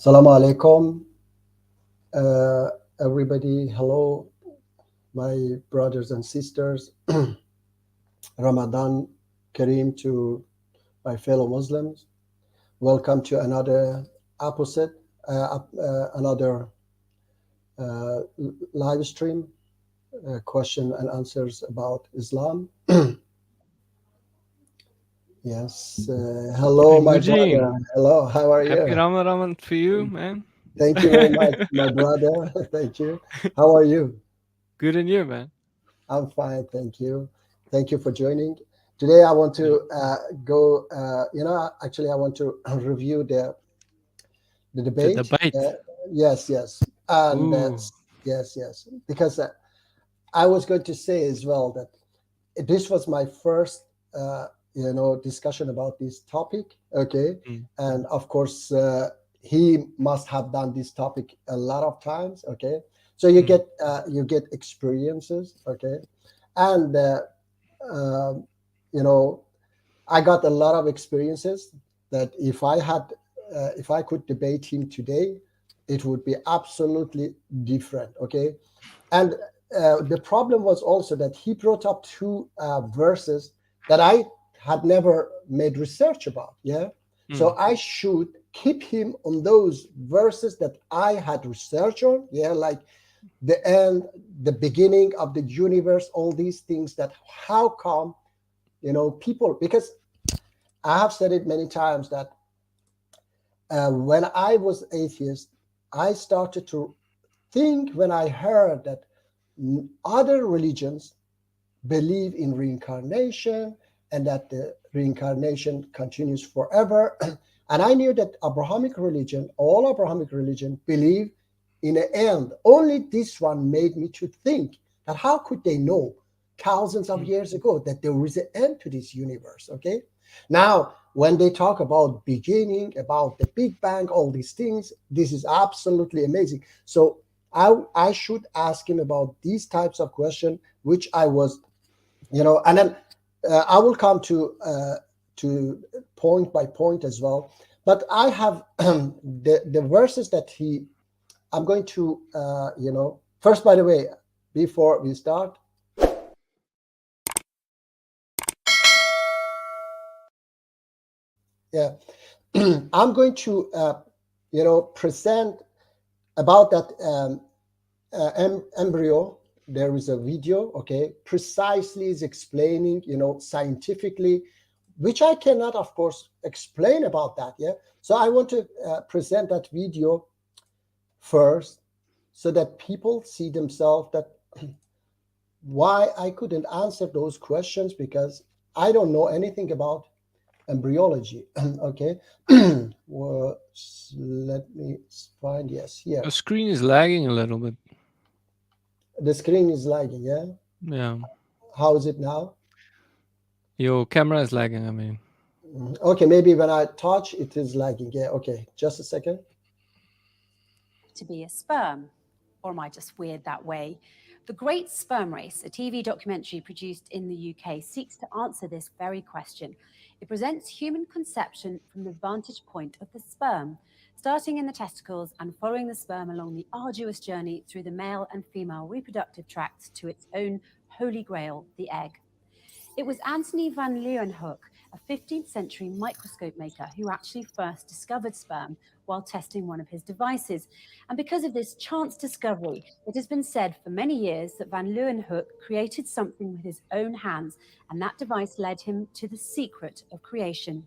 Assalamu alaikum, everybody. Hello, my brothers and sisters. Ramadan Kareem to my fellow Muslims. Welcome to another episode, another uh, live stream, question and answers about Islam. Yes. Hello, Hey my Muji, brother. Hello. How are happy you? Ramadan for you, man. Thank you very much, my brother. Thank you. How are you? Good in you, man. I'm fine, thank you. Thank you for joining. Today, I want Yeah. to go. Actually, I want to review the The debate. debate. Yes, yes, and Ooh. yes, yes, because I was going to say as well that this was my first, discussion about this topic. Okay, Mm. and of course, he must have done this topic a lot of times. Okay, so Mm. you get experiences. Okay, and um, you know I got a lot of experiences that if I could debate him today, it would be absolutely different. Okay, and the problem was also that he brought up two verses that I had never made research about. Yeah, so Mm. I should keep him on those verses that I had research on. Yeah, like the end, the beginning of the universe, all these things. That how come people, because I have said it many times that when I was atheist, I started to think when I heard that other religions believe in reincarnation and that the reincarnation continues forever. And I knew that Abrahamic religion, all Abrahamic religion, believe in an end. Only this one made me to think that how could they know thousands of Mm. years ago that there is an end to this universe? Okay. Now, when they talk about beginning, about the Big Bang, all these things, this is absolutely amazing. So I should ask him about these types of questions, which I was, and then I will come to point by point as well. But I have the verses that I'm going to, first, by the way, before we start, yeah, I'm going to, present about that embryo. There is a video, okay, precisely is explaining, scientifically, which I cannot, of course, explain about that. Yeah, so I want to present that video first, so that people see themselves that why I couldn't answer those questions, because I don't know anything about embryology. Okay, well, let me find, yes, here. Your screen is lagging a little bit. The screen is lagging. Yeah, Yeah. how is it now? Your camera is lagging, I mean. Okay, maybe when I touch it is lagging. Yeah, okay, just a second. To be a sperm? Or am I just weird that way? The Great Sperm Race, a TV documentary produced in the UK, seeks to answer this very question. It presents human conception from the vantage point of the sperm, starting in the testicles and following the sperm along the arduous journey through the male and female reproductive tracts to its own holy grail, the egg. It was Antony van Leeuwenhoek, a 15th century microscope maker, who actually first discovered sperm while testing one of his devices. And because of this chance discovery, it has been said for many years that van Leeuwenhoek created something with his own hands, and that device led him to the secret of creation.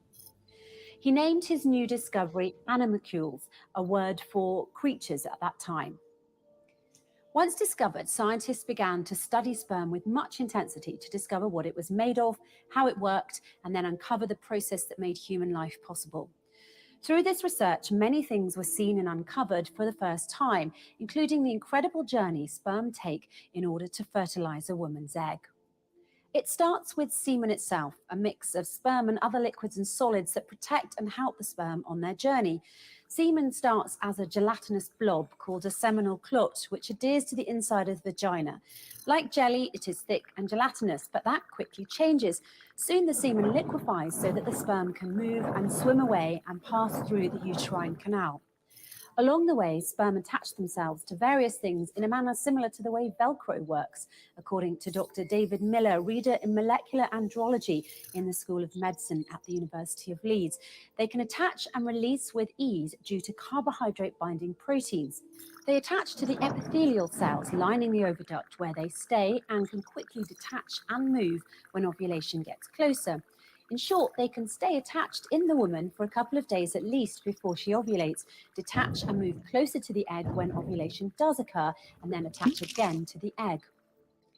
He named his new discovery animalcules, a word for creatures at that time. Once discovered, scientists began to study sperm with much intensity to discover what it was made of, how it worked, and then uncover the process that made human life possible. Through this research, many things were seen and uncovered for the first time, including the incredible journey sperm take in order to fertilize a woman's egg. It starts with semen itself, a mix of sperm and other liquids and solids that protect and help the sperm on their journey. Semen starts as a gelatinous blob called a seminal clot, which adheres to the inside of the vagina. Like jelly, it is thick and gelatinous, but that quickly changes. Soon the semen liquefies so that the sperm can move and swim away and pass through the uterine canal. Along the way, sperm attach themselves to various things in a manner similar to the way Velcro works, according to Dr. David Miller, reader in molecular andrology in the School of Medicine at the University of Leeds. They can attach and release with ease due to carbohydrate-binding proteins. They attach to the epithelial cells lining the oviduct, where they stay and can quickly detach and move when ovulation gets closer. In short, they can stay attached in the woman for a couple of days at least before she ovulates, detach and move closer to the egg when ovulation does occur, and then attach again to the egg.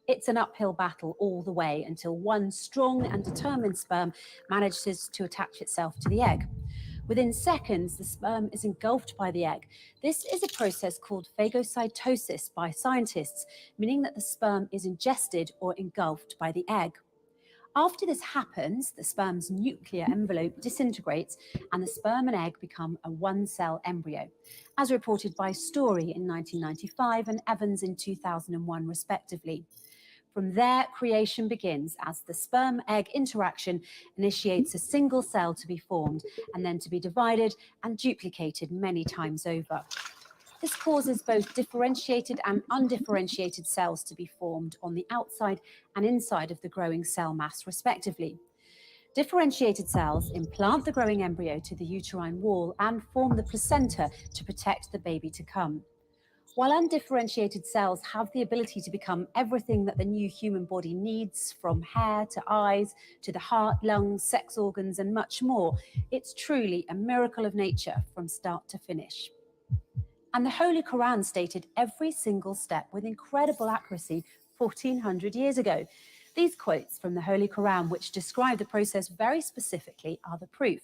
It's an uphill battle all the way until one strong and determined sperm manages to attach itself to the egg. Within seconds, the sperm is engulfed by the egg. This is a process called phagocytosis by scientists, meaning that the sperm is ingested or engulfed by the egg. After this happens, the sperm's nuclear envelope disintegrates and the sperm and egg become a one-cell embryo, as reported by Story in 1995 and Evans in 2001, respectively. From there, creation begins as the sperm-egg interaction initiates a single cell to be formed and then to be divided and duplicated many times over. This causes both differentiated and undifferentiated cells to be formed on the outside and inside of the growing cell mass, respectively. Differentiated cells implant the growing embryo to the uterine wall and form the placenta to protect the baby to come. While undifferentiated cells have the ability to become everything that the new human body needs, from hair to eyes to the heart, lungs, sex organs, and much more, it's truly a miracle of nature from start to finish. And the Holy Quran stated every single step with incredible accuracy 1400 years ago. These quotes from the Holy Quran, which describe the process very specifically, are the proof.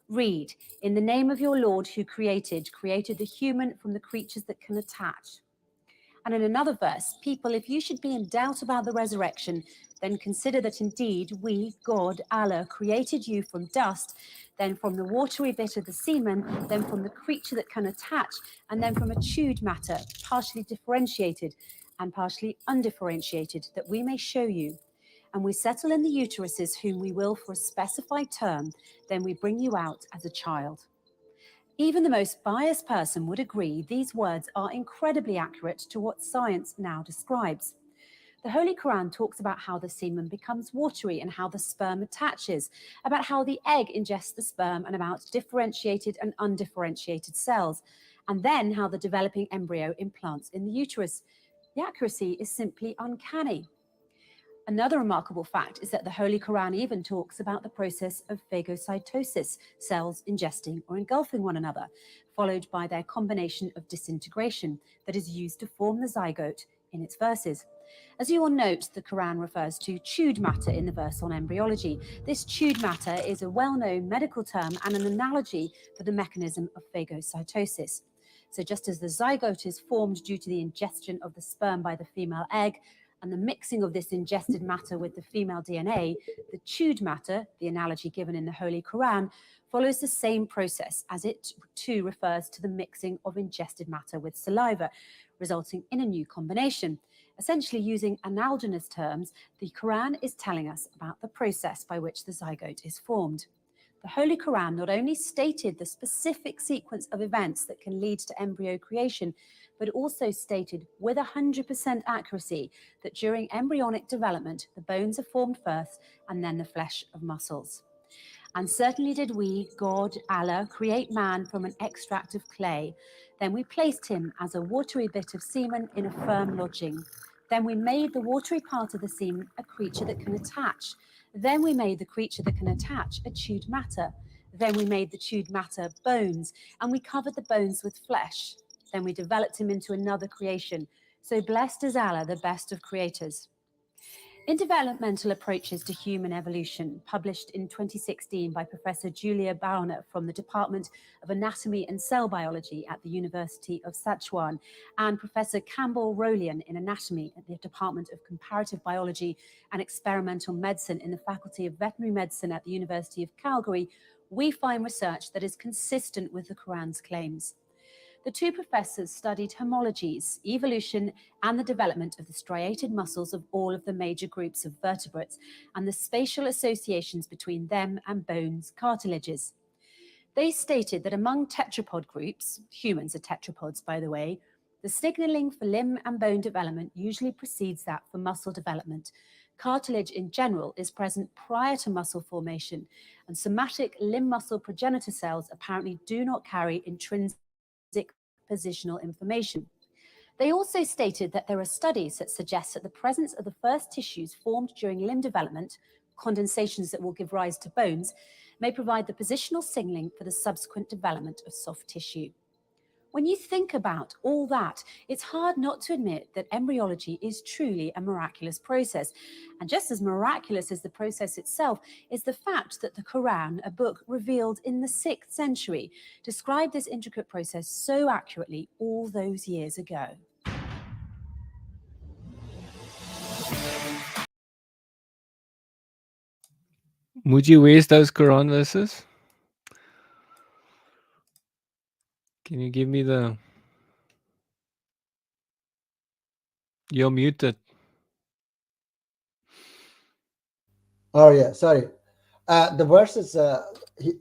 Read, "In the name of your Lord who created the human from the creatures that can attach." And in another verse, "People, if you should be in doubt about the resurrection, then consider that indeed we, God, Allah, created you from dust, then from the watery bit of the semen, then from the creature that can attach, and then from a chewed matter, partially differentiated and partially undifferentiated, that we may show you. And we settle in the uteruses whom we will for a specified term, then we bring you out as a child." Even the most biased person would agree these words are incredibly accurate to what science now describes. The Holy Quran talks about how the semen becomes watery and how the sperm attaches, about how the egg ingests the sperm and about differentiated and undifferentiated cells, and then how the developing embryo implants in the uterus. The accuracy is simply uncanny. Another remarkable fact is that the Holy Quran even talks about the process of phagocytosis, cells ingesting or engulfing one another, followed by their combination of disintegration that is used to form the zygote in its verses. As you will note, the Quran refers to chewed matter in the verse on embryology. This chewed matter is a well-known medical term and an analogy for the mechanism of phagocytosis. So just as the zygote is formed due to the ingestion of the sperm by the female egg, and the mixing of this ingested matter with the female DNA, the chewed matter, the analogy given in the Holy Quran, follows the same process, as it too refers to the mixing of ingested matter with saliva, resulting in a new combination. Essentially, using analogous terms, the Quran is telling us about the process by which the zygote is formed. The Holy Quran not only stated the specific sequence of events that can lead to embryo creation, but also stated with 100% accuracy that during embryonic development, the bones are formed first and then the flesh of muscles. And certainly did we, God, Allah, create man from an extract of clay. Then we placed him as a watery bit of semen in a firm lodging. Then we made the watery part of the semen a creature that can attach. Then we made the creature that can attach a chewed matter. Then we made the chewed matter bones, and we covered the bones with flesh. Then we developed him into another creation. So blessed is Allah, the best of creators. In Developmental Approaches to Human Evolution, published in 2016 by Professor Julia Bauner from the Department of Anatomy and Cell Biology at the University of Sichuan, and Professor Campbell Rolian in Anatomy at the Department of Comparative Biology and Experimental Medicine in the Faculty of Veterinary Medicine at the University of Calgary, we find research that is consistent with the Quran's claims. The two professors studied homologies, evolution, and the development of the striated muscles of all of the major groups of vertebrates and the spatial associations between them and bones, cartilages. They stated that among tetrapod groups, humans are tetrapods, by the way, the signaling for limb and bone development usually precedes that for muscle development. Cartilage in general is present prior to muscle formation, and somatic limb muscle progenitor cells apparently do not carry intrinsic positional information. They also stated that there are studies that suggest that the presence of the first tissues formed during limb development, condensations that will give rise to bones, may provide the positional signaling for the subsequent development of soft tissue. When you think about all that, it's hard not to admit that embryology is truly a miraculous process. And just as miraculous as the process itself is the fact that the Quran, a book revealed in the 6th century, described this intricate process so accurately all those years ago. Would you waste those Quran verses? Can you give me the... You're muted. Oh yeah, sorry. The verses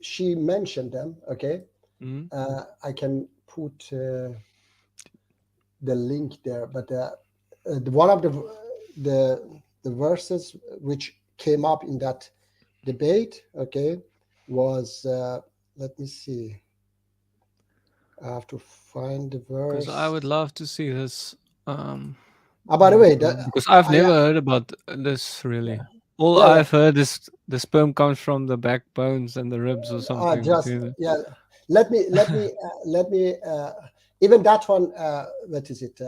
she mentioned them. Okay, I can put the link there, but one of the verses which came up in that debate, okay, was let me see. I have to find the verse. Because I would love to see this. By the way, because I've never heard about this really. All Yeah, I've heard is the sperm comes from the backbones and the ribs or something. Let me even that one. What is it?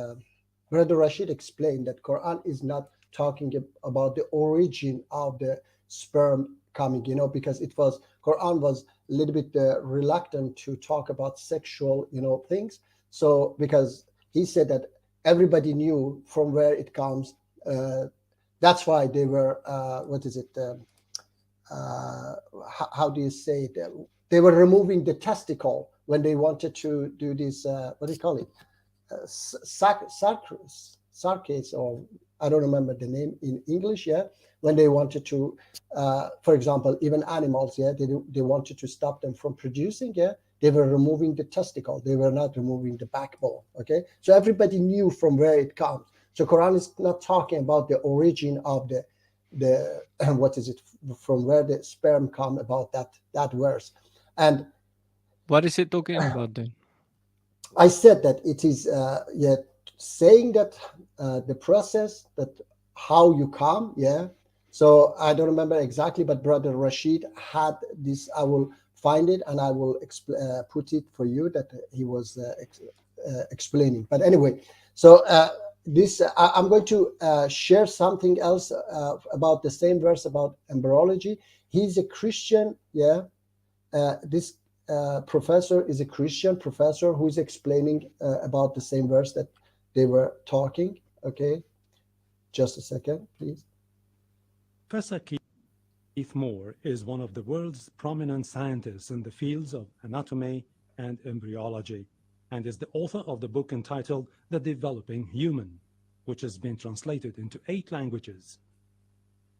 Brother Rashid explained that Quran is not talking about the origin of the sperm coming, because Quran was a little bit reluctant to talk about sexual, things. So because he said that everybody knew from where it comes. That's why they were, how do you say it? They were removing the testicle when they wanted to do this, what do you call it? Sarcase, or I don't remember the name in English, yeah? When they wanted to, for example, even animals, yeah, they wanted to stop them from producing, yeah? They were removing the testicle. They were not removing the backbone, okay? So everybody knew from where it comes. So Quran is not talking about the origin of the from where the sperm come, about that verse. And what is it talking about then? I said that it is saying that the process, that how you come, yeah. So I don't remember exactly, but Brother Rashid had this. I will find it and I will put it for you that he was explaining. But anyway, so this I'm going to share something else about the same verse about embryology. He's a Christian, yeah. This professor is a Christian professor who is explaining about the same verse that they were talking. Okay, just a second, please. Professor Keith Moore is one of the world's prominent scientists in the fields of anatomy and embryology, and is the author of the book entitled The Developing Human, which has been translated into 8 languages.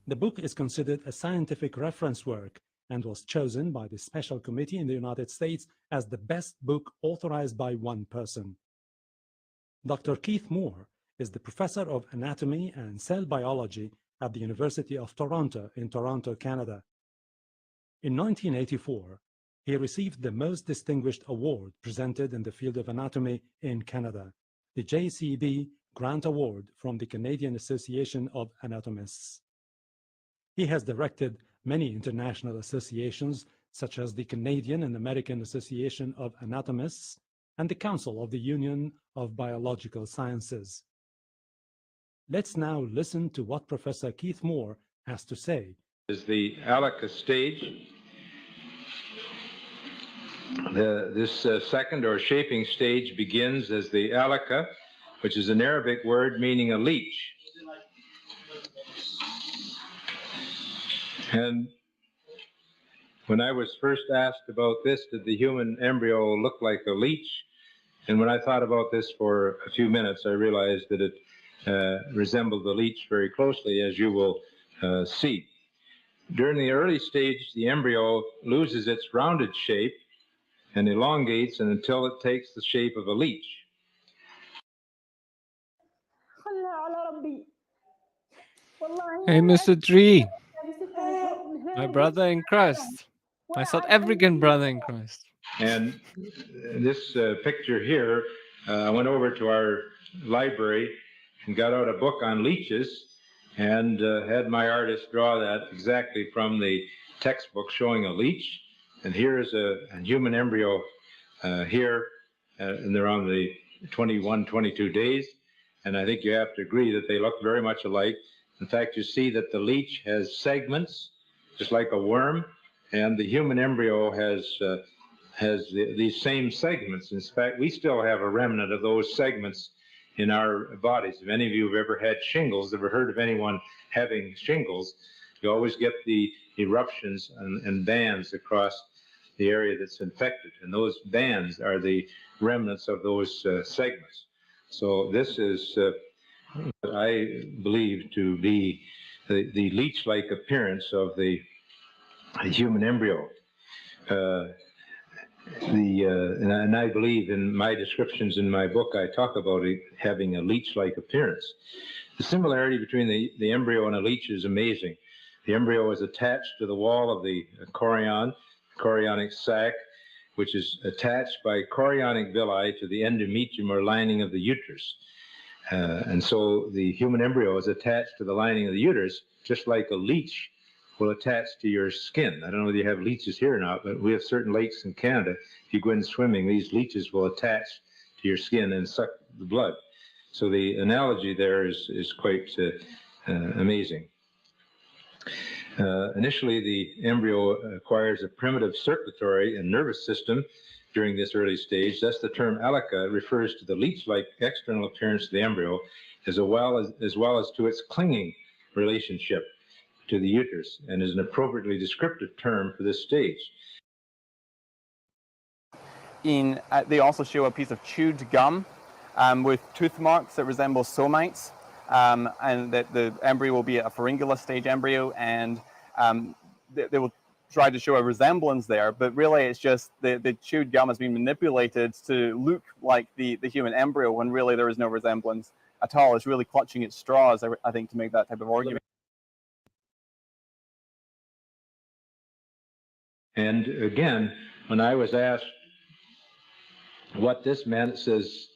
The book is considered a scientific reference work and was chosen by the Special Committee in the United States as the best book authorized by one person. Dr. Keith Moore is the professor of anatomy and cell biology at the University of Toronto in Toronto, Canada. In 1984, he received the most distinguished award presented in the field of anatomy in Canada, the JCB Grant Award from the Canadian Association of Anatomists. He has directed many international associations, such as the Canadian and American Association of Anatomists and the Council of the Union of Biological Sciences. Let's now listen to what Professor Keith Moore has to say. Is the alaka stage. This second or shaping stage begins as the alaka, which is an Arabic word meaning a leech. And when I was first asked about this, did the human embryo look like a leech? And when I thought about this for a few minutes, I realized that it resembled the leech very closely, as you will see. During the early stage, the embryo loses its rounded shape and elongates until it takes the shape of a leech. Hey, Mr. Tree, my brother in Christ, my South African brother in Christ. And this picture here, I went over to our library and got out a book on leeches and had my artist draw that exactly from the textbook showing a leech. And here's a human embryo here, and they're on the 21, 22 days. And I think you have to agree that they look very much alike. In fact, you see that the leech has segments, just like a worm, and the human embryo has these same segments. In fact, we still have a remnant of those segments in our bodies. If any of you have ever had shingles, ever heard of anyone having shingles, you always get the eruptions and bands across the area that's infected. And those bands are the remnants of those segments. So this is what I believe to be the leech-like appearance of the human embryo. And I believe in my descriptions in my book, I talk about it having a leech-like appearance. The similarity between the embryo and a leech is amazing. The embryo is attached to the wall of the chorionic sac, which is attached by chorionic villi to the endometrium or lining of the uterus. And so the human embryo is attached to the lining of the uterus, just like a leech will attach to your skin. I don't know whether you have leeches here or not, but we have certain lakes in Canada. If you go in swimming, these leeches will attach to your skin and suck the blood. So the analogy there is quite amazing. Initially, the embryo acquires a primitive circulatory and nervous system during this early stage. Thus, the term alica refers to the leech-like external appearance of the embryo, as well as to its clinging relationship to the uterus, and is an appropriately descriptive term for this stage. They also show a piece of chewed gum with tooth marks that resemble somites, and that the embryo will be a pharyngula stage embryo, and they will try to show a resemblance there, but really it's just the chewed gum has been manipulated to look like the human embryo when really there is no resemblance at all. It's really clutching its straws, I think, to make that type of argument. And again, when I was asked what this meant, it says,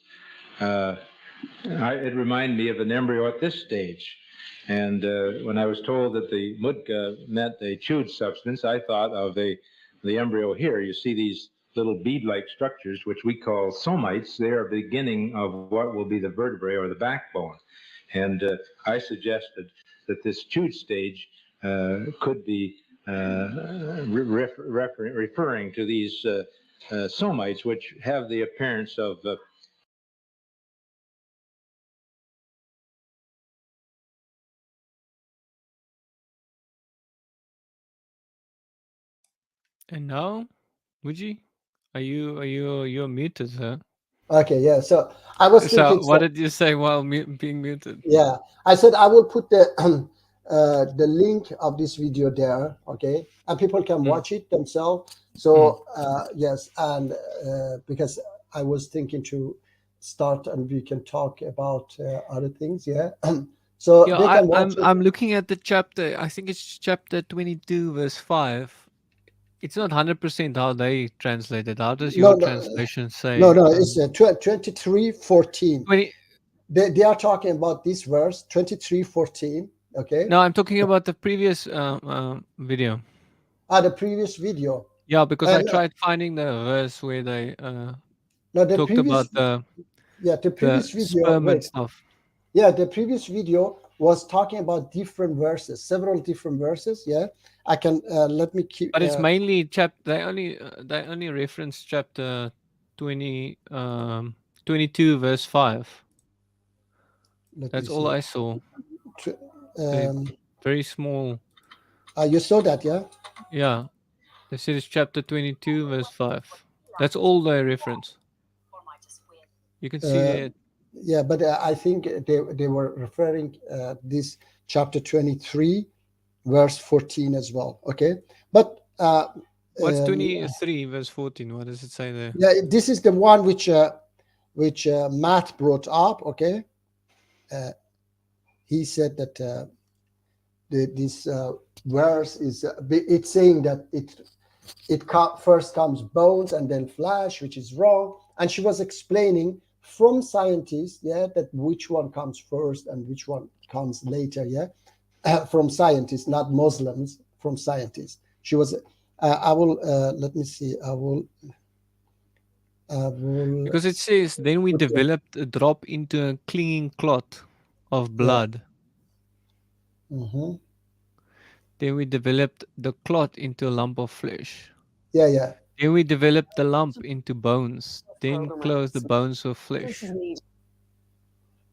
it reminded me of an embryo at this stage. And when I was told that the mudga meant a chewed substance, I thought of the embryo here. You see these little bead-like structures, which we call somites. They are beginning of what will be the vertebrae or the backbone. And I suggested that this chewed stage could be referring to these somites, which have the appearance of And now, Muji, you're muted, sir? Okay, yeah. So I was thinking. So what did you say while being muted? Yeah, I said I will put the link of this video there, okay, and people can watch it themselves. So yes, and because I was thinking to start and we can talk about other things, yeah. So Yeah, they can watch it. I'm looking at the chapter. I think it's chapter 22, verse 5. It's not 100% how they translate it. How does your translation say? No, it's 23:14. 20. They are talking about this verse 23:14. Okay. No, I'm talking about the previous video. The previous video. Yeah, because I tried finding the verse where they talked about the previous video, sperm and stuff. Yeah, the previous video was talking about different verses, several different verses. Yeah, I can let me keep. But it's mainly They only reference chapter 22, verse 5. That's all I saw. Very small. You saw that, yeah? Yeah. They said it's chapter 22, verse 5. That's all they reference. You can see it. Yeah, but I think they were referring this chapter 23, verse 14 as well. Okay, but What's 23 verse 14? What does it say there? Yeah, this is the one which Matt brought up. Okay, he said that this verse is it's saying that it first comes bones and then flesh, which is wrong. And she was explaining from scientists, that which one comes first and which one comes later. From scientists, not Muslims. From scientists, she was. I will let me see. I will Because it says, then we developed a drop into a clinging clot of blood. Mm-hmm. Then we developed the clot into a lump of flesh. Yeah. Then we developed the lump into bones. Then closed the bones with flesh.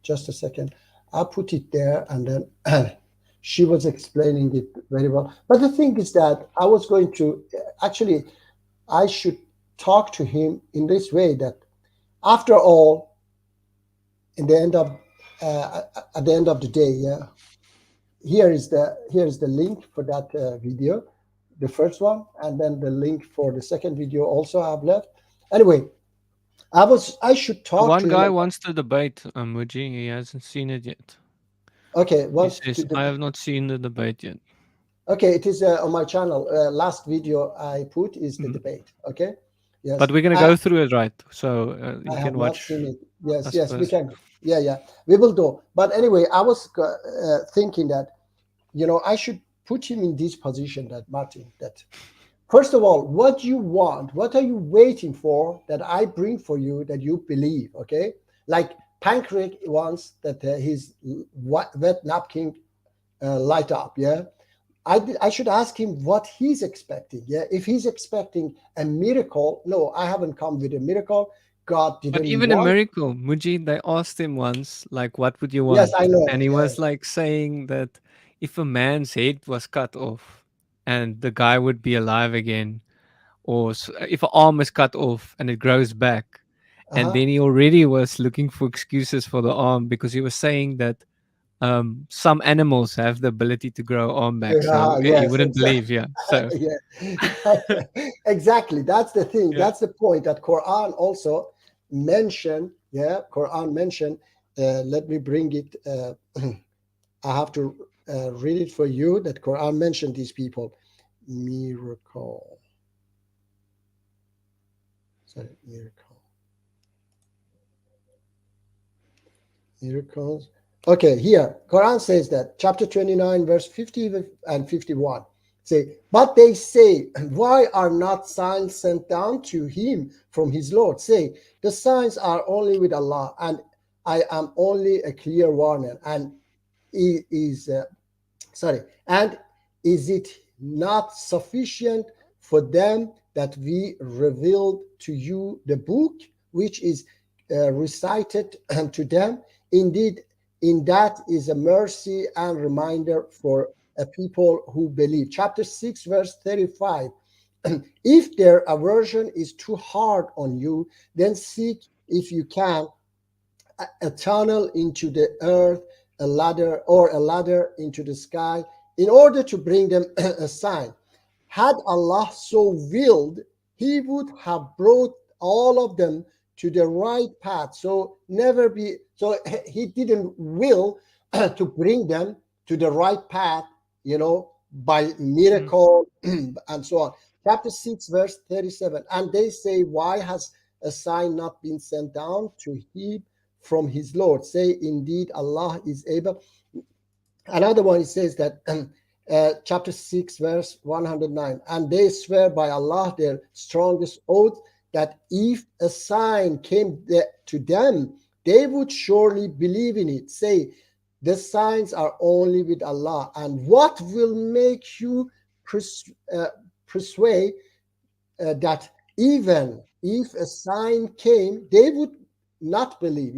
Just a second. I put it there, and then she was explaining it very well. But the thing is that I was going to actually, I should talk to him in this way, that after all, in the end of at the end of the day, here is the link for that video, the first one, and then the link for the second video also I have left. Anyway, I should talk One to guy him. wants to debate Muji. He hasn't seen it yet. Okay, He says, I have not seen the debate yet. Okay, it is on my channel. Last video I put is the debate. Okay. Yes. But we're gonna go through it, right? So you I can have watch. not seen it. Yes, us we first. can. Yeah, we will do. But anyway, I was thinking that, I should put him in this position, that Martin, that first of all, what you want, what are you waiting for that I bring for you that you believe? Okay, like Pancreas wants that his wet napkin light up. Yeah. I should ask him what he's expecting. Yeah, if he's expecting a miracle, no, I haven't come with a miracle. God didn't. But even a miracle, Muji, they asked him once, like, what would you want? Yes, I know. And he was like saying that if a man's head was cut off and the guy would be alive again, or if an arm is cut off and it grows back, and then he already was looking for excuses for the arm because he was saying that some animals have the ability to grow arm back, so he wouldn't believe. So exactly, that's the thing. That's the point that Quran also mentioned. Quran mentioned. Let me bring it. I have to read it for you. That Quran mentioned these people. Miracle. Sorry, miracles. Okay, here, Quran says that, chapter 29, verse 50 and 51. Say, but they say, why are not signs sent down to him from his Lord? Say, the signs are only with Allah, and I am only a clear warner. And is it not sufficient for them that we revealed to you the book which is recited to them? Indeed, in that is a mercy and reminder for a people who believe. Chapter 6, verse 35. If their aversion is too hard on you, then seek, if you can, a tunnel into the earth, a ladder into the sky, in order to bring them a sign. Had Allah so willed, he would have brought all of them to the right path. So he didn't will to bring them to the right path, by miracle and so on. Chapter 6, verse 37. And they say, why has a sign not been sent down to him from his Lord? Say, indeed, Allah is able. Another one, it says that chapter 6, verse 109. And they swear by Allah, their strongest oath, that if a sign came to them, they would surely believe in it. Say, the signs are only with Allah. And what will make you persuade that even if a sign came, they would not believe?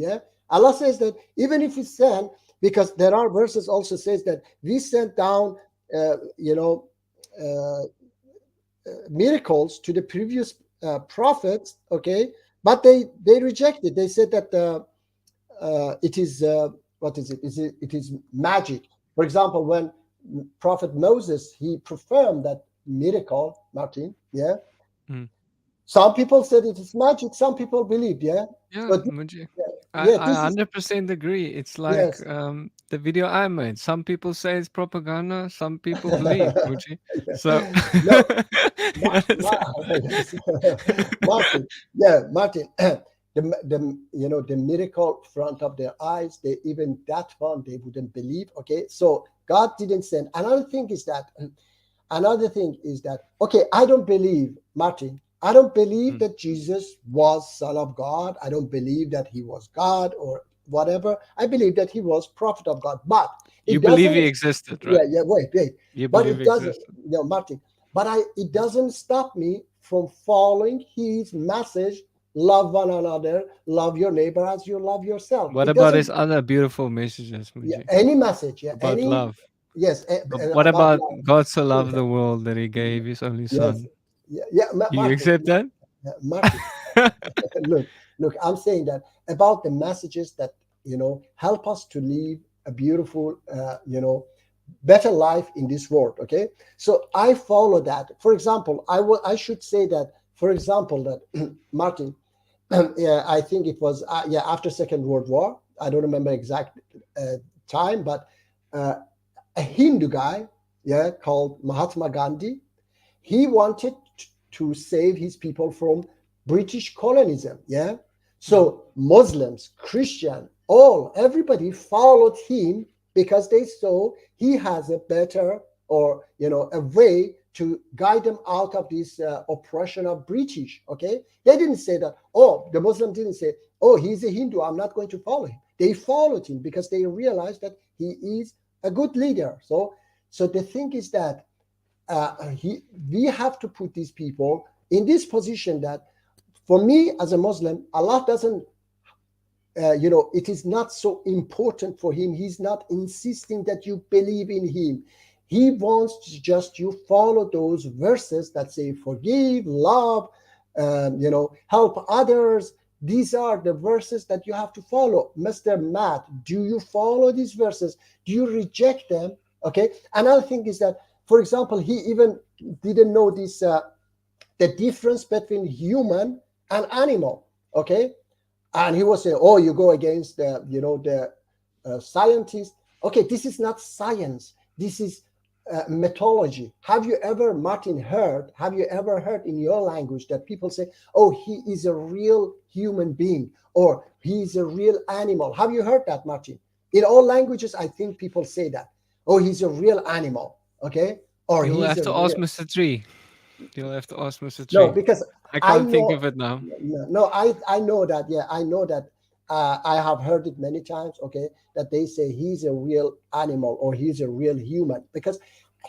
Allah says that even if it's sent, because there are verses also says that we sent down miracles to the previous prophets, okay, but they rejected. They said that it is what is it? It is magic. For example, when Prophet Moses, he performed that miracle, Martin. Yeah. Mm. Some people said it is magic. Some people believe. Yeah. Yeah, So Muji. yeah, I this is 100% agree. It's like yes. the video I made. Some people say it's propaganda. Some people believe, Muji. So, No, you understand? yes. Martin, yeah, Martin. The miracle front of their eyes, they even that one they wouldn't believe. Okay, so God didn't send. Another thing is that okay, I don't believe, Martin. I don't believe Mm. that Jesus was Son of God. I don't believe that he was God or whatever. I believe that he was prophet of God. But You it believe he doesn't. existed, Yeah, right? yeah. Wait. You But believe it he doesn't. existed. Martin. But it doesn't stop me from following his message. Love one another. Love your neighbor as you love yourself. What It about his doesn't. other beautiful messages, Yeah, Muji? any message. Yeah, About any. love. Yes, What about about love. God so loved the world that he gave his only Yes. son? Yeah. You Martin. accept that? Martin. look, I'm saying that about the messages that help us to live a beautiful, better life in this world. Okay, so I follow that. For example, I should say that. For example, that Martin, yeah, I think it was after Second World War. I don't remember exact time, but uh, a Hindu guy, yeah, called Mahatma Gandhi, he wanted to save his people from British colonialism. Yeah. Mm. So Muslims, Christian, everybody followed him because they saw he has a better or a way to guide them out of this oppression of British. Okay, they didn't say that. Oh, the Muslim didn't say, oh, he's a Hindu, I'm not going to follow him. They followed him because they realized that he is a good leader. So the thing is that we have to put these people in this position that for me as a Muslim, Allah doesn't, it is not so important for him. He's not insisting that you believe in him. He wants to just you follow those verses that say forgive, love, help others. These are the verses that you have to follow. Mr. Matt, do you follow these verses? Do you reject them? Okay. Another thing is that, for example, he even didn't know this the difference between human and animal. Okay, and he was saying, "Oh, you go against the scientists." Okay, this is not science. This is mythology. Have you ever, Martin, heard? Have you ever heard in your language that people say, "Oh, he is a real human being," or "He is a real animal"? Have you heard that, Martin? In all languages, I think people say that. Oh, he's a real animal. Okay, or You'll he's have a to ask real. Mr. Tree. You'll have to ask Mr. No, Tree. because I I can't think know. of it now. No, I know that. Yeah, I know that. I have heard it many times. Okay, that they say he's a real animal or he's a real human because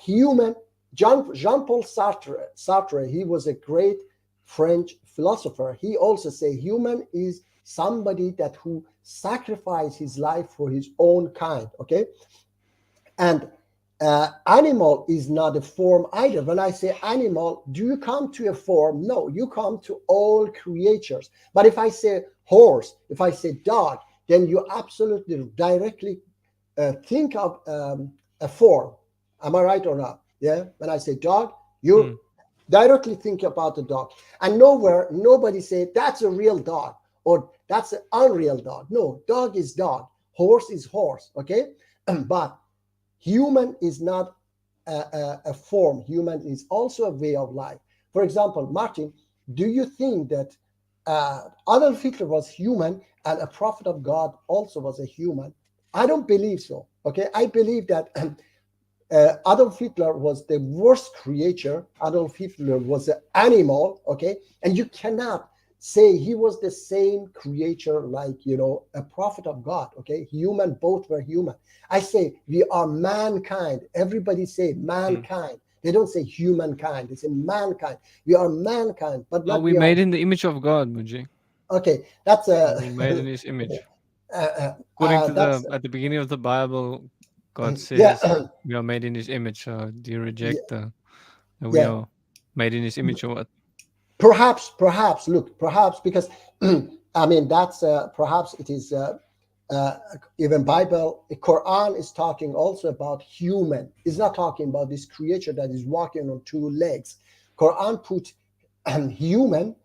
human. Jean-Paul Sartre, he was a great French philosopher. He also say human is somebody that who sacrificed his life for his own kind. Okay, and animal is not a form either. When I say animal, do you come to a form? No, you come to all creatures. But if I say horse, if I say dog, then you absolutely directly think of a form. Am I right or not? Yeah. When I say dog, Hmm. you directly think about the dog. And nowhere, nobody say that's a real dog or that's an unreal dog. No, dog is dog. Horse is horse. Okay. But human is not a form. Human is also a way of life. For example, Martin, do you think that Adolf Hitler was human and a prophet of God also was a human? I don't believe so. Okay, I believe that Adolf Hitler was the worst creature. Adolf Hitler was an animal. Okay, and you cannot say he was the same creature like a prophet of God. Okay, human, both were human. I say we are mankind. Everybody say Hmm. mankind. They don't say humankind. They say mankind. We are mankind, but No, not we we are. made in the image of God, Muji. Okay, that's We made in His image. According to that's at the beginning of the Bible, God yeah, says we are made in His image. So do you yeah, reject that we yeah. are made in His image or what? Perhaps, look, perhaps because I mean that's perhaps it is even Bible, the Quran is talking also about human. It's not talking about this creature that is walking on two legs. Quran put human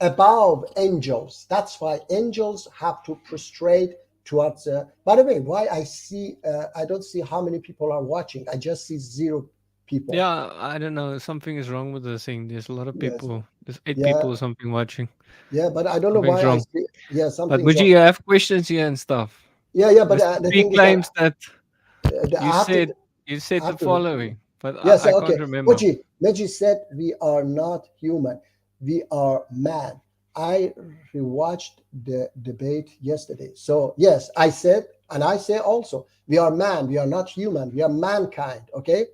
above angels. That's why angels have to prostrate towards. By the way, why I don't see how many people are watching. I just see 0 people. Yeah, I don't know. Something is wrong with the thing. There's a lot of Yes. people. There's 8 Yeah. people or something watching. Yeah, but I don't know Something's why I wrong. see. Yeah, But something's Muji, wrong. you have questions here and stuff. Yeah, but Mr. the P thing is that claims that I have to. you said I the have to. following, but Yes, I okay. can't remember. Meji said we are not human. We are man. I rewatched the debate yesterday. So yes, I said, and I say also, we are man. We are not human. We are mankind. Okay.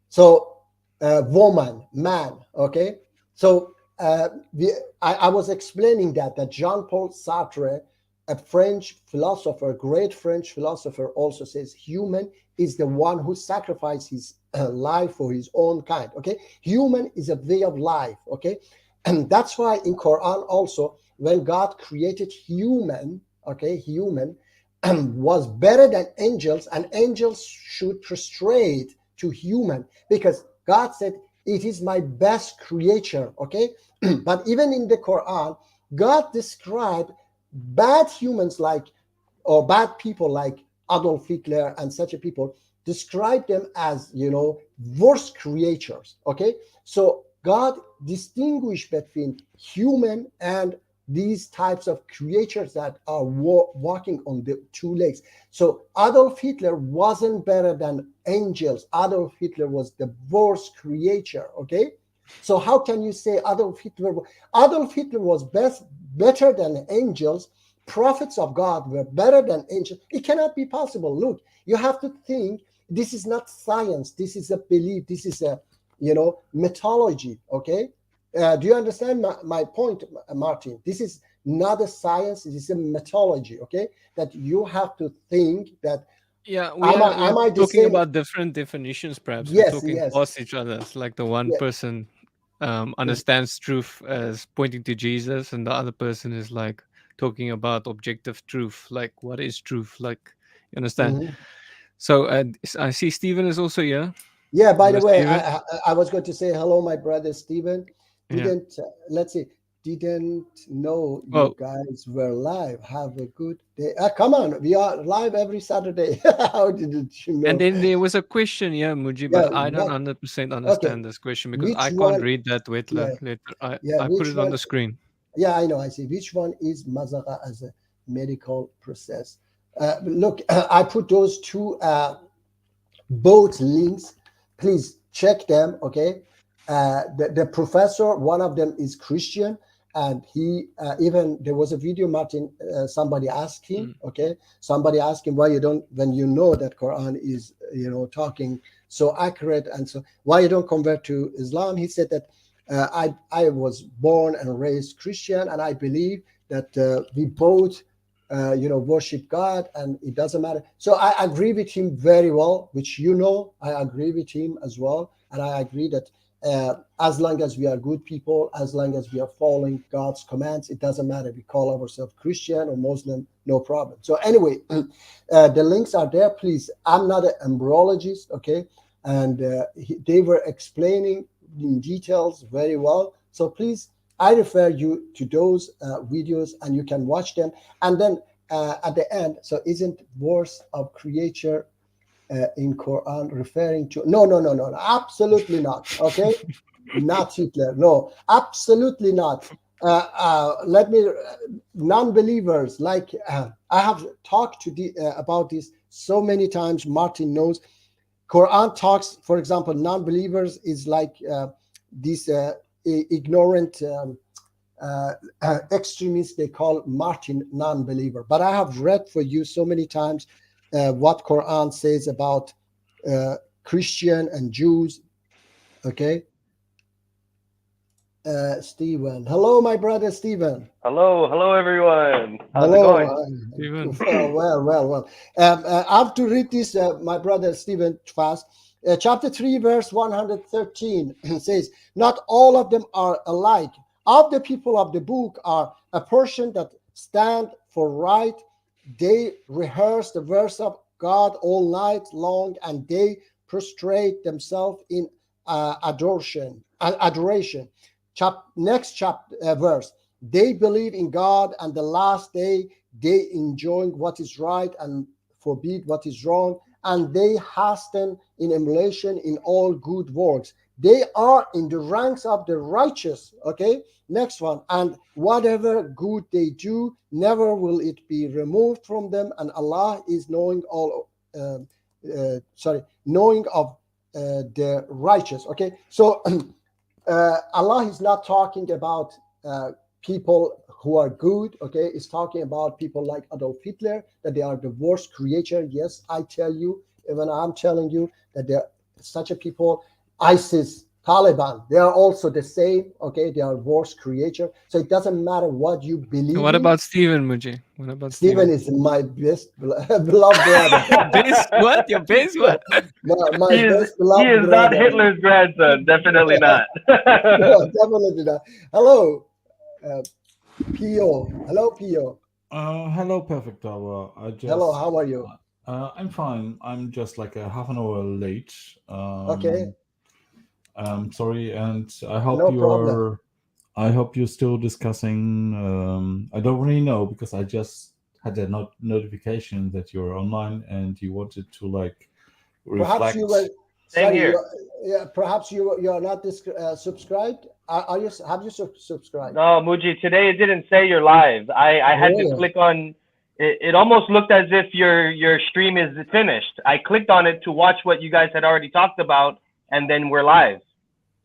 So woman, man. Okay. So I was explaining that Jean Paul Sartre, a French philosopher, great French philosopher, also says human is the one who sacrificed his life for his own kind. Okay, human is a way of life. Okay, and that's why in Quran also, when God created human, okay, human was better than angels, and angels should prostrate to human because God said it is my best creature. Okay, but even in the Quran, God described bad humans like, or bad people like Adolf Hitler and such a people, describe them as, worst creatures. Okay, so God distinguished between human and these types of creatures that are walking on the two legs. So Adolf Hitler wasn't better than angels. Adolf Hitler was the worst creature. Okay, so how can you say Adolf Hitler was better than angels? Prophets of God were better than angels. It cannot be possible. Look, you have to think this is not science. This is a belief. This is a, mythology. Okay. Do you understand my point, Martin? This is not a science. It is a mythology. Okay. That you have to think that. Yeah, Am I we're the talking same? about different definitions, perhaps. We're Yes, talking yes. past each other. It's like the one Yeah. person understands truth as pointing to Jesus, and the other person is like talking about objective truth, like what is truth, like, you understand? Mhm. So I see Stephen is also here. Yeah, by the Hello, way, Stephen. I was going to say hello, my brother Stephen. Yeah. Let's see, didn't know you Oh, guys were live. Have a good day. Come on, we are live every Saturday. How didn't you and know? then there was a question, yeah, Muji, Yeah, but I don't what? 100% Okay, understand this question because which I can't one? read that Yeah, letter. yeah, I put which it on one? the screen. Yeah, I know. I see. Which one is mazaga as a medical process? Look, I put those two both links. Please check them. Okay, the professor, one of them is Christian, and he even there was a video, Martin. Somebody asked him. Okay, somebody asked him why you don't, when you know that Quran is talking so accurate, and so why you don't convert to Islam. He said that I was born and raised Christian, and I believe that we both worship God, and it doesn't matter. So I agree with him very well, which I agree with him as well, and I agree that as long as we are good people, as long as we are following God's commands, it doesn't matter. We call ourselves Christian or Muslim, no problem. So anyway, the links are there. Please, I'm not an embryologist, okay, and they were explaining in details very well. So please, I refer you to those videos, and you can watch them. And then at the end, so isn't worst of creature in Quran referring to? No, absolutely not. Okay, not Hitler. No, absolutely not. Let me, non-believers, like I have talked to about this so many times. Martin knows. Quran talks, for example, non-believers is like these ignorant extremists. They call Martin non-believer. But I have read for you so many times what Quran says about Christian and Jews. Okay, Stephen. Hello, my brother Stephen. Hello everyone. How's it Hello. going? Stephen. Well. I have to read this, my brother Stephen, fast. Chapter 3, verse 113 says, not all of them are alike. Of the people of the book are a portion that stand for right they rehearse the verse of God all night long, and they prostrate themselves in adoration. Next verse. They believe in God and the last day. They enjoin what is right and forbid what is wrong, and they hasten in emulation in all good works. They are in the ranks of the righteous. Okay, next one. And whatever good they do, never will it be removed from them, and Allah is knowing knowing of the righteous. Okay, so Allah is not talking about people who are good. Okay, it's talking about people like Adolf Hitler, that they are the worst creature. Yes, I tell you, even I'm telling you that they're such a people. ISIS, Taliban, they are also the same. Okay, they are worst creature. So it doesn't matter what you believe. What about Stephen, Muji? What about Stephen? Is my best beloved brother. Best what? Your best what? My He best beloved is brother. not Hitler's grandson. Definitely not. No, definitely not. Hello, Pio. Hello, Pio. Hello, perfect Dawah. Hello, how are you? I'm fine. I'm just like a half an hour late. Okay. Sorry, and I hope No problem. I hope you're still discussing. I don't really know because I just had a notification that you're online and you wanted to like reflect. Perhaps you were. Same Sorry, here. Perhaps you are not subscribed. Are you? Have you subscribed? No, Muji, today it didn't say you're live. I had to Really? click on it. It almost looked as if your stream is finished. I clicked on it to watch what you guys had already talked about, and then we're live.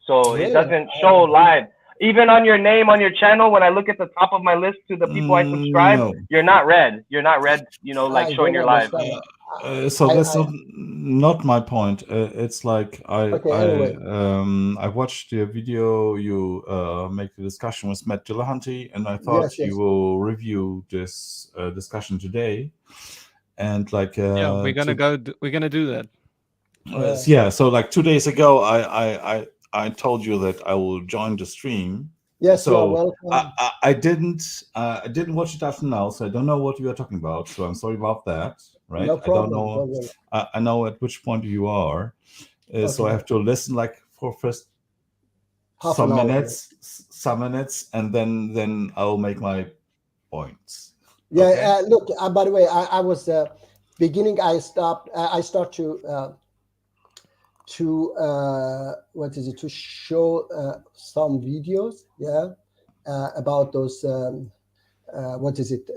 So Really? it doesn't show live. Even on your name on your channel, when I look at the top of my list to the people I subscribe, No. you're not red. You're not red, like I showing don't you're live. understand. So that's not my point. It's like Okay, I watched the video you make the discussion with Matt Dillahunty, and I thought Yes. you will review this discussion today. And like Yeah, we're gonna do that. yeah. So like 2 days ago, I told you that I will join the stream. Yes, you are So welcome. I didn't watch it after now, so I don't know what you are talking about. So I'm sorry about that. Right? No problem. I don't know. Don't worry. I know at which point you are. So I have to listen like for first some minutes, and then I'll make my points. Yeah. Okay? Look. By the way, I was beginning. I stopped. I start to what is it? To show some videos. Yeah. About those. What is it?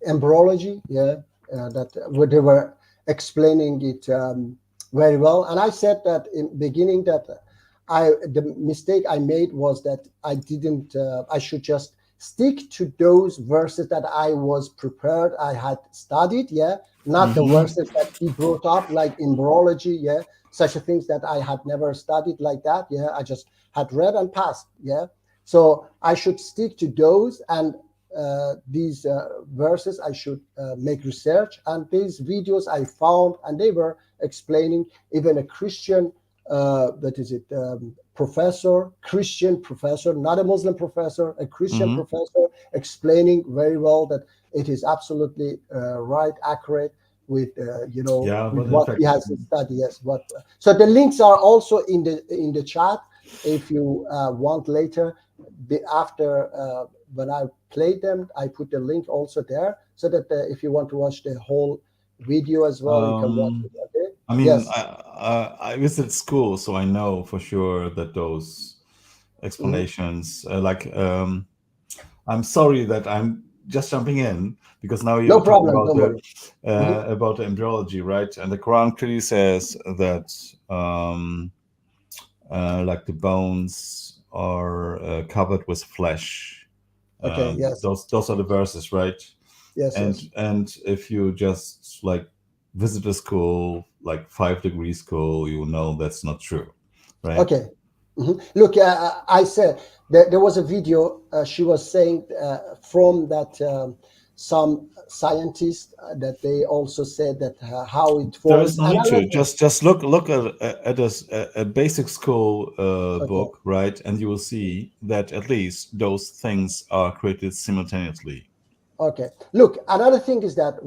Embryology. Yeah. That where they were explaining it very well. And I said that in beginning that the mistake I made was that I didn't. I should just stick to those verses that I was prepared. I had studied. Yeah, not the verses that he brought up, like embryology. Yeah, such a things that I had never studied like that. Yeah, I just had read and passed. Yeah, so I should stick to those, and these verses I should make research, and these videos I found, and they were explaining. Even a Christian Christian professor, not a Muslim professor, a Christian professor, explaining very well that it is absolutely right, accurate with with what he has studied. Yes, so the links are also in the chat if you want later. After when I played them, I put the link also there, so that if you want to watch the whole video as well, you can watch it. Okay. I mean, yes. I visit school, so I know for sure that those explanations, I'm sorry that I'm just jumping in because now you're talking about the embryology, right? And the Quran clearly says that like the bones are covered with flesh. Okay. Yes. Those are the verses, right? Yes. And if you just like visit a school, like 5 degree school, you know that's not true, right? Okay. Look, I said that there was a video. She was saying from that some scientists that they also said that how it forms. There is no need to just look at a basic school book, right? And you will see that at least those things are created simultaneously. Okay. Look, another thing is that,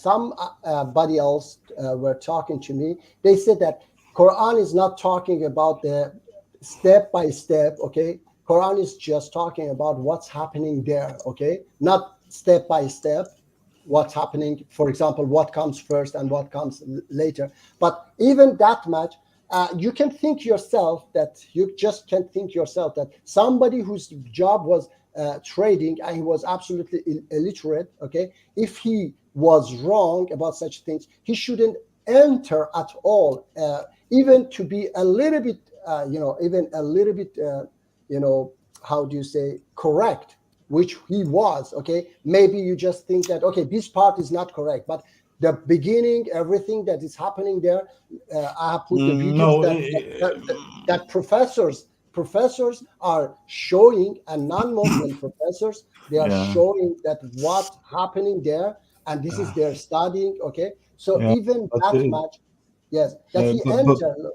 somebody else were talking to me. They said that Quran is not talking about the step by step, okay? Quran is just talking about what's happening there, okay? Not step by step, what's happening, for example, what comes first and what comes later. But even that much, you can think yourself that somebody whose job was trading and he was absolutely illiterate, okay, if he was wrong about such things, he shouldn't enter at all, even to be a little bit, how do you say, correct, which he was, okay. Maybe you just think that, okay, this part is not correct, but the beginning, everything that is happening there, I have put the videos that professors are showing, and non-Muslim professors, they are showing that what's happening there, and this is their studying, okay. So even that much, yes, that he entered.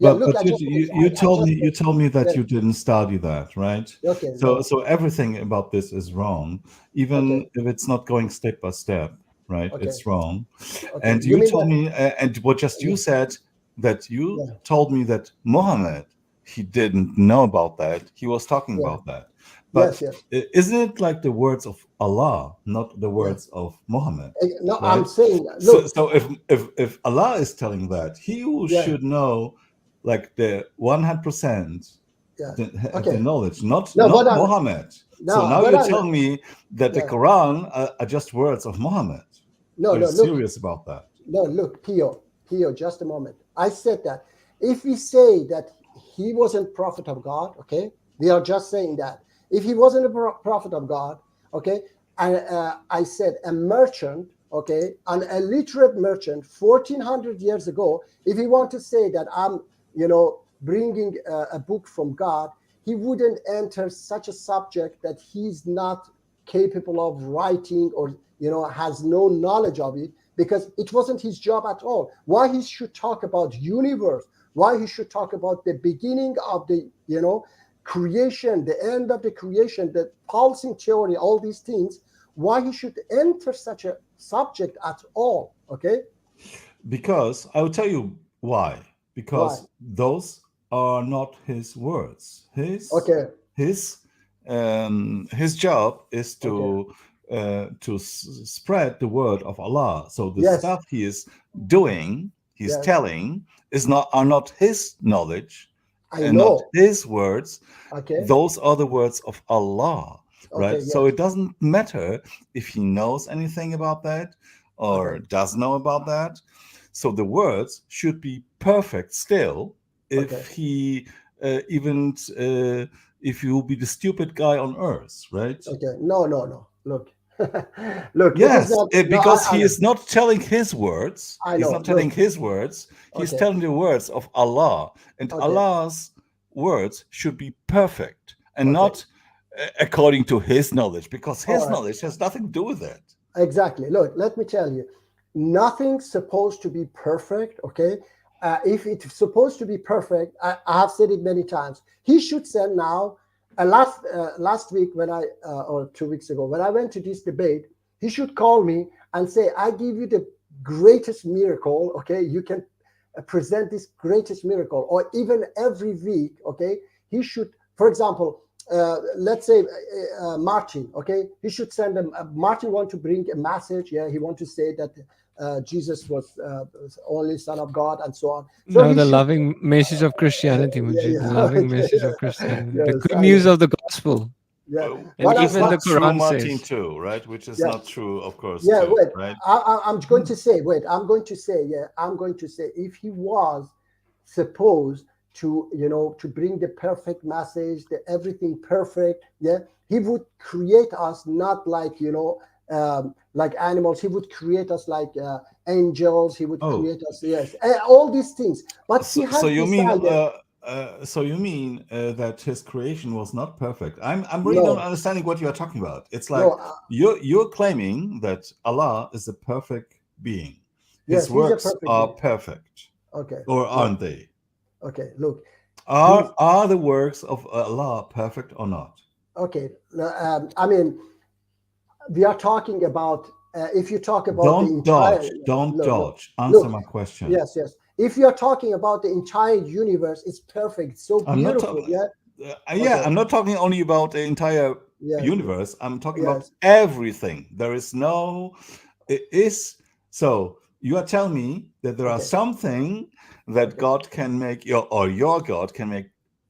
Yeah, look, you told me that you didn't study that, right? Okay. So everything about this is wrong, even if it's not going step by step, right? Okay. It's wrong. Okay. And you told me, and what just you said, that you told me that Muhammad, he didn't know about that. He was talking about that. But isn't it like the words of Allah, not the words of Muhammad? No, right? I'm saying, look. So if Allah is telling that, he should know like the 100% the knowledge, not Muhammad. So now you're telling me that the Quran are just words of Muhammad. Are you serious about that? No, look, Pio, just a moment. I said that if we say that he wasn't prophet of God, okay, we are just saying that. If he wasn't a prophet of God, okay, and I said a merchant, okay, an illiterate merchant 1400 years ago, if he want to say that I'm, bringing a book from God, he wouldn't enter such a subject that he's not capable of writing or, has no knowledge of it, because it wasn't his job at all. Why he should talk about universe? Why he should talk about the beginning of the, creation, the end of the creation, the pulsing theory, all these things, why he should enter such a subject at all, okay? Because I will tell you why. Because those are not his words. His job is to spread the word of Allah. So the stuff he is doing, he's telling, are not his knowledge and not his words. Those are the words of Allah, right? So it doesn't matter if he knows anything about that or does know about that. So the words should be perfect still. If he if you will be the stupid guy on earth, right? Okay. No. Look. Look. Yes, because he is not telling his words. He's not telling his words. He's telling the words of Allah. And Allah's words should be perfect and not according to his knowledge, because his knowledge has nothing to do with it. Exactly. Look, let me tell you, nothing's supposed to be perfect, okay? If it's supposed to be perfect, I have said it many times. He should send now. Last week when or 2 weeks ago, when I went to this debate, he should call me and say, "I give you the greatest miracle. Okay, you can present this greatest miracle." Or even every week, okay, he should, for example, let's say Martin, okay, he should send them. Martin want to bring a message. Yeah, he want to say that Jesus was only Son of God and so on. So no, the loving message of Christianity, the loving message of Christianity, the good news of the gospel. Yeah, and even the Quran Martin says too, right? Which is not true, of course. Yeah, too, wait. Right? I'm going to say. I'm going to say. If he was supposed to, to bring the perfect message, the everything perfect, he would create us not like, like animals. He would create us like angels. He would create us, all these things. But he has decided. So you mean that his creation was not perfect? I'm really not understanding what you are talking about. It's like you're claiming that Allah is a perfect being. His works are perfect. Okay. Or aren't they? Okay. Look. Are the works of Allah perfect or not? Okay. I mean, we are talking about, if you talk about the Don't entire, dodge. Don't look, dodge. Answer look, my question. yes, yes. If you are talking about the entire universe, it's perfect, so I'm not beautiful. talking. Yeah. Yeah, Okay. I'm not talking only about the entire Yes. universe. I'm talking about Yes. everything. There is no. It is so. You are telling me that there are Okay. something that Okay. God can make your God can make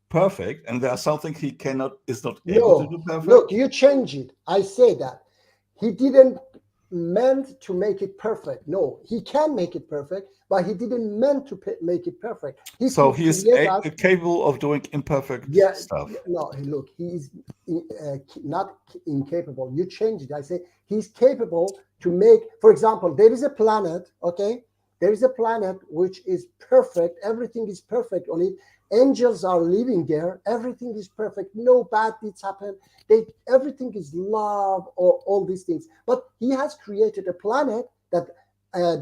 perfect, and there are something He is not able to do No, perfect. look, you change it. I say that he didn't meant to make it perfect. No, he can make it perfect, but he didn't meant to make it perfect. He So could He is create us. capable of doing imperfect Yeah, stuff. no, look, he is not incapable. You change it. I say he's capable to make, for example, there is a planet, okay? There is a planet which is perfect. Everything is perfect on it. Angels are living there. Everything is perfect. No bad deeds happen. Everything is love or all these things. But he has created a planet that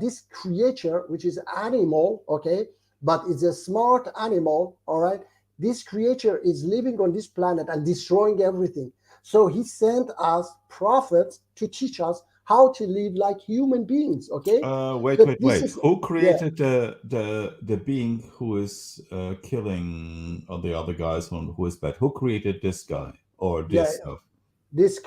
this creature, which is animal, okay, but it's a smart animal, all right? This creature is living on this planet and destroying everything. So he sent us prophets to teach us how to live like human beings. Okay. Wait. Who created the being who is killing all the other guys? Who is bad? Who created this guy or this stuff? This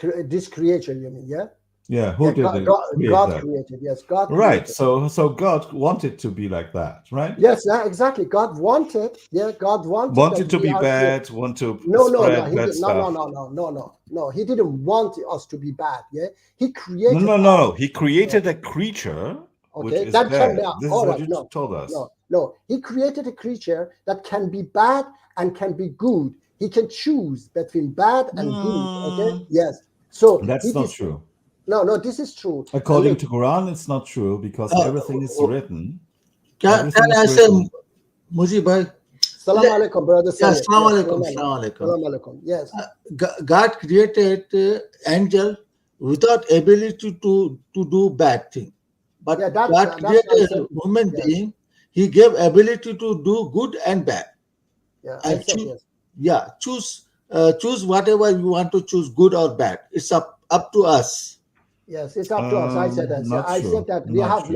creature, you mean? Yeah. Yeah, who did God created, yes, God right. created. So God wanted to be like that, right? Yes, exactly. God wanted to be bad, want to spread bad stuff. No. He didn't want us to be bad. Yeah, he created. No. He created a creature which is that bad. Can be, this is what you told us. No. He created a creature that can be bad and can be good. He can choose between bad and good. Okay. Yes. So that's not true. No, this is true. According to Quran, it's not true because everything is written. Can I say, Muji bhai? Salam alaikum, brother. Yes, salam alaikum. Yes. God created angel without ability to do bad thing. But God created a human being. He gave ability to do good and bad. Yeah, and choose whatever you want to choose, good or bad. It's up to us. Yes, it's up to us. I said that. I said that we have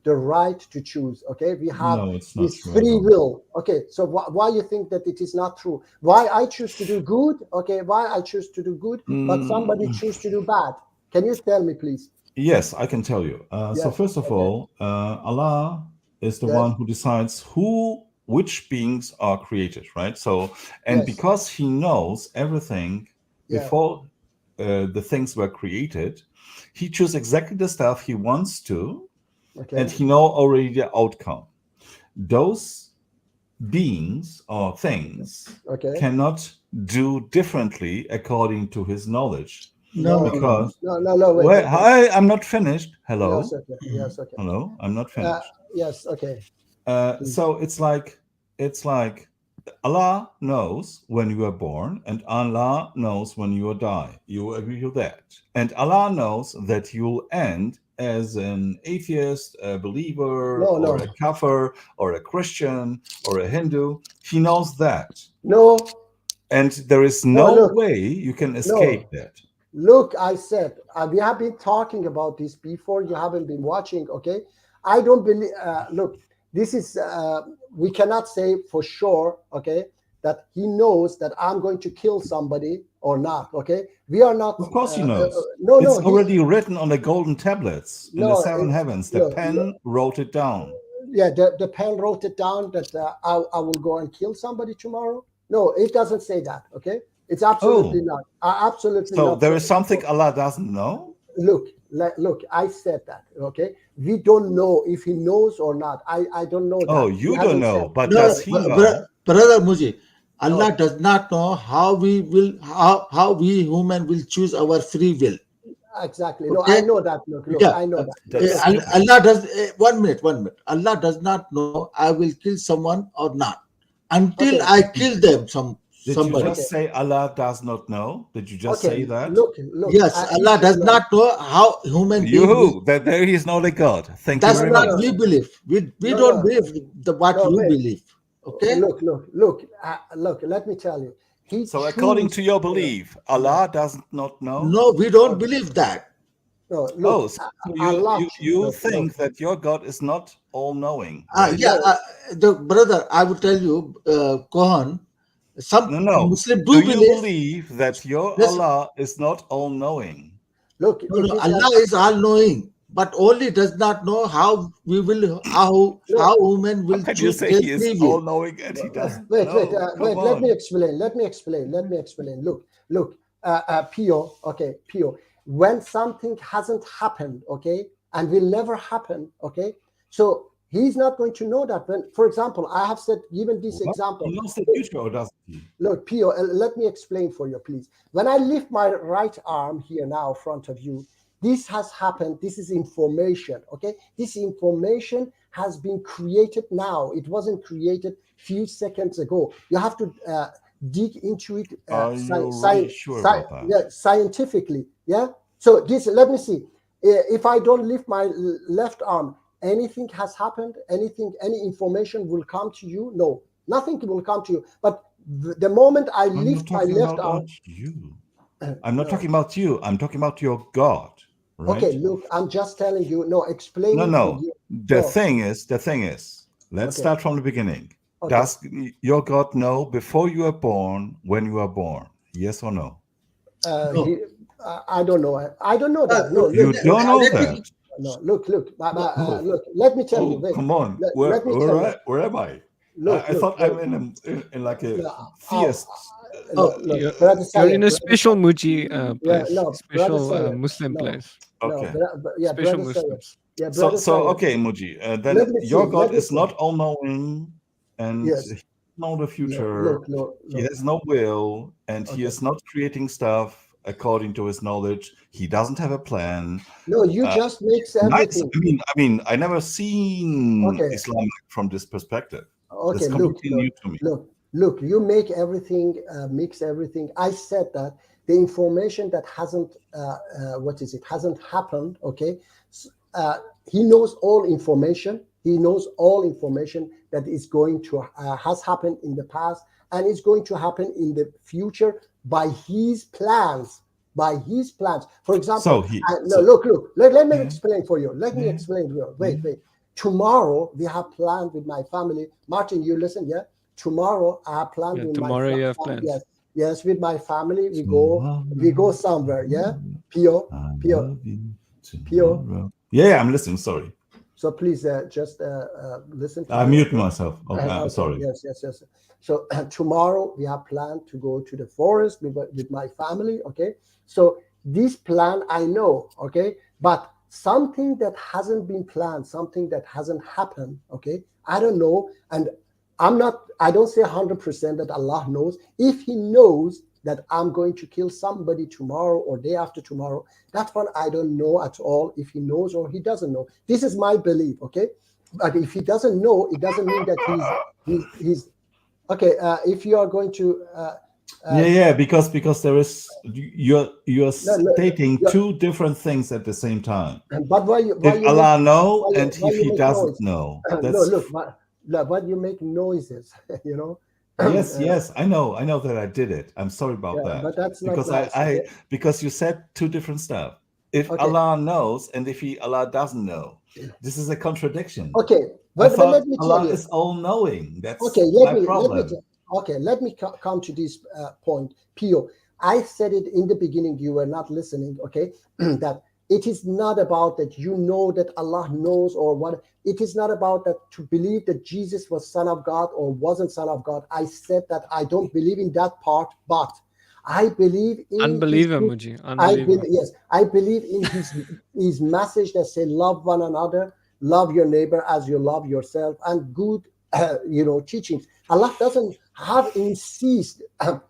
the right to choose. Okay, we have this free will. Okay, so why you think that it is not true? Why I choose to do good? Okay, why I choose to do good, but somebody choose to do bad? Can you tell me, please? Yes, I can tell you. So first of all, Allah is the one who decides which beings are created, right? So, and because He knows everything before the things were created, He chooses exactly the stuff He wants to, and He knows already the outcome. Those beings or things cannot do differently according to His knowledge. No. Wait. Hi, I'm not finished. Hello. Yes, okay. Hello, I'm not finished. Yes, okay. So it's like Allah knows when you are born, and Allah knows when you will die. You agree with that? And Allah knows that you'll end as an atheist, a believer, or a kafir, or a Christian, or a Hindu. He knows that. No. And there is no way you can escape that. Look, I said, we have been talking about this before. You haven't been watching, okay? I don't believe, look, this is, we cannot say for sure, okay, that He knows that I'm going to kill somebody or not, okay? We are not. Of course He knows. It's already written on the golden tablets in the seven heavens. The pen wrote it down. Yeah, the pen wrote it down that I will go and kill somebody tomorrow. No, it doesn't say that, okay? It's absolutely not. Absolutely not. So there is something Allah doesn't know? Look, I said that, okay? We don't know if He knows or not. I don't know that. Oh, you don't know, but does He know? Brother Muji, Allah does not know how we human will choose our free will. Exactly. No, I know that. Look, I know that. Allah does, one minute. Allah does not know I will kill someone or not until I kill them. Did you just say Allah does not know? Did you just say that? Look. Yes, Allah does not know how human beings. That there is no God. Thank you very much. That's not we believe. We don't believe what you believe. Okay. Look. Let me tell you. So according to your belief, Allah does not know? No, we don't believe that. No, look, so you think that your God is not all-knowing, right? The brother, I will tell you, Kohan, some Muslim do you believe that your Allah is not all-knowing? Look, Allah is all-knowing, but only does not know how women will choose. You say he is all-knowing and he doesn't know. Wait. Let me explain. Look, Pio. Okay, Pio. When something hasn't happened, okay, and will never happen, okay, so he's not going to know that. When, for example, I have given this example. He knows the future, or doesn't he? Look, Pio, let me explain for you, please. When I lift my right arm here now in front of you, this has happened. This is information, okay? This information has been created now. It wasn't created few seconds ago. You have to dig into it scientifically, yeah? So this, let me see. If I don't lift my left arm, anything has happened? Any information will come to you? No, nothing will come to you. But the moment I lift my left arm, I'm not talking about you. I'm talking about your God. Right? Okay, look, I'm just telling you. No, explain. No. The thing is. Let's start from the beginning. Okay. Does your God know before you are born when you are born? Yes or no? No. I don't know. I don't know that. No, you don't know that. No, look. Look. Let me tell you. Wait, come on. Where am I? I thought I'm in like a theist. You're in a special Muji place. Special Muslim place. Okay. Special Muslims. So okay, Muji. Then your God is not all-knowing, and he doesn't know the future. He has no will, and he is not creating stuff according to his knowledge. He doesn't have a plan. No, you just makes everything. I mean, I never seen Islam from this perspective. Okay, it's completely new to me. Look, you make everything, mix everything. I said that the information that hasn't happened, okay? He knows all information. He knows all information that is going to, has happened in the past and is going to happen in the future by his plans. For example, look, let me explain for you. Let me explain to you. Wait. Tomorrow, we have planned with my family. Martin, you listen, yeah? Tomorrow I have planned with tomorrow you have plans. Yes, with my family we go somewhere. Yeah, Pio. Yeah, I'm listening. Sorry. So please just listen. I mute myself. Okay, sorry. Yes. So tomorrow we have planned to go to the forest with my family. Okay. So this plan I know. Okay, but something that hasn't been planned, something that hasn't happened. Okay, I don't know, and I don't say 100% that Allah knows. If he knows that I'm going to kill somebody tomorrow or day after tomorrow, that one I don't know at all if he knows or he doesn't know. This is my belief, okay? But if he doesn't know, it doesn't mean that he's okay. If you are going to because there is you're stating two different things at the same time. But why Allah know and if he doesn't know? But you make noises, you know. Yes, I know that I did it. I'm sorry about that. But that's not because nice, because you said two different stuff. If Allah knows and if Allah doesn't know, this is a contradiction. Okay, but let me tell Allah you. is all-knowing. That's my problem. Let me come to this point, Pio. I said it in the beginning. You were not listening. Okay, that it is not about that you know that Allah knows or what. It is not about that to believe that Jesus was Son of God or wasn't Son of God. I said that I don't believe in that part, but I believe in unbeliever, Muji. Unbeliever. I believe in his message that say love one another, love your neighbor as you love yourself, and good teachings. Allah doesn't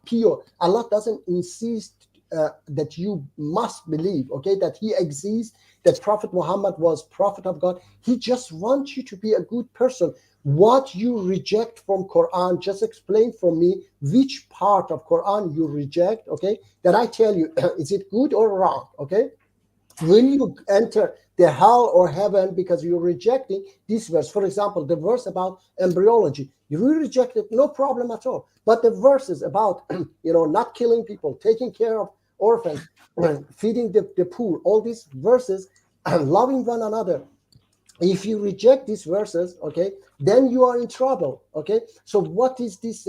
pure. Allah doesn't insist that you must believe, okay, that he exists, that Prophet Muhammad was Prophet of God. He just wants you to be a good person. What you reject from Quran, just explain for me which part of Quran you reject, okay, that I tell you, is it good or wrong, okay? When you enter the hell or heaven because you're rejecting this verse. For example, the verse about embryology, you reject it, no problem at all. But the verses about not killing people, taking care of orphans, feeding the poor, all these verses, and loving one another, if you reject these verses, okay, then you are in trouble. Okay, so what is this?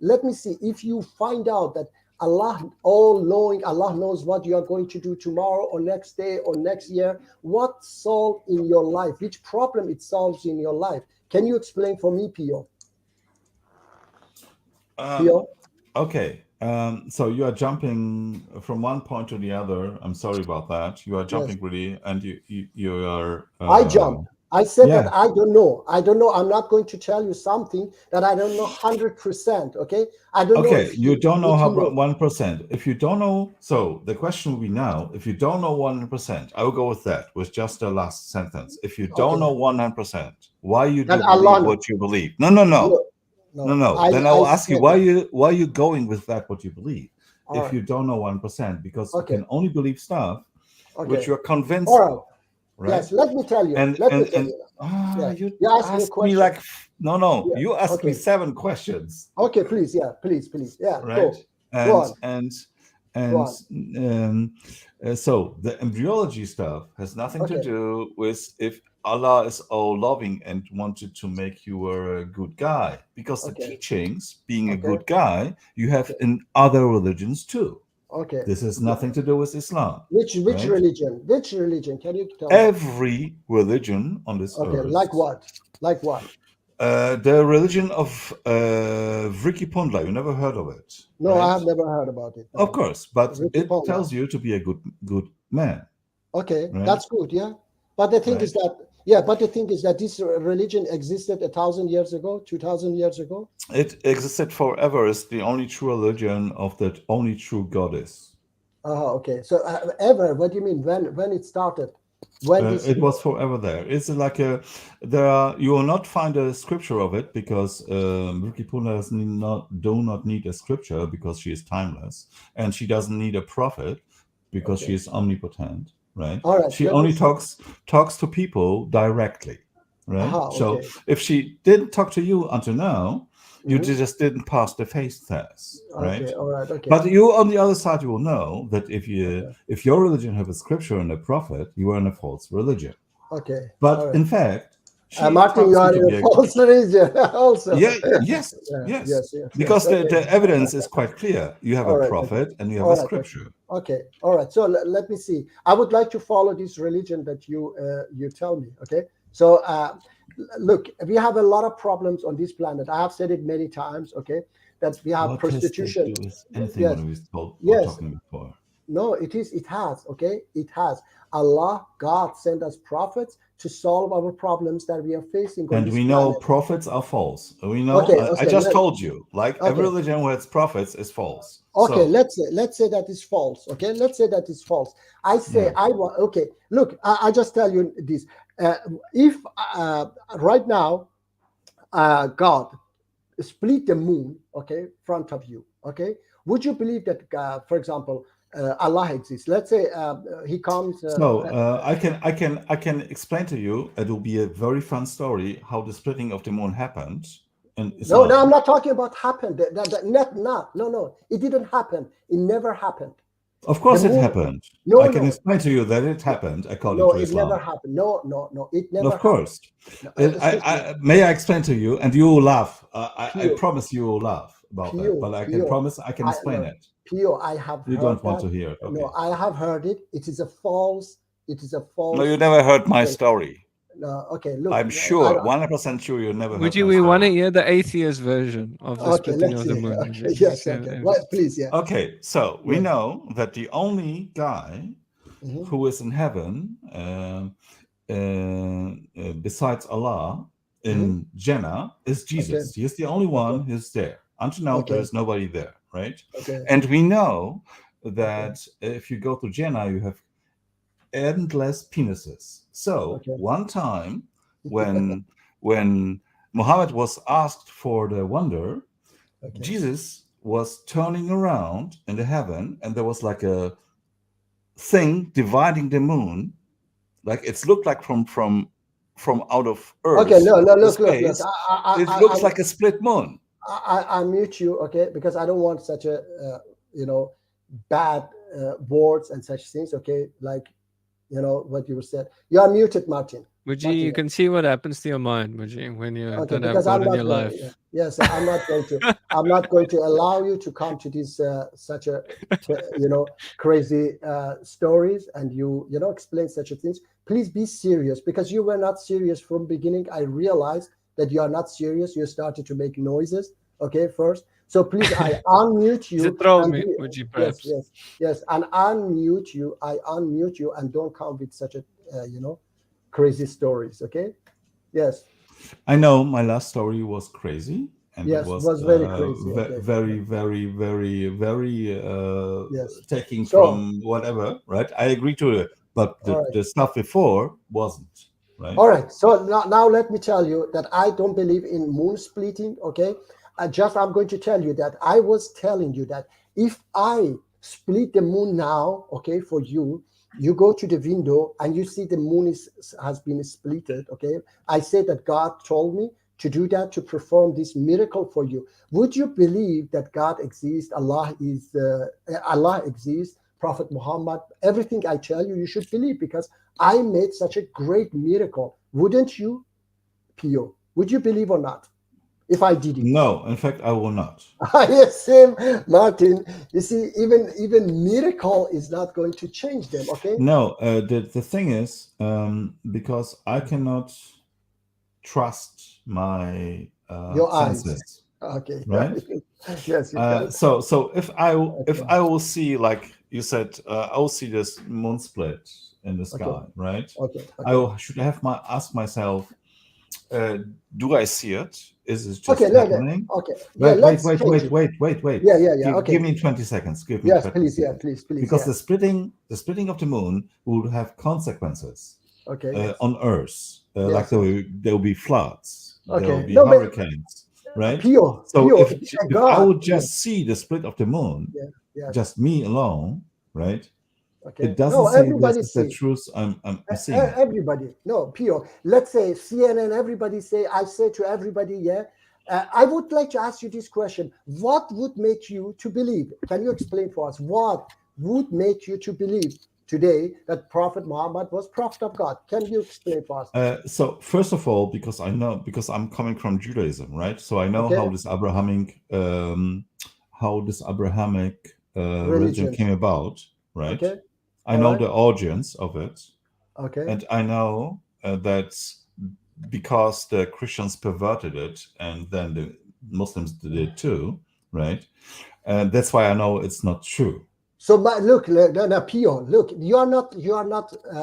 Let me see. If you find out that Allah, all knowing, Allah knows what you are going to do tomorrow or next day or next year, what solve in your life, which problem it solves in your life? Can you explain for me, Pio? Pio? Okay. So you are jumping from one point to the other. I'm sorry about that. You are jumping really, and you are. I jumped. I said that I don't know. I'm not going to tell you something that I don't know 100%. Okay, I don't know. Okay, you don't know how 1%. If you don't know, so the question will be now. If you don't know 100%, I will go with that. With just the last sentence. If you don't know 100%, why you do believe what you believe? No. Then I will ask you why you going with that what you believe. If you don't know 1%, because you can only believe stuff which you're convinced of. Right? Yes, let me tell you. You asked me like you asked me 7 questions. Okay, please, please, right. Go on. So the embryology stuff has nothing to do with if Allah is all loving and wanted to make you a good guy, because the teachings, being a good guy, you have in other religions too. Okay. This has nothing to do with Islam. Which religion? Which religion? Can you tell Every religion on this earth. Okay, like what? Like what? The religion of Ricky Pondla. You never heard of it? No, right? I have never heard about it. No. Of course, but it tells you to be a good man. Okay, right? That's good. Yeah, but the thing is that this religion existed 1,000 years ago, 2,000 years ago. It existed forever. It's the only true religion of that only true goddess. Okay. So ever? What do you mean? When it started? It was forever there. It's like you will not find a scripture of it because Ricky Puna do not need a scripture because she is timeless, and she doesn't need a prophet because she is omnipotent. Right. All right. She only talks to people directly. Right. So if she didn't talk to you until now, you just didn't pass the faith test, right? Okay, all right, okay. But you, on the other side, you will know that if your religion have a scripture and a prophet, you are in a false religion. Okay. But in fact, Martin, you are in a false religion also. Yes. Because the evidence is quite clear. You have a prophet and you have a scripture. Okay. All right. So let me see. I would like to follow this religion that you tell me. Okay. So look, we have a lot of problems on this planet. I have said it many times. Okay, that we have prostitution. No, it is. It has. Okay, it has. Allah, God sent us prophets to solve our problems that we are facing. And we know prophets are false. We know. I just told you, like every religion who has prophets is false. Okay, so, let's say that is false. Okay, let's say that is false. I say okay. Look, I just tell you this. If right now God split the moon, okay, front of you, okay, would you believe that, for example, Allah exists? Let's say he comes. I can explain to you. It will be a very fun story how the splitting of the moon happened. No, I'm not talking about happened. No, it didn't happen. It never happened. Of course it happened. I can explain to you that it happened according to Islam. No, it never happened. No, it never happened. Of course. May I explain to you? And you will laugh. I promise you will laugh about that. But I can promise I can explain it. Pio, I have heard. You don't want to hear it. Okay. No, I have heard it. It is a false. No, you never heard my story. No, okay. Look, I'm sure, 100% sure you never. We want to hear the atheist version of the splitting of the moon. Okay, yes, okay. Well, please, yeah. Okay, so we know that the only guy who is in heaven, besides Allah, in Jannah, is Jesus. He is the only one who's there. Until now, there is nobody there, right? And we know that if you go to Jannah, you have endless penises. So one time when Muhammad was asked for the wonder, Jesus was turning around in the heaven and there was like a thing dividing the moon like it's looked like from out of Earth. Okay, no, look. Space, it looks like a split moon. I mute you, okay, because I don't want such a bad words and such things, okay, like what you said. You are muted, Martin. Muji, you can see what happens to your mind, Muji, when you don't have God in your life. Yes, I'm not going to allow you to come to these such a crazy stories and you explain such a things. Please be serious, because you were not serious from beginning. I realized that you are not serious. You started to make noises, okay, first. So please, I unmute you. Muji, perhaps. Yes, and unmute you. I unmute you, and don't come with such a crazy stories, okay? Yes. I know my last story was crazy, and yes, it was very crazy. Okay. Very yes. taking from whatever, right? I agree to it, but the stuff before wasn't, right? All right. So now let me tell you that I don't believe in moon splitting, okay? I'm going to tell you that I was telling you that if I split the moon now, okay, for you, you go to the window and you see the moon has been splitted, okay? I said that God told me to do that, to perform this miracle for you. Would you believe that God exists, Allah exists, Prophet Muhammad, everything I tell you, you should believe, because I made such a great miracle. Wouldn't you, Pio? Would you believe or not? If I did it? No, in fact, I will not. Yes, same, Martin. You see, even miracle is not going to change them, okay? No, the thing is, because I cannot trust my your senses. Eyes. Okay. Right? Yes. You can. So if I will see, like you said, I will see this moon split in the sky, right? Okay. Should ask myself, do I see it? Is it just happening? Okay. Wait. Yeah. Okay. Give me 20 seconds. Give me 20 please. seconds. Yeah, please. Because the splitting of the moon would have consequences. Okay. On Earth, like there will be floods. Okay. There will be hurricanes, right? If I would just see the split of the moon, just me alone, right? Okay. It doesn't say this is the truth I'm seeing. Everybody, no, Pio. Let's say CNN, everybody say, I say to everybody, I would like to ask you this question. What would make you to believe? Can you explain for us? What would make you to believe today that Prophet Muhammad was Prophet of God? Can you explain for us? So first of all, because I'm coming from Judaism, right? So I know how this Abrahamic religion came about, right? Okay. I know the origins of it. Okay. And I know that because the Christians perverted it, and then the Muslims did it too, right? And that's why I know it's not true. So look, Pio, look, you are not.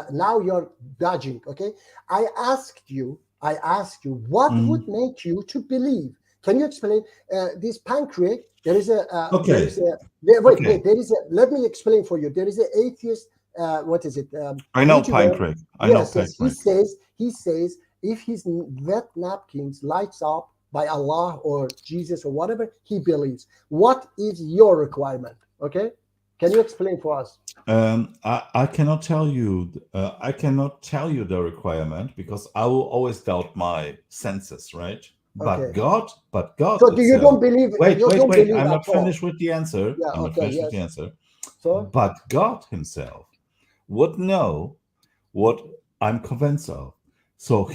Now you're dodging. Okay, I asked you, what would make you to believe? Can you explain this pancreas? There is a. Wait. There is a. Let me explain for you. There is an atheist. What is it? I know pancreas. Yes. He says if his wet napkins lights up by Allah or Jesus or whatever, he believes. What is your requirement? Okay. Can you explain for us? I cannot tell you. I cannot tell you the requirement because I will always doubt my senses, right? But God. So you don't believe? Wait. I'm not finished with the answer. Yeah, I'm not finished with the answer. So, but God Himself would know what I'm convinced of. So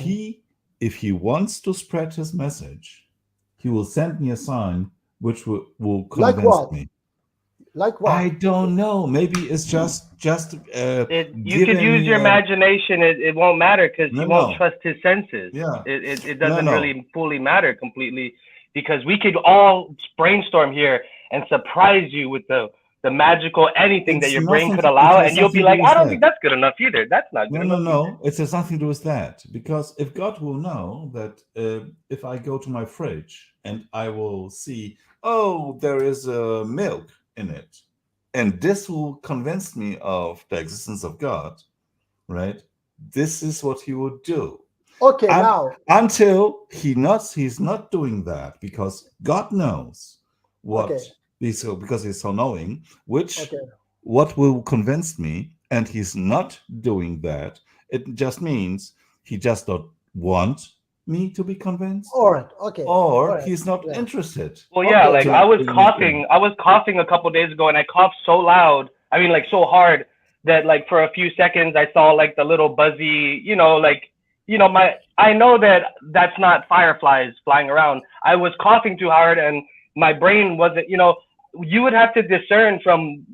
if He wants to spread His message, He will send me a sign which will convince me. Like what? I don't know. Maybe it's just. You could use your imagination. It won't matter because you won't trust his senses. Yeah. It doesn't really fully matter completely because we could all brainstorm here and surprise you with the magical anything that your brain could allow, and you'll be like, I don't think that's good enough either. That's not good enough. No. It has nothing to do with that because if God will know that if I go to my fridge and I will see, there is milk in it, and this will convince me of the existence of God, right? This is what He would do. Okay, now until he's not doing that because God knows what because He's so knowing, what will convince me, and He's not doing that. It just means he just don't want me to be convinced, All right. Okay. or All right. he's not Yeah. interested. Well, yeah, Okay. like So I was yeah. coughing a couple days ago, and I coughed so loud. I mean, like so hard that like for a few seconds I saw like the little buzzy, I know that that's not fireflies flying around. I was coughing too hard, and my brain wasn't. You would have to discern from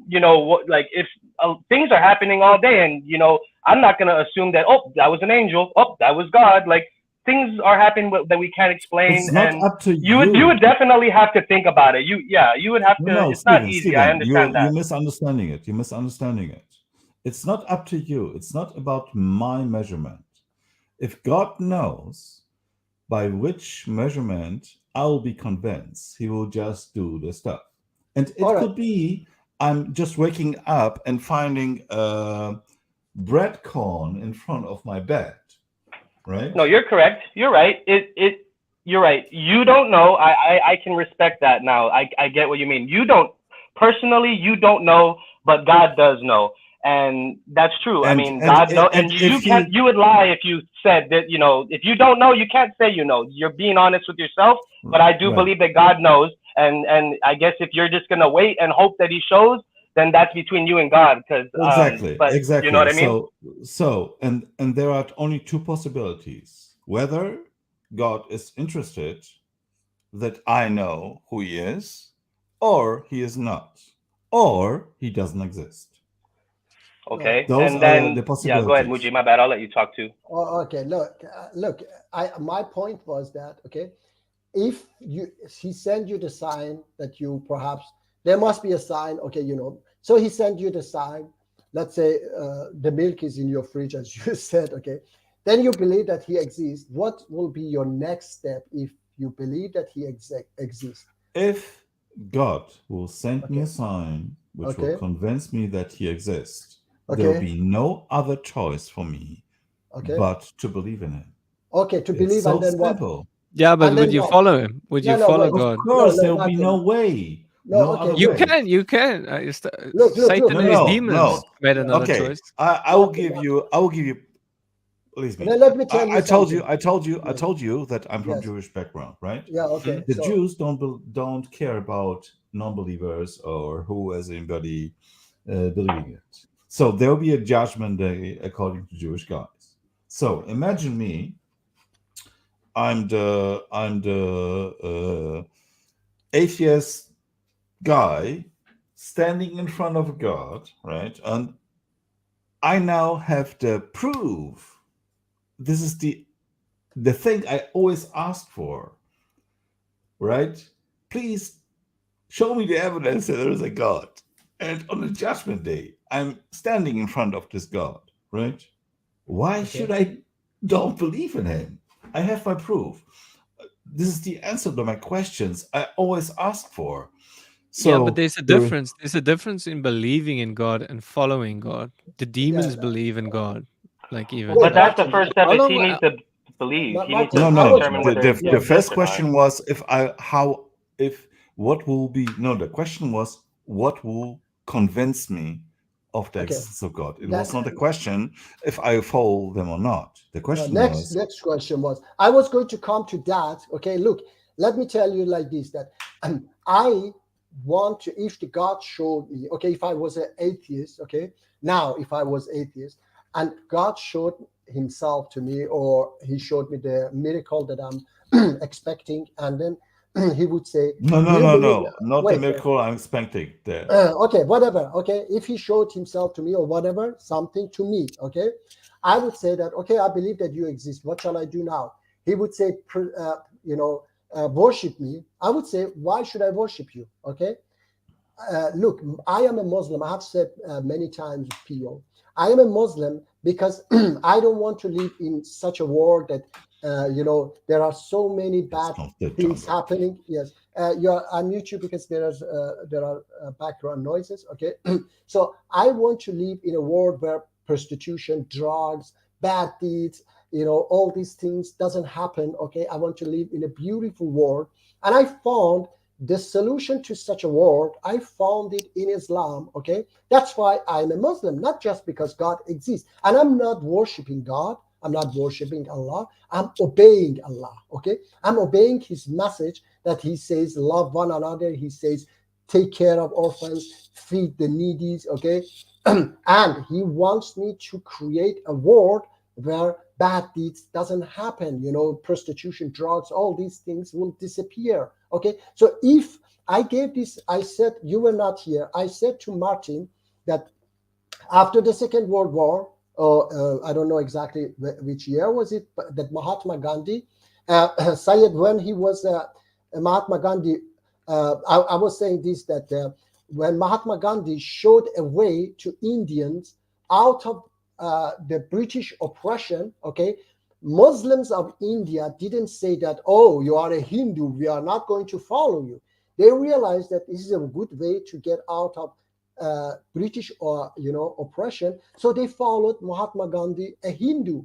what, like, if things are happening all day, and I'm not gonna assume that, oh, that was an angel, oh, that was God, like. Things are happening that we can't explain, It's not and up to you would definitely have to think about it. You would have to. No, It's not Stephen, easy. I understand you're that. misunderstanding it. You're misunderstanding it. It's not up to you. It's not about my measurement. If God knows by which measurement I will be convinced, he will just do the stuff. And it All right. could be I'm just waking up and finding bread corn in front of my bed, right? No, you're correct. You're right. You're right. You don't know. I can respect that now. I get what you mean. You don't personally. You don't know, but God does know, and that's true. I mean, God knows, and you if can't. You would lie if you said that. If you don't know, you can't say you know. You're being honest with yourself. But I do right. believe that God knows, and I guess if you're just gonna wait and hope that He shows, then that's between you and God. Because exactly. You know what I mean? So and there are only two possibilities: whether God is interested that I know who he is, or he is not, or he doesn't exist. Okay, Those and are then the possibilities. go ahead, Muji. My bad. I'll let you talk too. Oh, okay. Look. My point was that, okay, if he sent you the sign that you perhaps there must be a sign. Okay, So he sent you the sign. Let's say the milk is in your fridge, as you said. Okay, then you believe that he exists. What will be your next step if you believe that he exists? If God will send me a sign which will convince me that he exists, there will be no other choice for me but to believe in him. Okay, to believe, so and then simple. What? Yeah, but would you follow him? Would you follow God? Of course, there will be no way. No other You way. can. Look, Satan and his no, demons made another choice. I will give you. Believe me. Let me tell you. I told you that I'm from Jewish background, right? Yeah. Okay. The Jews don't care about non-believers or who has anybody believing it. So there will be a judgment day according to Jewish guys. So imagine me. I'm the atheist guy standing in front of God, right? And I now have the proof. This is the thing I always ask for, right? Please show me the evidence that there is a God. And on the judgment day, I'm standing in front of this God, right? Why should I don't believe in him? I have my proof. This is the answer to my questions I always ask for. So yeah, but there's a difference. There's a difference in believing in God and following God. The demons believe in God, like even. But that's the first step. Is he needs to believe. He needs to determine whether. The first question was what will be. No, the question was what will convince me of the existence of God. It was not a question if I follow them or not. The question was. Next question was. I was going to come to that. Okay, look. Let me tell you like this. That I want to. If the God showed me. Okay, if I was an atheist. Okay, now if I was atheist and God showed himself to me, or he showed me the miracle that I'm expecting, and then he would say, no, not the miracle I'm expecting there. Okay, whatever. Okay, if he showed himself to me or whatever, something to me, okay, I would say that, okay, I believe that you exist. What shall I do now? He would say, worship me. I would say, why should I worship you? Okay, look, I am a Muslim. I have said many times, Pio, I am a Muslim because I don't want to live in such a world that there are so many bad things happening. Yes, I mute you because there are background noises. Okay, so I want to live in a world where prostitution, drugs, bad deeds, all these things doesn't happen. Okay, I want to live in a beautiful world, and I found the solution to such a world, I found it in Islam. Okay, that's why I'm a Muslim, not just because God exists. And I'm not worshiping God, I'm not worshiping Allah, I'm obeying Allah. Okay, I'm obeying his message that he says love one another, he says take care of orphans, feed the needy. Okay, and he wants me to create a world where bad deeds doesn't happen, prostitution, drugs, all these things will disappear. Okay, so if I gave this, I said, you were not here, I said to Martin that after the Second World War, I don't know exactly which year was it, but that Mahatma Gandhi said, when he was Mahatma Gandhi, I was saying this, that when Mahatma Gandhi showed a way to Indians out of the British oppression, okay, Muslims of India didn't say that, oh, you are a Hindu, we are not going to follow you. They realized that this is a good way to get out of British oppression. So they followed Mahatma Gandhi, a Hindu,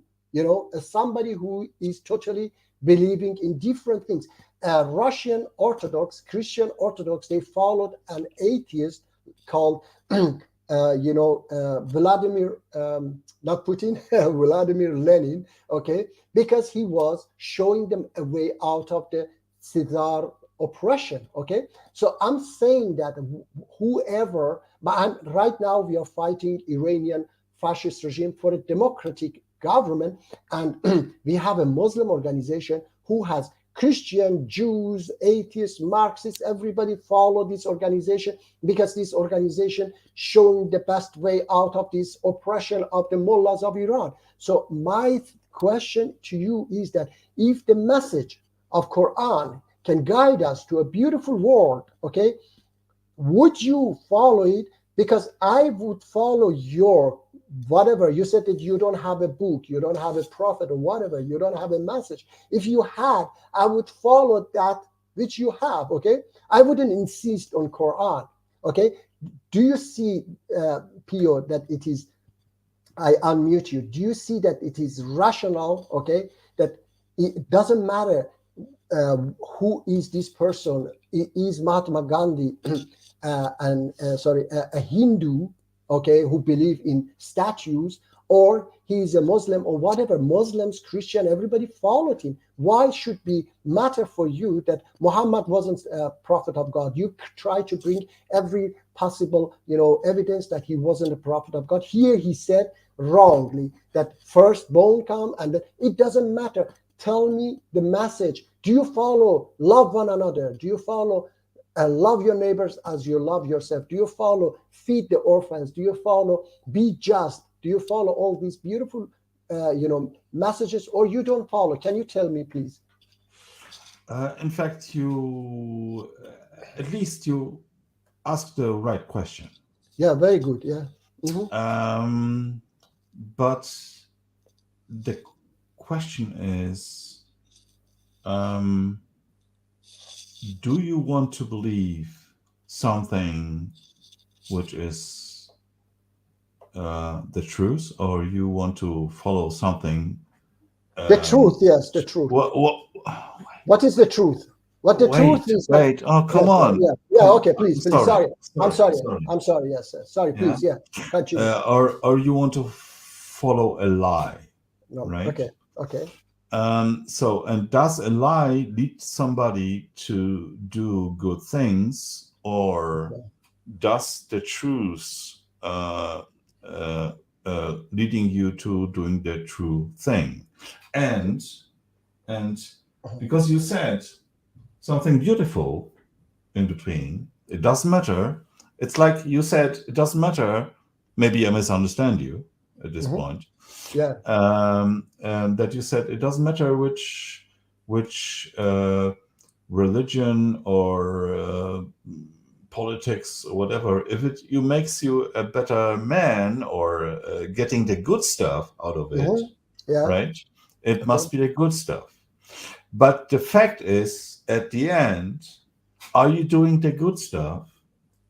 as somebody who is totally believing in different things. Russian Orthodox, Christian Orthodox, they followed an atheist called Vladimir, not Putin, Vladimir Lenin, okay, because he was showing them a way out of the Tsar oppression. Okay, so I'm saying that whoever, but right now we are fighting Iranian fascist regime for a democratic government, and we have a Muslim organization who has Christian, Jews, atheists, Marxists, everybody follow this organization because this organization showing the best way out of this oppression of the mullahs of Iran. So my question to you is that if the message of Quran can guide us to a beautiful world, okay, would you follow it? Because I would follow your whatever. You said that you don't have a book, you don't have a prophet or whatever, you don't have a message. If you had, I would follow that which you have, okay? I wouldn't insist on Quran, okay? Do you see, Pio, that it is, I unmute you, do you see that it is rational, okay, that it doesn't matter who is this person? Is Mahatma Gandhi a Hindu, okay, who believe in statues, or he is a Muslim or whatever, Muslims, Christian, everybody followed him. Why should be matter for you that Muhammad wasn't a prophet of God? You try to bring every possible, evidence that he wasn't a prophet of God. Here he said wrongly that first bone come, and it doesn't matter. Tell me the message. Do you follow love one another? Do you follow love your neighbors as you love yourself? Do you follow feed the orphans? Do you follow be just? Do you follow all these beautiful messages, or you don't follow? Can you tell me, please? In fact, you at least you asked the right question. Yeah, very good. Yeah. Mm-hmm. But the question is, do you want to believe something which is the truth, or you want to follow something? The truth, yes, the truth. What is the truth? What the truth is? Wait! Oh, come on! Yeah. Okay, please. Sorry. I'm sorry. Yes, sir. Sorry. Yeah. Please. Yeah. Continue. Or you want to follow a lie? No. Right. Okay. So, and does a lie lead somebody to do good things, or does the truth leading you to doing the true thing? And because you said something beautiful in between, it doesn't matter. It's like you said, it doesn't matter. Maybe I misunderstand you at this point. Yeah. That you said it doesn't matter which religion or politics or whatever. If it makes you a better man, or getting the good stuff out of it, right? It must be the good stuff. But the fact is, at the end, are you doing the good stuff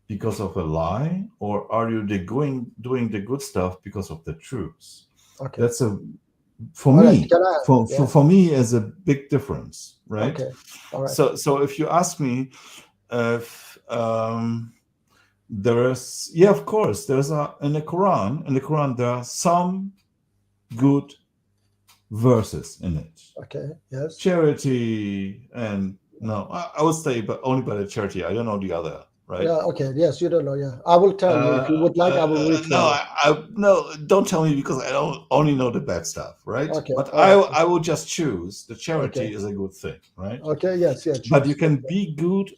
because of a lie, or are you doing the good stuff because of the truth? Okay. That's for me as a big difference, right? Okay. All right. So if you ask me, there is, yeah, of course, there's in the Quran there are some good verses in it. Okay. Yes. Charity and no, I would say, but only by the charity. I don't know the other, right? Yeah. Okay. Yes. You don't know. Yeah. I will tell you if you would like. I will read for no, you. no, don't tell me because I don't only know the bad stuff, right? Okay. But All right. I will just choose the charity Okay. is a good thing, right? Okay. Yes. Yeah. But Choose. you can be good.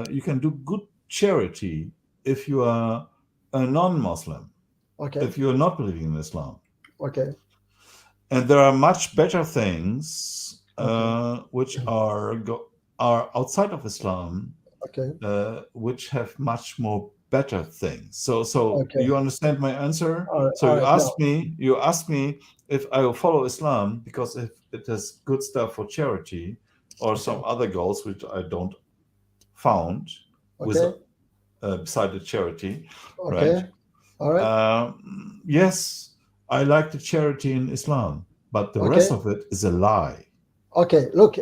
You can do good charity if you are a non-Muslim, Okay. if you are not believing in Islam. Okay. And there are much better things which are outside of Islam, Okay. which have much more better things. So Okay. you understand my answer? All right. So All you right. ask me if I will follow Islam because if it has good stuff for charity or some other goals which I don't found with beside the charity, Okay. right? All right. Yes, I like the charity in Islam, but the rest of it is a lie. Okay. Look.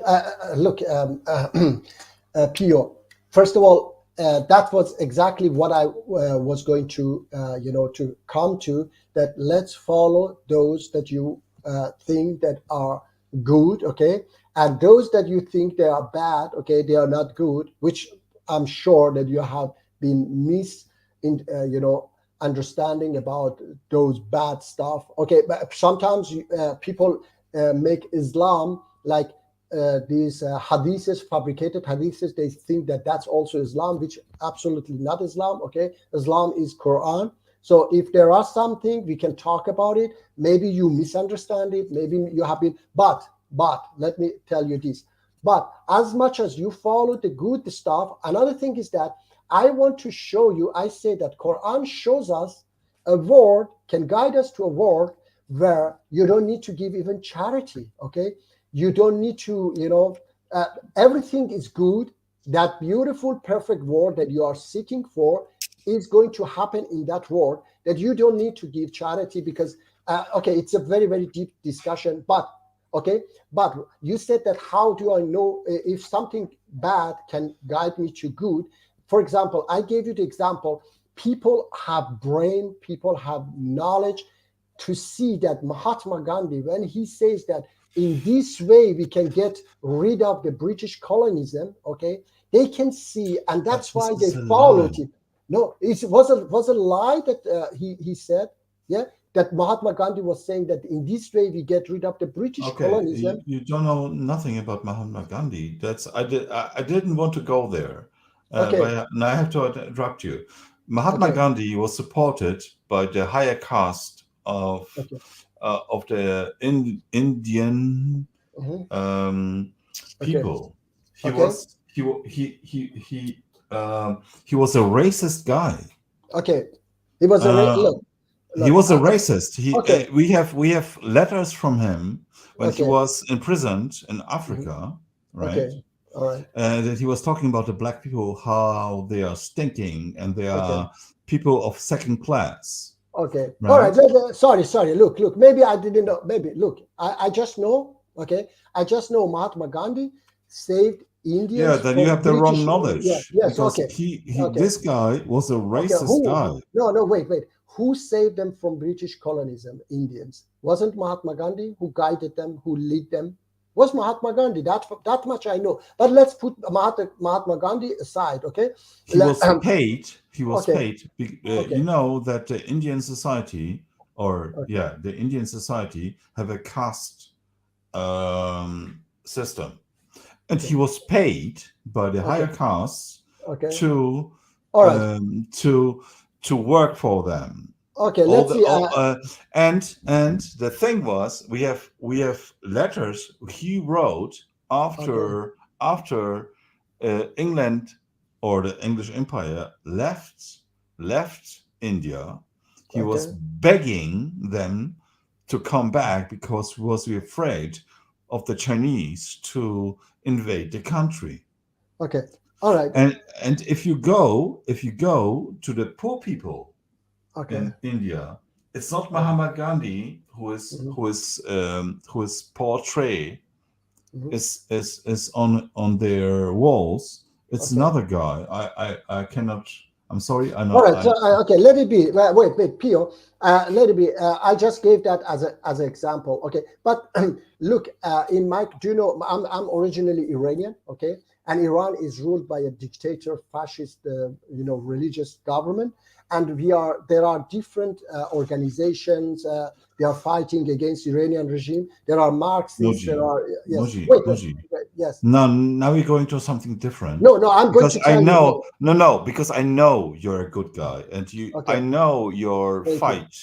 Pio. First of all, that was exactly what I was going to, to come to. That let's follow those that you think that are good, okay, and those that you think they are bad, okay, they are not good. Which I'm sure that you have been understanding about those bad stuff. Okay, but sometimes people make Islam like these hadiths, fabricated hadiths. They think that that's also Islam, which absolutely not Islam. Okay, Islam is Quran. So if there are something, we can talk about it. Maybe you misunderstand it. Maybe you have been, but let me tell you this. But as much as you follow the good stuff, another thing is that I want to show you. I say that Quran shows us a word can guide us to a word where you don't need to give even charity. Okay. You don't need to, everything is good. That beautiful, perfect word that you are seeking for is going to happen in that word, that you don't need to give charity because, it's a very, very deep discussion. But you said that how do I know if something bad can guide me to good? For example, I gave you the example. People have brain, people have knowledge to see that Mahatma Gandhi, when he says that in this way we can get rid of the British colonialism, okay, they can see, and that's why they followed it. No, it was a lie that he said, yeah, that Mahatma Gandhi was saying that in this way we get rid of the British colonialism. You don't know nothing about Mahatma Gandhi. I didn't want to go there. But now I have to interrupt you. Mahatma Gandhi was supported by the higher caste of the Indian people. He was a racist guy. Okay, he was a he was a racist. We have letters from him when he was imprisoned in Africa, right? Okay. All right. That he was talking about the black people, how they are stinking and they are people of second class. Okay. Right? All right. Sorry. Look. Maybe I didn't know. Maybe look. I just know. Okay. I just know Mahatma Gandhi saved Indians. Yeah. Then you have the wrong knowledge. Yes. Because this guy was a racist guy. No. Wait. Who saved them from British colonialism? Indians. Wasn't Mahatma Gandhi who guided them, who led them? Was Mahatma Gandhi. That much I know. But let's put Mahatma Gandhi aside, okay? He was paid. You know that the Indian society, the Indian society have a caste system, and he was paid by the higher castes to work for them. Okay, let's see. And the thing was, we have letters he wrote after England or the English Empire left India. He was begging them to come back because he was afraid of the Chinese to invade the country. Okay, all right. And if you go to the poor people in India, it's not Mahatma Gandhi who is portray is on their walls. It's another guy. I cannot. I'm sorry. I know. All right. So okay, let it be. Wait, Pio. Let it be. I just gave that as an example. Okay, but look, in my, do you know? I'm originally Iranian. Okay, and Iran is ruled by a dictator, fascist, religious government, and there are different organizations. They are fighting against Iranian regime. There are Marxists. There are yes. Now we're going to something different. No, I'm going to tell you. No, because I know you're a good guy, and I know your fight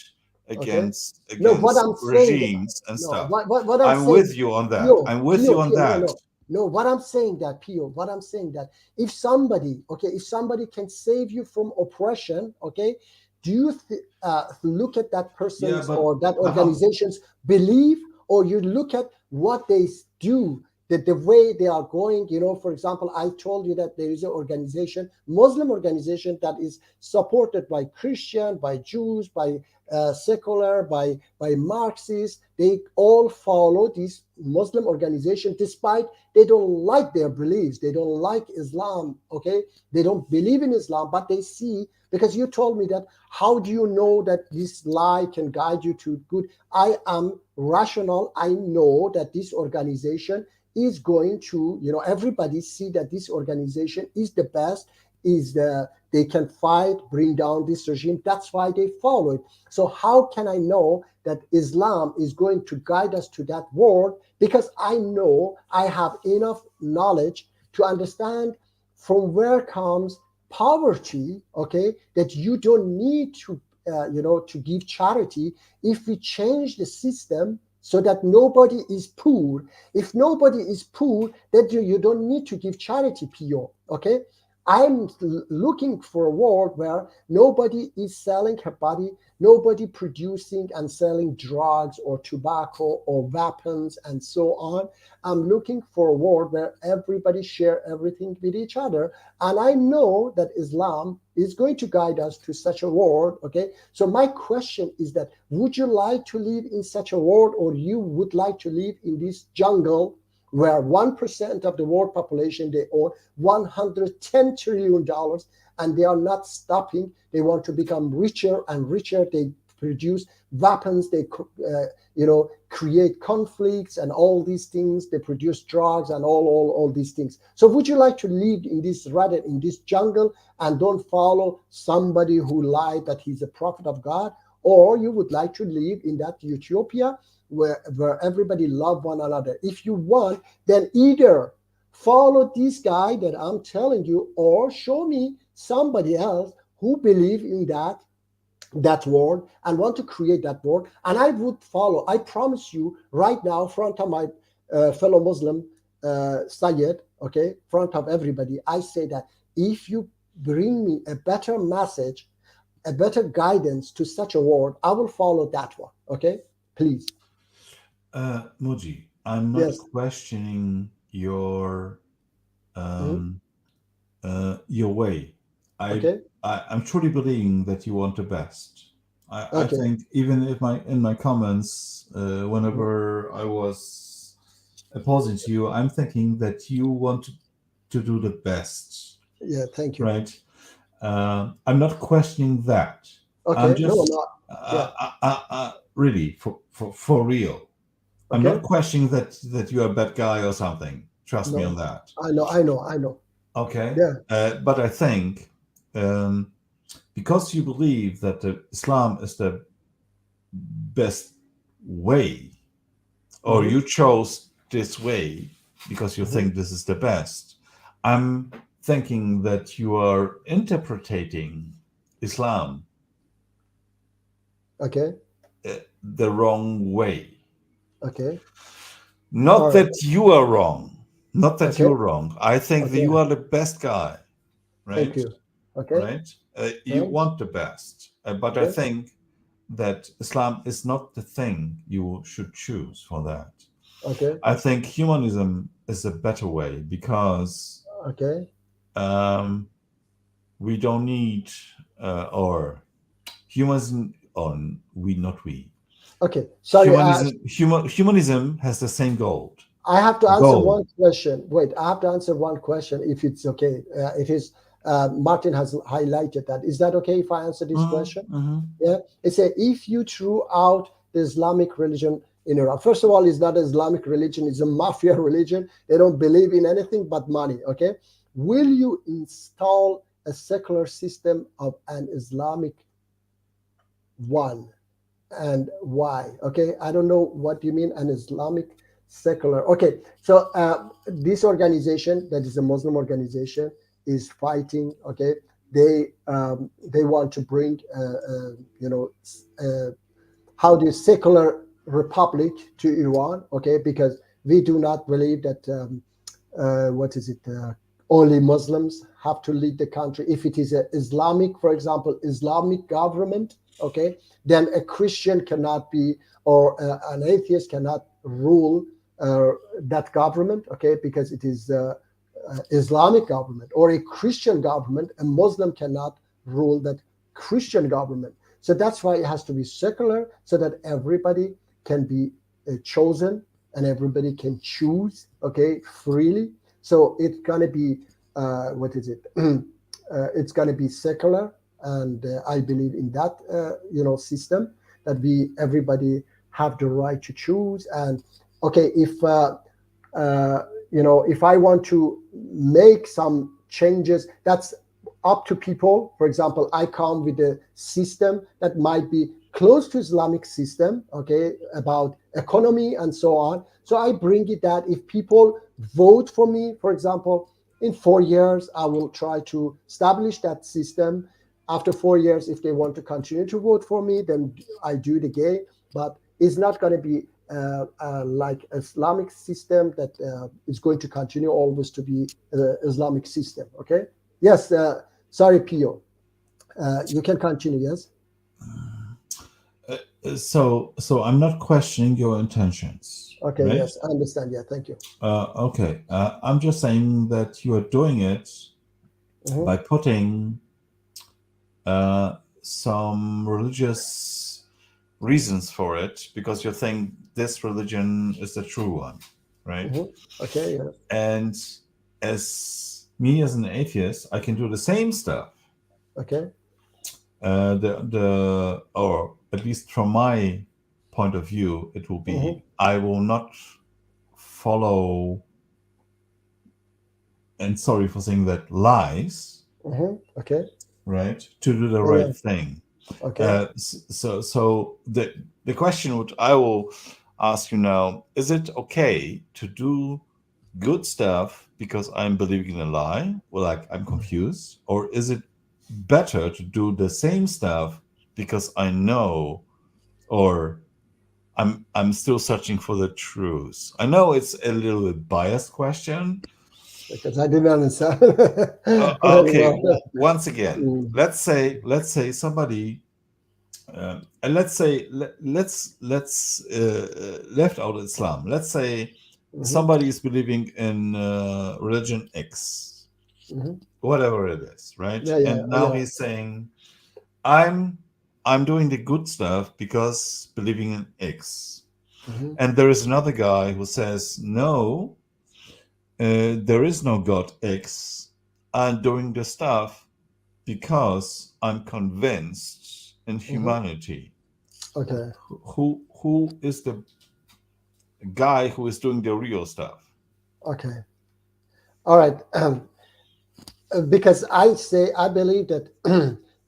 against regimes and stuff. What I'm with you on that. I'm with you on that. No, what I'm saying that, Pio, what I'm saying that if somebody can save you from oppression, okay, do you look at that person's or that organization's belief, or you look at what they do, that the way they are going? For example, I told you that there is an organization, Muslim organization, that is supported by Christian, by Jews, by secular, by Marxists. They all follow this Muslim organization, despite they don't like their beliefs. They don't like Islam, okay? They don't believe in Islam, but they see, because you told me that, how do you know that this lie can guide you to good? I am rational. I know that this organization is going to, everybody see that this organization is the best, they can fight, bring down this regime. That's why they follow it. So how can I know that Islam is going to guide us to that world? Because I know I have enough knowledge to understand from where comes poverty, okay, that you don't need to, to give charity. If we change the system so that nobody is poor, if nobody is poor, then you don't need to give charity, Pio, okay? I'm looking for a world where nobody is selling her body, nobody producing and selling drugs or tobacco or weapons and so on. I'm looking for a world where everybody share everything with each other. And I know that Islam is going to guide us to such a world, okay? So my question is that, would you like to live in such a world, or you would like to live in this jungle where 1% of the world population, they own $110 trillion, and they are not stopping. They want to become richer and richer. They produce weapons. They, create conflicts and all these things. They produce drugs and all these things. So would you like to live in this, rather in this jungle, and don't follow somebody who lied that he's a prophet of God? Or you would like to live in that utopia where everybody love one another? If you want, then either follow this guy that I'm telling you, or show me somebody else who believe in that world and want to create that world, and I would follow. I promise you right now, front of my fellow Muslim Sayyid, okay, front of everybody, I say that if you bring me a better message, a better guidance to such a world, I will follow that one, okay? Please. Muji, I'm not questioning your way. I'm truly believing that you want the best. I think even if in my comments, whenever I was opposing to you, I'm thinking that you want to do the best. Yeah, thank you. Right. I'm not questioning that. Okay, I'm just, really, for real. I'm not questioning that you're a bad guy or something. Trust me on that. I know. Okay. Yeah. But I think because you believe that Islam is the best way, or you chose this way because you think this is the best, I'm thinking that you are interpreting Islam the wrong way. Okay. Not that you are wrong. Not that you're wrong. I think that you are the best guy. Right? Thank you. Okay. Right? You want the best. But I think that Islam is not the thing you should choose for that. Okay. I think humanism is a better way, because we don't need or humanism on we. Okay. Sorry. Humanism has the same goal. I have to answer goal. one question. Wait, I have to answer one question if it's okay. It is. Martin has highlighted that. Is that okay if I answer this question? Yeah. It's a if you threw out the Islamic religion in Iran. First of all, it's not an Islamic religion; it's a mafia religion. They don't believe in anything but money. Okay. Will you install a secular system of an Islamic one, and why? Okay. I don't know what you mean an Islamic secular. Okay. So this organization, that is a Muslim organization, is fighting. Okay, they want to bring how the secular republic to Iran. Okay, because we do not believe that only Muslims have to lead the country. If it is a Islamic, for example, Islamic government, okay, then a Christian cannot be, or an atheist cannot rule that government. Okay, because it is Islamic government, or a Christian government. A Muslim cannot rule that Christian government. So that's why it has to be secular, so that everybody can be chosen and everybody can choose, okay, freely. So it's gonna be it's gonna be secular, and I believe in that system, that everybody have the right to choose. And okay, if if I want to make some changes, that's up to people. For example, I come with a system that might be close to Islamic system, okay, about economy and so on. So I bring it that if people vote for me, for example, in 4 years, I will try to establish that system. After 4 years, if they want to continue to vote for me, then I do it again. But it's not going to be like Islamic system that is going to continue always to be Islamic system. Okay. Yes. Sorry, Pio. You can continue. Yes. So I'm not questioning your intentions. Okay. Right? Yes, I understand. Yeah. Thank you. Okay. I'm just saying that you are doing it by putting some religious reasons for it, because you think this religion is the true one, right? Okay. Yeah. And as me as an atheist, I can do the same stuff. Okay. Or at least from my point of view, it will be I will not follow, and sorry for saying that, lies. Okay. Right, to do the right thing. Okay. So the question which I will ask you now: is it okay to do good stuff because I'm believing in a lie, or like I'm confused, or is it better to do the same stuff because I know, or I'm still searching for the truth? I know it's a little bit biased question, because I didn't understand. Okay, once again, let's say somebody, and let's left out Islam. Let's say somebody is believing in religion X, whatever it is, right? And now he's saying, I'm doing the good stuff because believing in X. And there is another guy who says, no, there is no God X. I'm doing the stuff because I'm convinced in humanity. Okay. Who is the guy who is doing the real stuff? Okay. All right. Because I believe that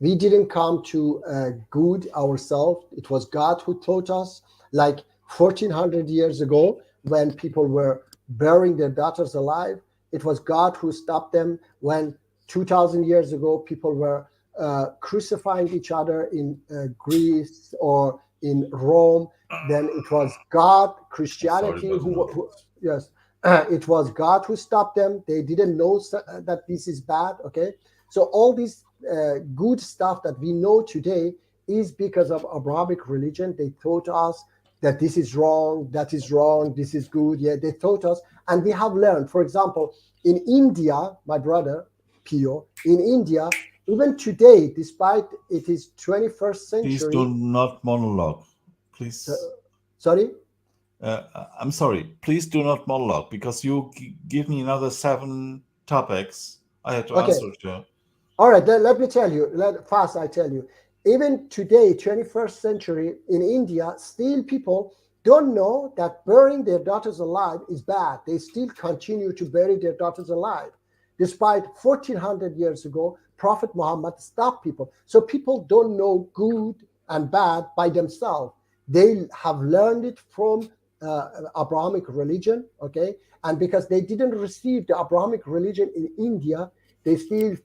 we didn't come to good ourselves. It was God who taught us, like 1400 years ago, when people were burying their daughters alive. It was God who stopped them when 2000 years ago people were crucifying each other in Greece or in Rome. Then it was God, Christianity, yes, it was God who stopped them. They didn't know that this is bad. Okay, so all this good stuff that we know today is because of Abrahamic religion. They taught us that this is wrong, that is wrong, this is good. Yeah, they taught us, and we have learned. For example, in India, my brother Pio, in India, even today, despite it is 21st century. Please do not monologue, please. Sorry? I'm sorry. Please do not monologue because you give me another 7 topics I have to answer to. All right, then let me tell you. I tell you. Even today, 21st century in India, still people don't know that burying their daughters alive is bad. They still continue to bury their daughters alive, despite 1400 years ago, Prophet Muhammad stopped people. So people don't know good and bad by themselves. They have learned it from Abrahamic religion, okay? And because they didn't receive the Abrahamic religion in India, they still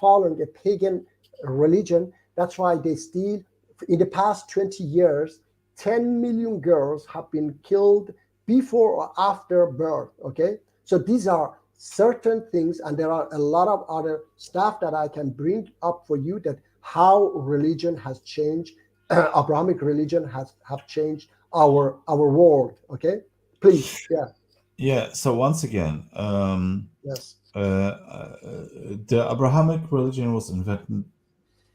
following a pagan religion. That's why they still, in the past 20 years, 10 million girls have been killed before or after birth, okay? So these are certain things, and there are a lot of other stuff that I can bring up for you, that how religion has changed, Abrahamic religion have changed our world, okay? Please, Yeah, so once again, yes. The Abrahamic religion was invented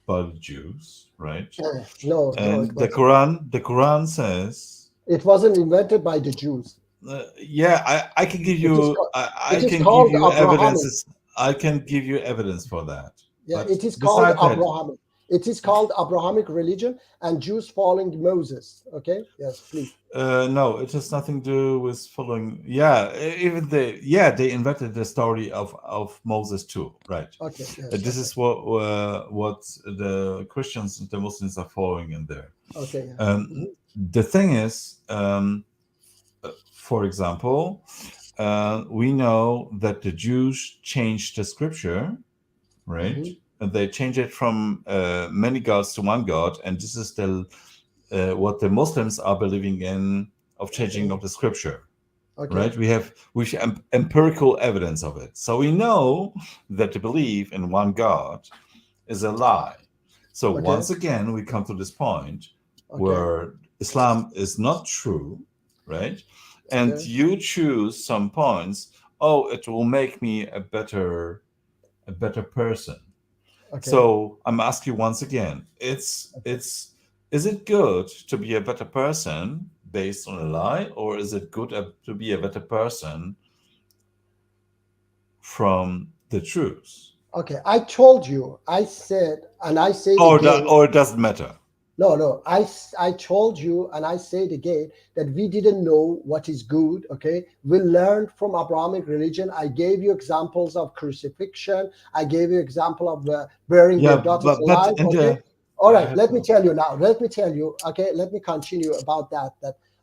by the Jews, right? No, and the Quran says it wasn't invented by the Jews. I can give you evidence. I can give you evidence for that. Yeah, but it is called Abrahamic. It is called Abrahamic religion, and Jews following Moses. Okay, yes, please. No, it has nothing to do with following. Even they invented the story of Moses too, right? Okay, yes, this is what the Christians and the Muslims are following in there. Okay. The thing is, for example, we know that the Jews changed the scripture, right? And they changed it from many gods to one God, and this is the what the Muslims are believing in, of changing of the scripture, right? We have empirical evidence of it, so we know that the belief in one God is a lie. So once again, we come to this point where Islam is not true, right? And you choose some points. Oh, it will make me a better person. So I'm asking you once again, is it good to be a better person based on a lie, or is it good to be a better person from the truth? Okay, I told you, I said, and I say or again, or it doesn't matter. No, I told you, and I say it again, that we didn't know what is good, okay? We learned from Abrahamic religion. I gave you examples of crucifixion. I gave you example of burying their daughters alive, okay? All right, let me tell you now. Let me tell you, okay? Let me continue about that.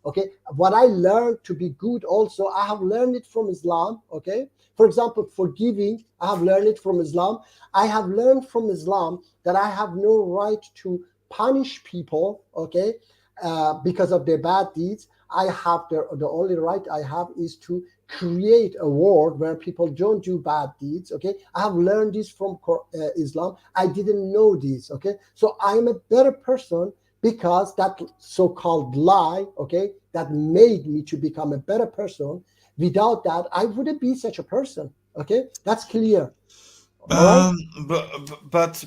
Okay? What I learned to be good also, I have learned it from Islam, okay? For example, forgiving, I have learned it from Islam. I have learned from Islam that I have no right to punish people, okay, because of their bad deeds. I have the only right I have is to create a world where people don't do bad deeds, okay? I have learned this from Islam. I didn't know this, okay? So I'm a better person because that so-called lie, okay, that made me to become a better person. Without that, I wouldn't be such a person, okay? That's clear. But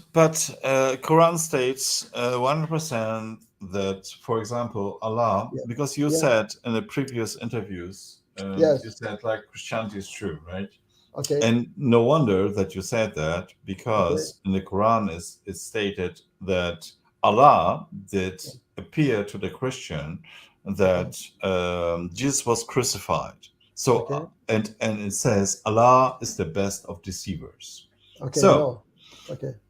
Quran states 100% that, for example, Allah, because you said in the previous interviews, you said like Christianity is true, right? Okay. And no wonder that you said that, because in the Quran it's stated that Allah did appear to the Christian that Jesus was crucified. So and it says Allah is the best of deceivers. Okay. So, it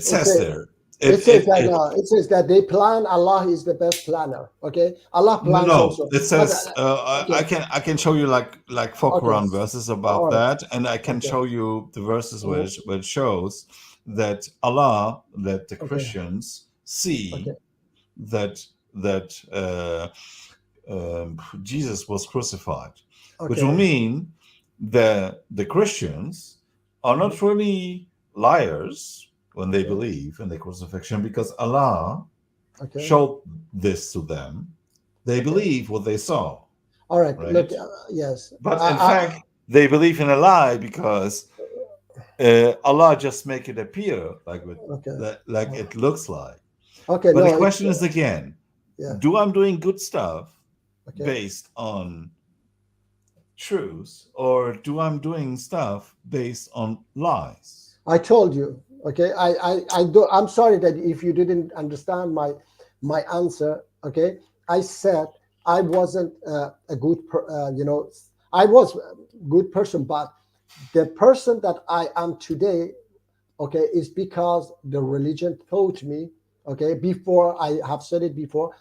says there. It says that they plan. Allah is the best planner. Okay, Allah plans also. It says I can show you like 4 Quran verses about that, and I can show you the verses where it shows that Allah let the Christians see that Jesus was crucified, which will mean the Christians are not really liars when they believe in the crucifixion, because Allah showed this to them. They believe what they saw. All right. Look, yes. But in fact, they believe in a lie because Allah just make it appear like it looks like. Okay. But the question is again, do I'm doing good stuff based on truth, or do I'm doing stuff based on lies? I told you. Okay, I'm sorry that if you didn't understand my answer. Okay, I said I wasn't a good, I was a good person, but the person that I am today, okay, is because the religion taught me. Okay, before I have said it before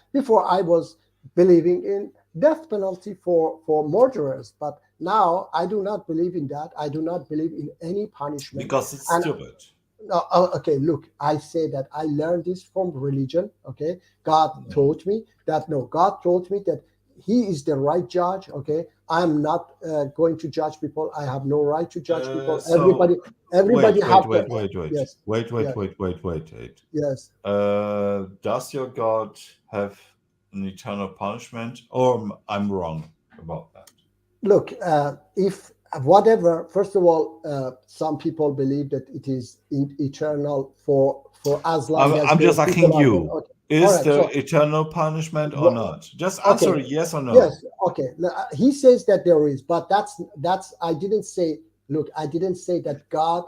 I was believing in death penalty for murderers, but now I do not believe in that. I do not believe in any punishment because it's stupid. No, okay, look, I say that I learned this from religion. Okay, God taught me that. No, God taught me that He is the right judge. Okay, I'm not going to judge people. I have no right to judge people. So Everybody have wait. Yes. Wait. Yes. Does your God have an eternal punishment, or I'm wrong about that? Look, if whatever, first of all, some people believe that it is eternal for as long as I'm just asking you. Okay. Is there eternal punishment or not? Just answer yes or no. Yes. Okay. He says that there is, but that's. I didn't say. Look, I didn't say that God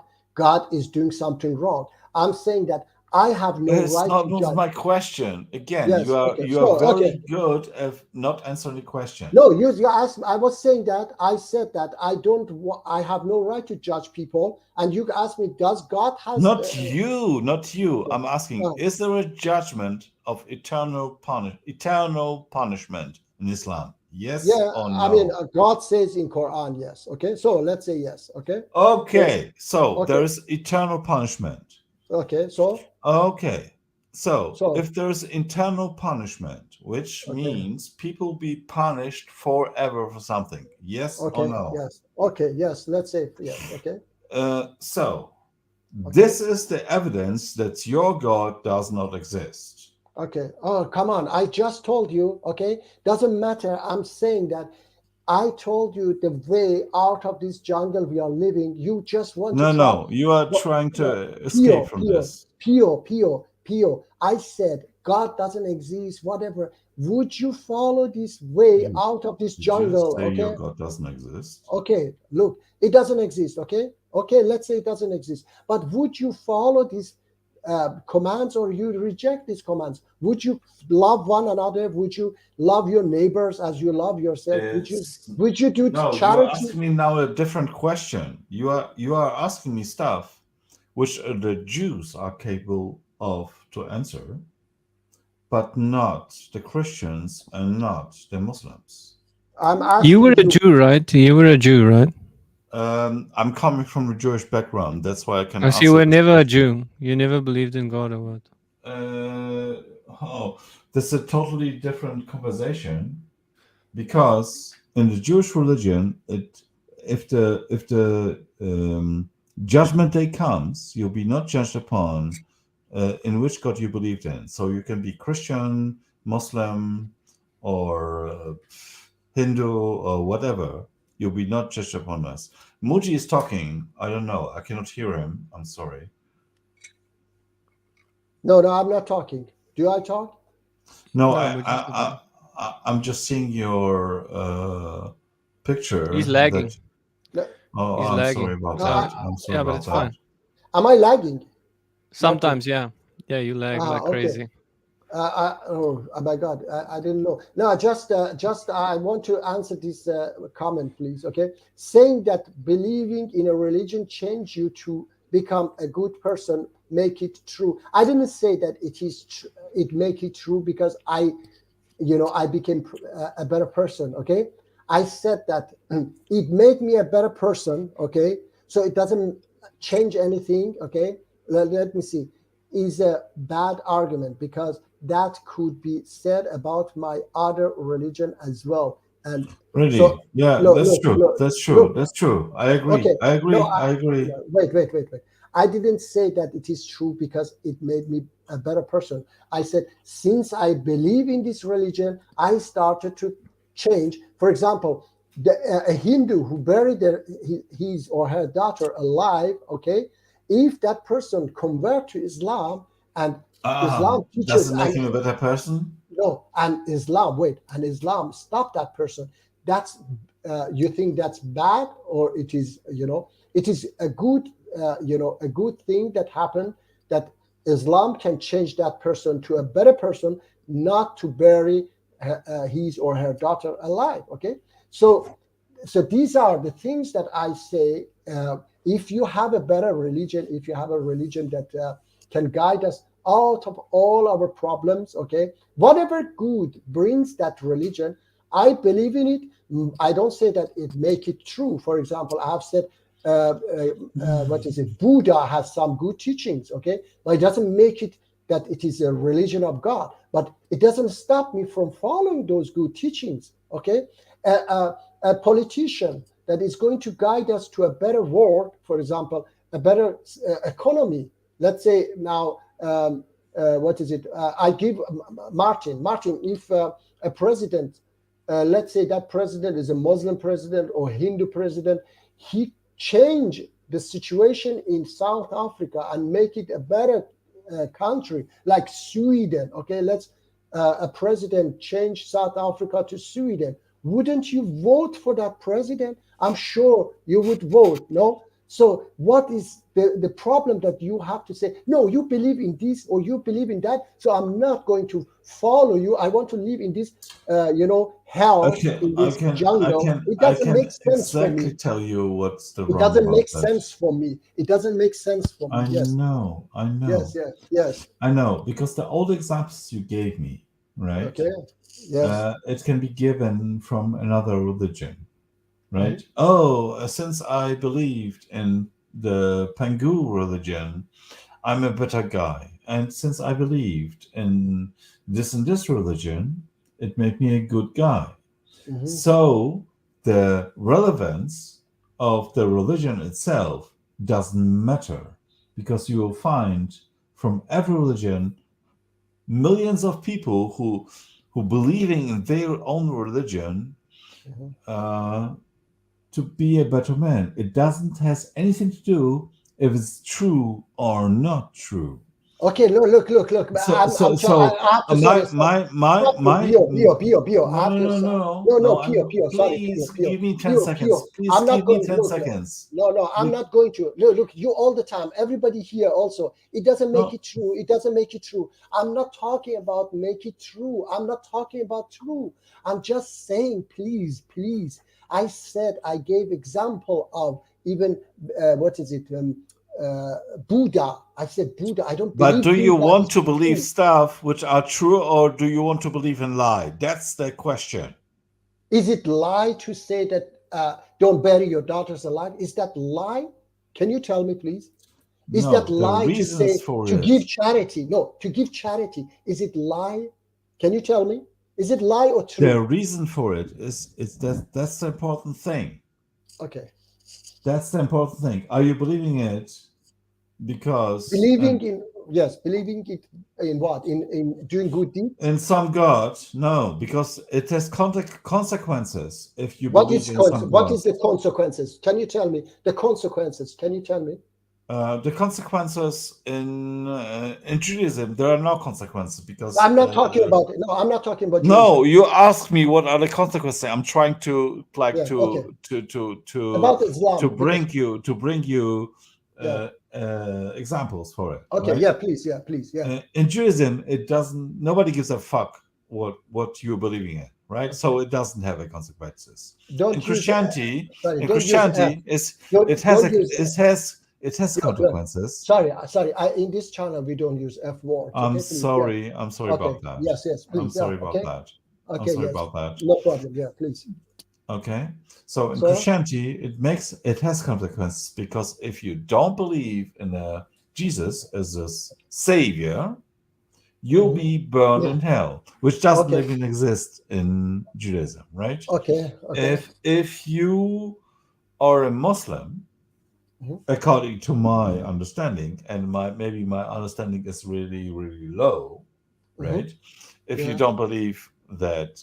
is doing something wrong. I'm saying that I have no right to judge. Not my question. Again, yes, you are very good at not answering the question. No, you asked. I was saying that. I said that I don't. I have no right to judge people. And you asked me, does God has? Not you. I'm asking, is there a judgment of eternal punishment in Islam? Yes or no? I mean, God says in Quran, yes. Okay, so let's say yes. Okay. Okay, so there is eternal punishment. Okay, so. Okay, so if there's eternal punishment, which means people be punished forever for something, yes or no? Yes. Okay. Yes. Let's say yes. Okay. This is the evidence that your God does not exist. Okay. Oh, come on! I just told you. Okay, doesn't matter. I'm saying that. I told you the way out of this jungle we are living. You just want to. No. You are trying to escape from this. Pio. I said God doesn't exist. Whatever. Would you follow this way out of this jungle? Say your God doesn't exist. Okay. Look, it doesn't exist. Okay. Let's say it doesn't exist. But would you follow these commands, or you reject these commands? Would you love one another? Would you love your neighbors as you love yourself? Would you do charity? You are asking me now a different question. You are asking me stuff which the Jews are capable of to answer, but not the Christians and not the Muslims. You were a Jew, right? I'm coming from a Jewish background. That's why I can. So you were never a Jew. You never believed in God or what? That's a totally different conversation. Because in the Jewish religion, if the judgment day comes, you'll be not judged upon in which God you believed in. So you can be Christian, Muslim, or Hindu, or whatever. You'll be not judged upon us. Muji is talking. I don't know. I cannot hear him. I'm sorry. No, I'm not talking. Do I talk? No, I'm just seeing your picture. He's lagging. I'm lagging. sorry about that. I'm sorry about it's that. fine. Am I lagging? Sometimes, yeah. Yeah, you lag like crazy. Oh my God, I didn't know. No, just I want to answer this comment, please. Okay, saying that believing in a religion change you to become a good person, make it true. I didn't say that it is. It make it true because I became a better person. Okay, I said that it made me a better person. Okay, so it doesn't change anything. Okay, let me see. Is a bad argument because that could be said about my other religion as well. And really, so, that's true. I agree. Okay. I agree. I agree. Wait. I didn't say that it is true because it made me a better person. I said, since I believe in this religion, I started to change. For example, a Hindu who buried his or her daughter alive, okay, if that person convert to Islam and Islam teaches, doesn't make him a better person. No, and Islam, and Islam stop that person. That's you think that's bad, or it is, it is a good, a good thing that happened, that Islam can change that person to a better person, not to bury his or her daughter alive. Okay, so these are the things that I say. If you have a better religion, if you have a religion that can guide us out of all our problems, okay, whatever good brings that religion, I believe in it. I don't say that it make it true. For example, I have said, what is it? Buddha has some good teachings, okay, but it doesn't make it that it is a religion of God. But it doesn't stop me from following those good teachings, okay. A politician that is going to guide us to a better world, for example, a better economy. Let's say now, what is it? I give Martin, if a president, let's say that president is a Muslim president or Hindu president, he change the situation in South Africa and make it a better country, like Sweden. Okay, let's a president change South Africa to Sweden. Wouldn't you vote for that president? I'm sure you would vote, no? So what is the problem that you have to say, no, you believe in this or you believe in that, so I'm not going to follow you. I want to live in this, hell, in this jungle. It doesn't make sense for me. Tell you what's the It wrong doesn't about make that. sense for me. It doesn't make sense for me. I Yes. know. Yes. I know, because the old examples you gave me, right? Okay. Yes. It can be given from another religion, right? Oh, since I believed in the Pangu religion, I'm a better guy. And since I believed in this and this religion, it made me a good guy. So the relevance of the religion itself doesn't matter, because you will find from every religion millions of people who believing in their own religion to be a better man. It doesn't has anything to do if it's true or not true. Okay, look. Bio. Please give me 10 seconds. Please give me 10 seconds. No, I'm not going to. Look, you all the time. Everybody here also. It doesn't make it true. It doesn't make it true. I'm not talking about make it true. I'm not talking about true. I'm just saying, please. I said I gave example of even what is it? Buddha. I said Buddha. I don't believe. But do you Buddha want to true. believe stuff which are true, or do you want to believe in lie? That's the question. Is it lie to say that don't bury your daughters alive? Is that lie? Can you tell me, please? Is that lie to say to give charity? No, to give charity. Is it lie? Can you tell me? Is it lie or true? The reason for it is that's the important thing. Okay. That's the important thing. Are you believing it because believing it in what? In doing good deeds? In some God? No, because it has consequences if you believe in some God. What is the consequences? Can you tell me the consequences? Can you tell me? The consequences in Judaism, there are no consequences, because I'm not talking about it. No, I'm not talking about. No, you ask me what are the consequences. I'm trying to about Islam, to bring you examples for it. Okay, right? please. In Judaism, it doesn't. Nobody gives a fuck what you're believing in, right? So it doesn't have a consequences. In Christianity, it has consequences. Sorry. In this channel, we don't use F word. I'm sorry about that. Yes, please. I'm sorry about that. Okay, I'm sorry about that. No problem. Yeah, please. Okay. So in Christianity, it has consequences, because if you don't believe in Jesus as a savior, you'll be burned in hell, which doesn't even exist in Judaism, right? Okay. If you are a Muslim, according to my understanding, and maybe my understanding is really, really low, right? If you don't believe that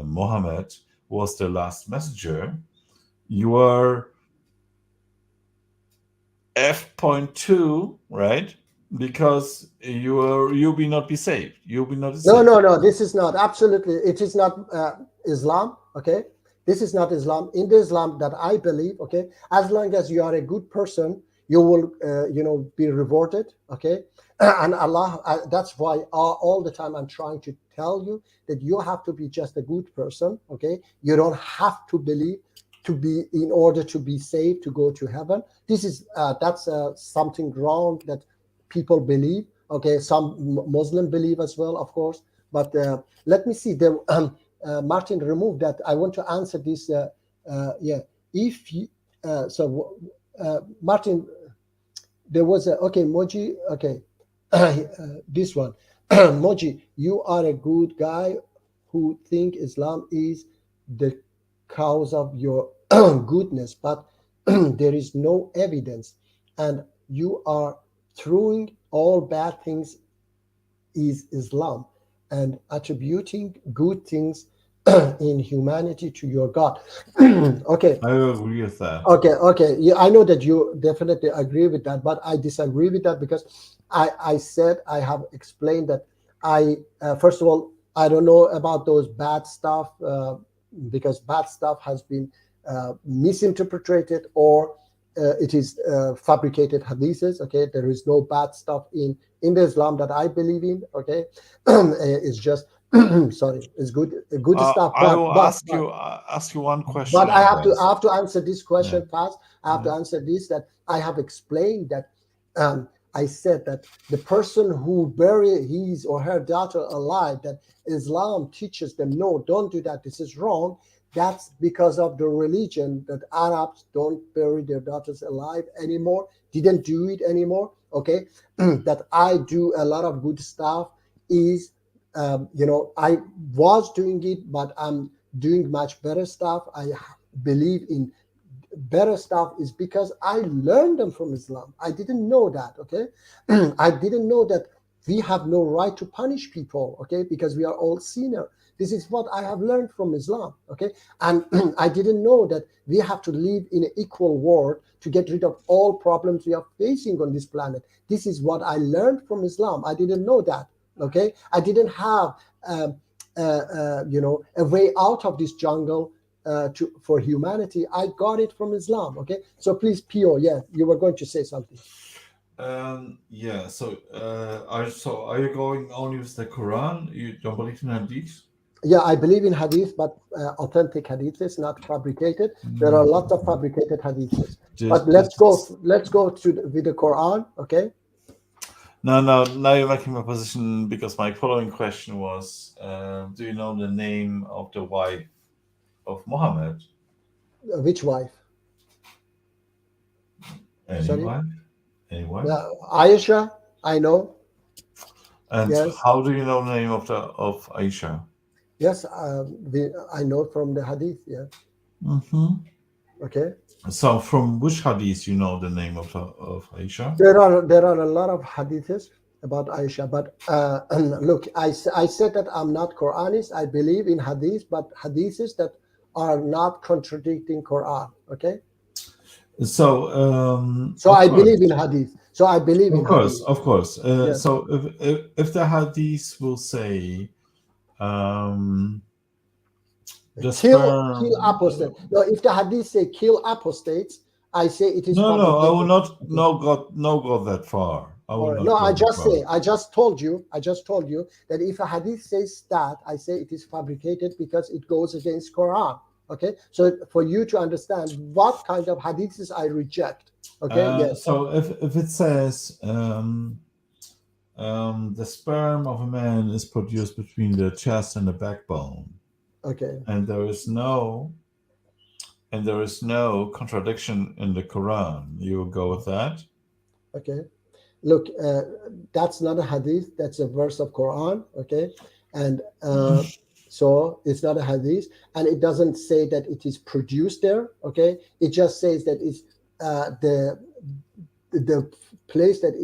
Muhammad was the last messenger, you are F.2, right? because you will not be saved. You will not be No, saved. no. This is not absolutely. It is not Islam. Okay, this is not Islam. In the Islam that I believe, okay, as long as you are a good person, you will, be rewarded. Okay, and Allah. That's why all the time I'm trying to tell you that you have to be just a good person. Okay, you don't have to believe to be in order to be saved to go to heaven. This is that's something wrong that people believe. Okay, some Muslim believe as well, of course. But let me see. Martin, remove that. I want to answer this. Yeah, if you, Martin, there was a okay, Moji. Okay, this one, Moji. You are a good guy who think Islam is the cause of your goodness, but there is no evidence, and you are throwing all bad things is Islam and attributing good things in humanity to your God. Okay. I agree with that. Okay. Yeah, I know that you definitely agree with that, but I disagree with that because I said I have explained that first of all, I don't know about those bad stuff because bad stuff has been misinterpreted or it is fabricated hadiths. Okay, there is no bad stuff in the Islam that I believe in. Okay, it's just sorry, it's good stuff. I will ask you one question. But I have to answer this question first. I have to answer this that I have explained that. I said that the person who bury his or her daughter alive, that Islam teaches them, no, don't do that. This is wrong. That's because of the religion that Arabs don't bury their daughters alive anymore, didn't do it anymore. Okay, that I do a lot of good stuff is, I was doing it, but I'm doing much better stuff. I believe in better stuff is because I learned them from Islam. I didn't know that. Okay, I didn't know that we have no right to punish people. Okay, because we are all sinners. This is what I have learned from Islam, okay? And I didn't know that we have to live in an equal world to get rid of all problems we are facing on this planet. This is what I learned from Islam. I didn't know that, okay? I didn't have, a way out of this jungle for humanity. I got it from Islam, okay? So please, Pio, yeah, you were going to say something. Yeah, so are you going only with the Quran? You don't believe in Hadith? Yeah, I believe in hadith, but authentic hadiths, not fabricated. There are lots of fabricated hadiths. But let's go with the Quran, okay? No, now you're making my position because my following question was, do you know the name of the wife of Muhammad? Which wife? Any wife? Any wife? Aisha, I know. And yes. How do you know the name of Aisha? Yes, I know from the hadith. Yeah. Mm-hmm. Okay. So, from which hadith you know the name of Aisha? There are a lot of hadiths about Aisha, but look, I said that I'm not Quranist. I believe in hadith, but hadiths that are not contradicting Quran. Okay. So, I believe in hadith. So I believe in hadith. Of course. Yes. So if the hadith will say, kill apostates. No, if the hadith say kill apostates, I say it is. No, I will not go that far. I just told you that if a hadith says that, I say it is fabricated because it goes against Quran. Okay, so for you to understand what kind of hadiths I reject. Okay, yes. So if it says the sperm of a man is produced between the chest and the backbone. Okay. And there is no contradiction in the Quran. You will go with that? Okay. Look, that's not a hadith. That's a verse of Quran. Okay, and so it's not a hadith, and it doesn't say that it is produced there. Okay, it just says that it's the place that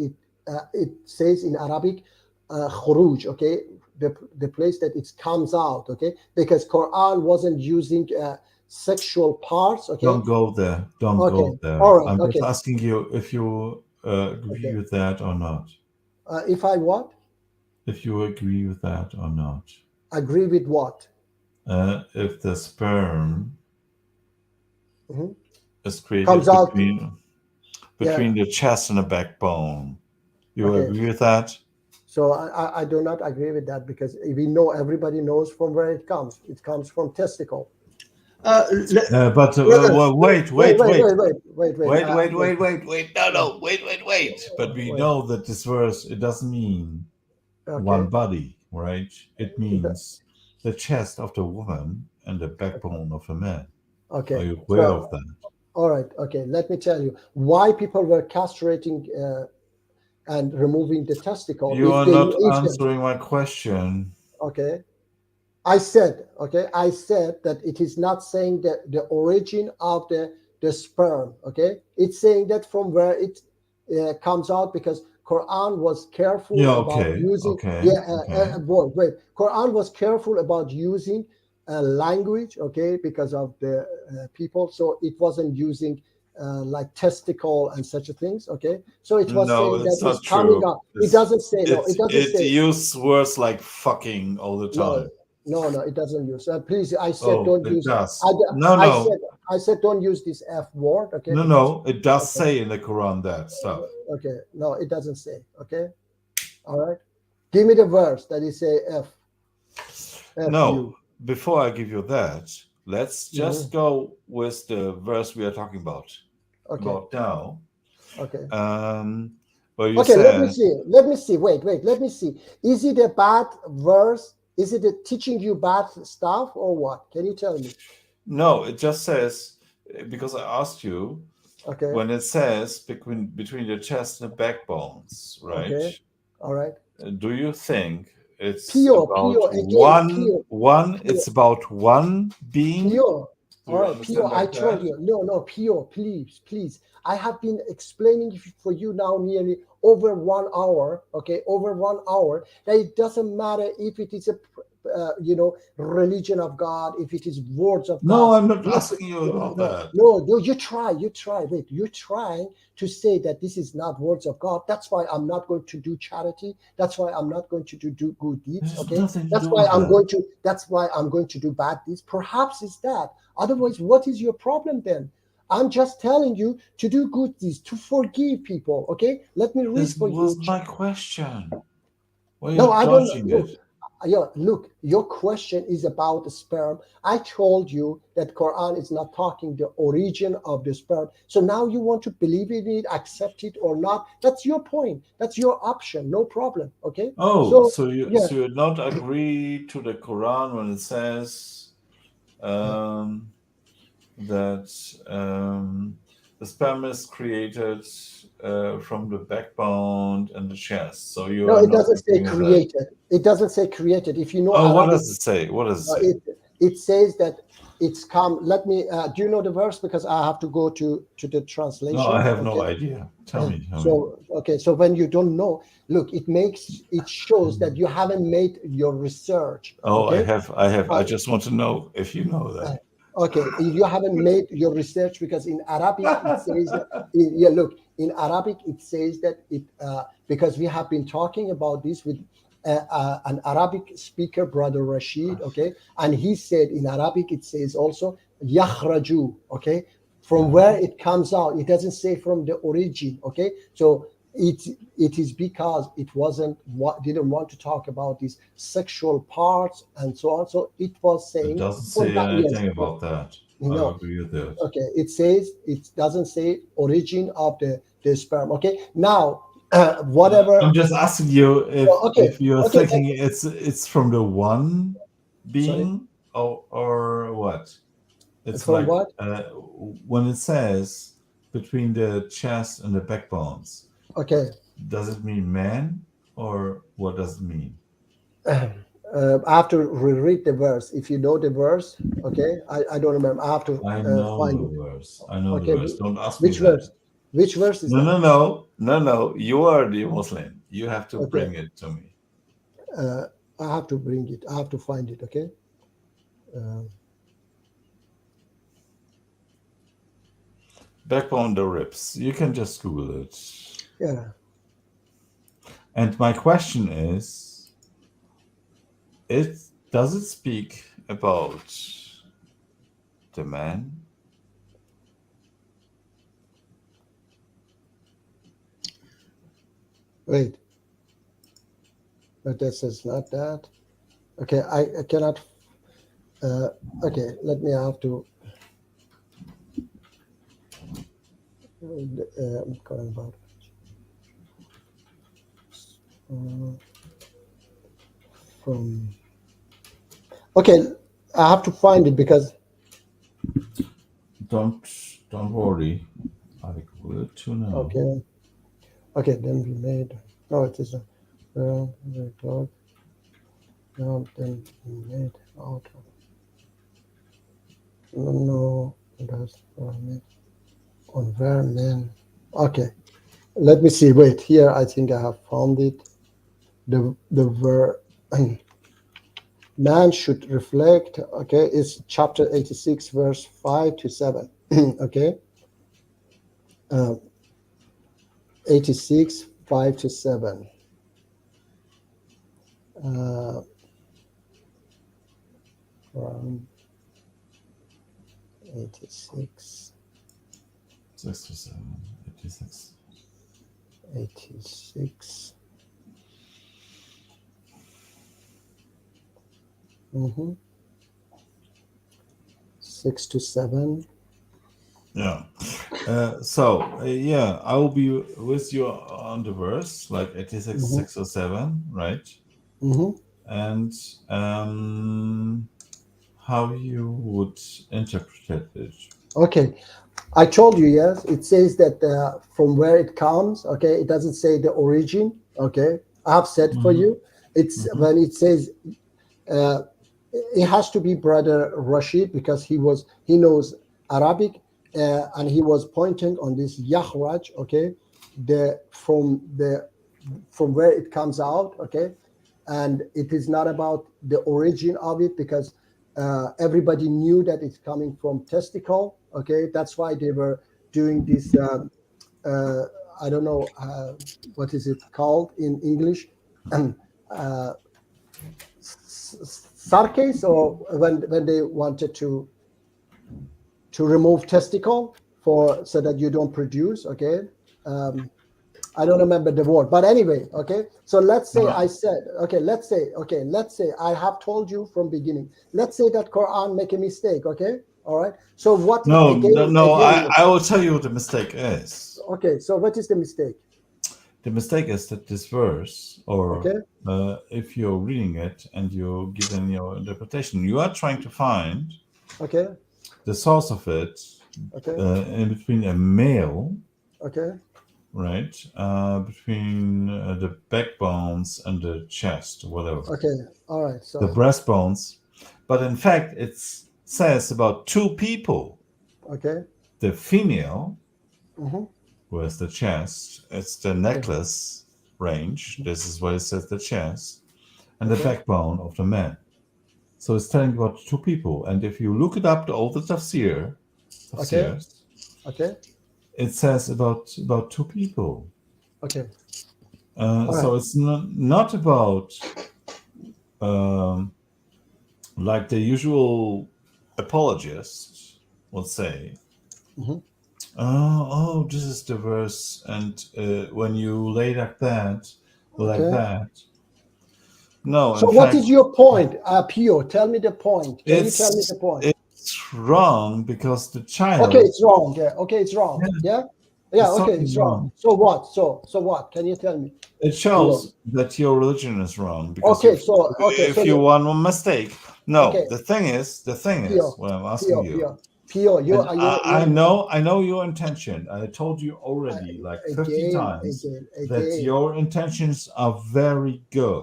it says in Arabic, khuruj. Okay. The place that it comes out, okay, because Quran wasn't using sexual parts. Okay, don't go there. Don't go there. All right. I'm just asking you if you agree with that or not. If I what? If you agree with that or not. Agree with what? If the sperm is created Comes out. between the chest and the backbone, you agree with that? So I do not agree with that, because we know, everybody knows from where it comes. It comes from testicle. But wait. But we know that this verse, it doesn't mean one body, right? It means the chest of the woman and the backbone of a man. Okay. Are you aware of that? All right. Okay. Let me tell you why people were castrating and removing the testicle. You are not answering my question. Okay. I said that it is not saying that the origin of the sperm. Okay. It's saying that from where it comes out, because Quran was careful about using. Quran was careful about using language. Okay, because of the people, so it wasn't using like testicle and such things. Okay, so it was saying that it's coming out. It doesn't say no. It doesn't say. It uses words like fucking all the time. No, it doesn't use. Please, I said don't use. Does. I said don't use this F word. Okay. No, it does say in the Quran that stuff. Okay, no, it doesn't say. Okay, all right. Give me the verse that is say F. No, before I give you that, let's just go with the verse we are talking about. About now. Okay. Where you said, let me see. Wait. Let me see. Is it a bad verse? Is it teaching you bad stuff or what? Can you tell me? No, it just says, because I asked you, when it says between the chest and the backbones, right? Okay. All right. Do you think it's about one? It's about one being. Pure. All right, Pure. I told you. No, Pure. Please. I have been explaining for you now nearly over 1 hour. Okay, over 1 hour. That it doesn't matter if it is a religion of God, if it is words of God. No, I'm not asking you about that. No, you try. Wait, you're trying to say that this is not words of God. That's why I'm not going to do charity. That's why I'm not going to do good deeds. Okay, that's why I'm going to do bad deeds. Perhaps it's that. Otherwise, what is your problem then? I'm just telling you to do good deeds, to forgive people. Okay, let me read for you. This was my question. No, I don't know. Look, your question is about the sperm. I told you that Quran is not talking the origin of the sperm. So now you want to believe in it, accept it or not. That's your point. That's your option. No problem. Okay. Oh, so you not agree to the Quran when it says that the sperm is created from the backbone and the chest. So you it doesn't say created. It doesn't say created. If you know. Oh, what does it say? What does it say? It says that it's come. Let me. Do you know the verse? Because I have to go to the translation. No, I have no idea. Tell me. So when you don't know, look, it shows that you haven't made your research. Oh, okay? I have. I just want to know if you know that. Okay, if you haven't made your research, because in Arabic it says that, in Arabic it says that because we have been talking about this with an Arabic speaker, Brother Rashid, okay, and he said in Arabic it says also yakhraju, okay, from where it comes out. It doesn't say from the origin, okay, so it is because it didn't want to talk about these sexual parts and so on. So it was saying it doesn't say anything about that. I agree with that. Okay, it doesn't say origin of the sperm. Okay, now whatever. I'm just asking you if you're thinking it's from the one being or what? It's from like what? When it says between the chest and the backbones. Okay. Does it mean man or what does it mean? I have to reread the verse. If you know the verse, okay. I don't remember. I have to find the verse. I know the verse. Don't ask me which verse. Which verse is that? No. You are the Muslim. You have to bring it to me. I have to bring it. I have to find it. Okay. Backbone, the ribs. You can just Google it. Yeah. And my question is, does it speak about the man? Wait. But this is not that. Okay, I cannot. Okay, let me have to. I'm calling about. From. Okay, I have to find it because. Don't worry. I will to know. Okay. Okay, then we made. No, it is a. Very close. No, then we made out of. No, that's on where men. Okay, let me see. Wait, here I think I have found it. The verb man should reflect. Okay, it's chapter 86, verse 5 to 7. Okay, 86, 5 to 7. From 86. 6 to 7. 86. 86. 6 to 7. Yeah. Yeah, I will be with you on the verse, like 86, 6 or 7, right? And how you would interpret it. Okay. I told you, yes. It says that from where it comes, okay, it doesn't say the origin, okay. I have said for you, it's when it says it has to be Brother Rashid because he knows Arabic and he was pointing on this Yahraj, okay, from where it comes out, okay, and it is not about the origin of it because everybody knew that it's coming from testicle, okay. That's why they were doing this. I don't know what is it called in English. Sarcase, or when they wanted to remove testicle so that you don't produce, okay. I don't remember the word, but anyway, okay. So let's say I said, okay, let's say I have told you from beginning. Let's say that Quran make a mistake, okay. All right. So what? No, again, I will tell you what the mistake is. Okay. So what is the mistake? The mistake is that this verse, or if you're reading it and you're given your interpretation, you are trying to find the source of it in between a male, right, between the backbones and the chest, whatever. Okay, all right. So the breastbones, but in fact, it says about two people. Okay. The female. Where's the chest? It's the necklace range. This is where it says the chest, and the backbone of the man. So it's telling about two people. And if you look it up, the older tafsirs, it says about two people. Okay. So it's not about like the usual apologists would say. Oh, this is the verse, and when you lay like that. No. So what is your point, Pio? Tell me the point. Can you tell me the point? It's wrong because the child. Okay, it's wrong. Yeah. Okay, it's wrong. Yeah. Okay, it's wrong. So what? So what? Can you tell me? It shows that your religion is wrong. Because if you want a mistake, the thing is, what I'm asking you. Pio, I know your intention. I told you already, like 50 times, that your intentions are very good.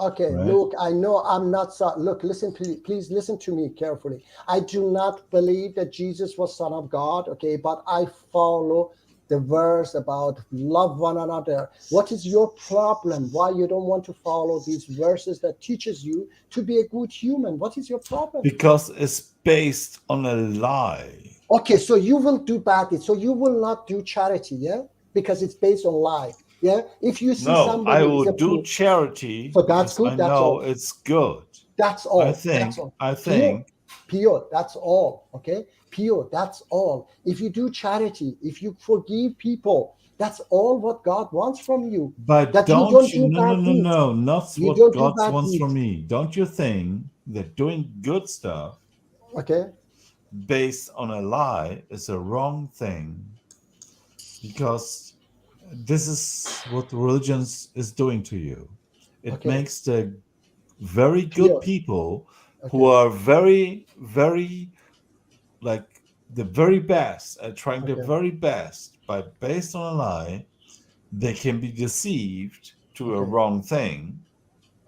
Okay, right? Look, I know I'm not. Look, listen, please listen to me carefully. I do not believe that Jesus was Son of God. Okay, but I follow the verse about love one another. What is your problem? Why you don't want to follow these verses that teaches you to be a good human? What is your problem? Because it's based on a lie. Okay, so you will do bad deeds. So you will not do charity, yeah? Because it's based on lie. Yeah, if you see No, somebody I is will a do poor, charity so that's because I good. That's know all. it's good. That's I all. think That's all. I Pure, think pure. That's all. Okay, pure. That's all. If you do charity, if you forgive people, that's all what God wants from you. But That you don't don't you? do No, no, bad no, deeds. no. Not You what don't do God bad wants from deeds. me. Don't you think that doing good stuff Okay. based on a lie is a wrong thing? Because this is what religions is doing to you. It Okay. makes the very good Pure. people who Okay. are very, very like the very best at trying the Okay. very best, but based on a lie, they can be deceived to a Okay. wrong thing.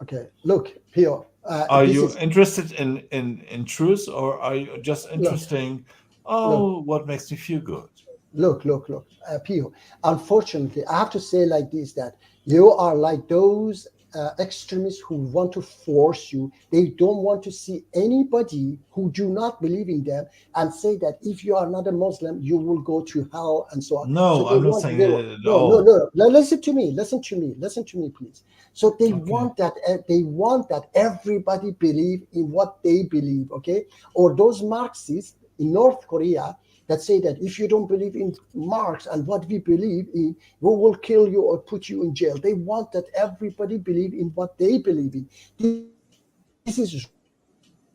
Okay. Look, pure. Are This you is interested in truth, or are you just look. interesting? Look. Oh, what makes me feel good? Look, Pio. Unfortunately, I have to say like this, that you are like those extremists who want to force you. They don't want to see anybody who do not believe in them and say that if you are not a Muslim, you will go to hell and so on. So No, they I'm not want, saying they that want, at no, no, all. no, no. Listen to me, listen to me, please. So they Okay. want that everybody believe in what they believe, okay? Or those Marxists in North Korea that say that if you don't believe in Marx and what we believe in, we will kill you or put you in jail. They want that everybody believe in what they believe in. This is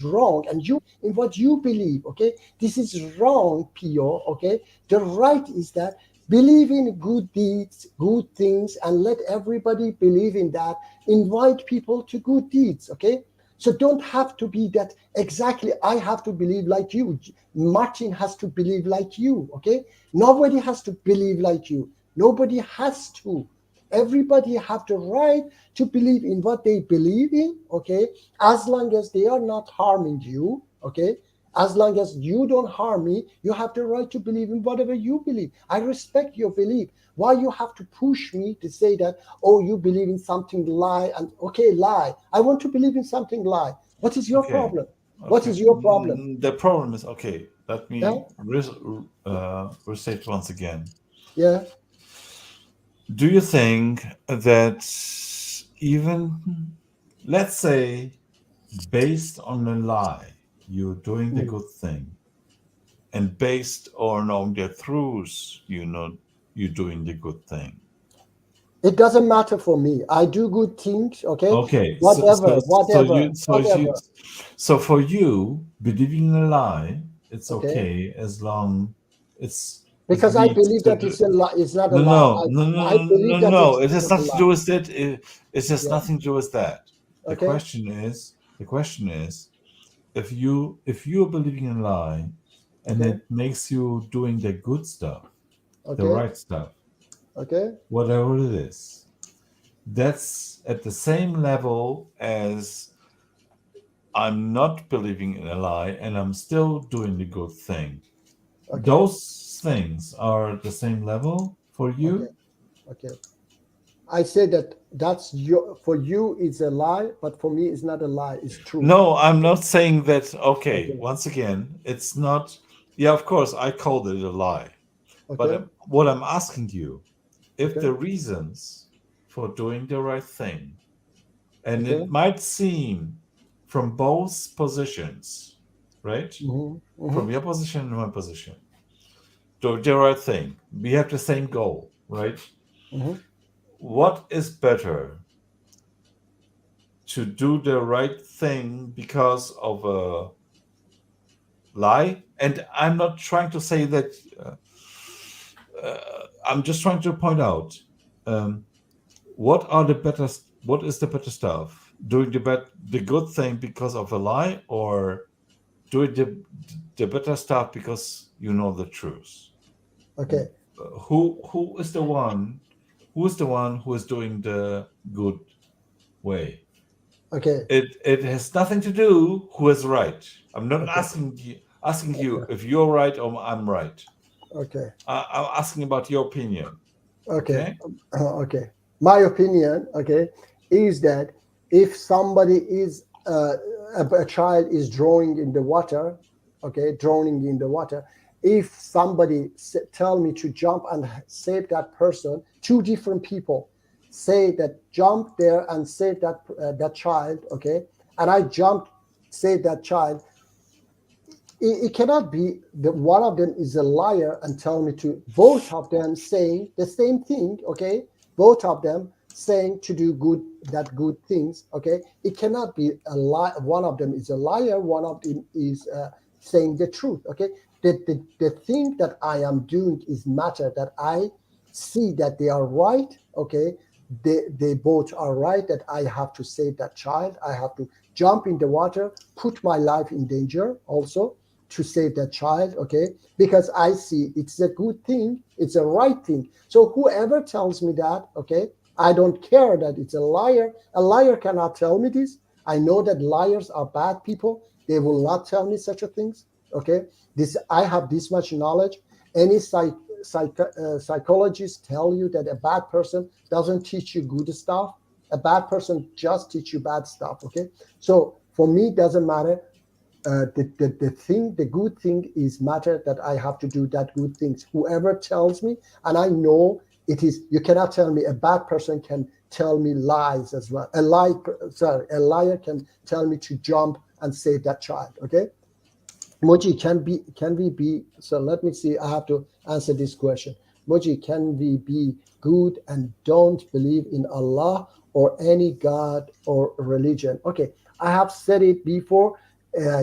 wrong, and you in what you believe, okay? This is wrong, Pio, okay? The right is that believe in good deeds, good things, and let everybody believe in that. Invite people to good deeds, okay? So don't have to be that exactly. I have to believe like you. Martin has to believe like you. Okay. Nobody has to believe like you. Nobody has to. Everybody have the right to believe in what they believe in. Okay. As long as they are not harming you. Okay. As long as you don't harm me, you have the right to believe in whatever you believe. I respect your belief. Why you have to push me to say that, oh, you believe in something lie, and okay, lie. I want to believe in something lie. What is your Okay. problem? What Okay. is your problem? The problem is, okay, let Yeah, me restate once again. yeah. Do you think that even, let's say, based on a lie, you're doing the Mm. good thing, and based on the truth, you're doing the good thing. It doesn't matter for me. I do good things. Okay, Okay, whatever, whatever, whatever. so for you, believing in a lie, it's Okay, okay as long it because I leads believe to that the. it's a lie. It's not a No, lie. no, no, no, I no, believe no, that no. it's It has not a nothing to lie. do with it. It's just Yeah. nothing to do with that. The Okay. question is, if you're believing in a lie, and Okay. it makes you doing the good stuff, the Okay. right stuff, Okay. whatever it is, that's at the same level as I'm not believing in a lie and I'm still doing the good thing. Okay. Those things are at the same level for Okay. you. Okay. I say that that's your for you it's a lie, but for me it's not a lie. It's true. No, I'm not saying that. Okay, Okay. once again, it's not. Yeah, of course, I called it a lie. But Okay. what I'm asking you, if Okay. the reasons for doing the right thing, and Okay. it might seem from both positions, right? Mm-hmm. Mm-hmm. From your position and my position, do the right thing. We have the same goal, right? Mm-hmm. What is better, to do the right thing because of a lie? And I'm not trying to say that. I'm just trying to point out, um, what are the better. What is the better stuff? Doing the good thing because of a lie, or doing the better stuff because you know the truth? Okay. Who is the one? Who is the one who is doing the good way? Okay. It has nothing to do who is right. I'm not Okay. asking you Okay. if you're right or I'm right. Okay. I'm asking about your opinion. Okay. Okay. Okay. My opinion, okay, is that if somebody is a child is drowning in the water, okay, drowning in the water, if somebody tell me to jump and save that person, two different people say that jump there and save that child, okay, and I jumped, save that child, it cannot be that one of them is a liar and tell me to, both of them saying the same thing, okay, both of them saying to do good things, okay, it cannot be a lie. One of them is a liar, one of them is saying the truth, okay. The thing that I am doing is matter, that I see that they are right, okay, they both are right, that I have to save that child, I have to jump in the water, put my life in danger also to save that child, okay, because I see it's a good thing, it's a right thing. So whoever tells me that, okay, I don't care that it's a liar. A liar cannot tell me this. I know that liars are bad people. They will not tell me such a things, okay. This, I have this much knowledge. Any psychologist tell you that a bad person doesn't teach you good stuff. A bad person just teach you bad stuff, okay. So for me, it doesn't matter. The good thing is matter, that I have to do that good things. Whoever tells me, and I know it is, you cannot tell me a bad person can tell me lies as well. A liar can tell me to jump and save that child, okay. Moji, can we be, so let me see, I have to answer this question. Moji, can we be good and don't believe in Allah or any God or religion? Okay, I have said it before.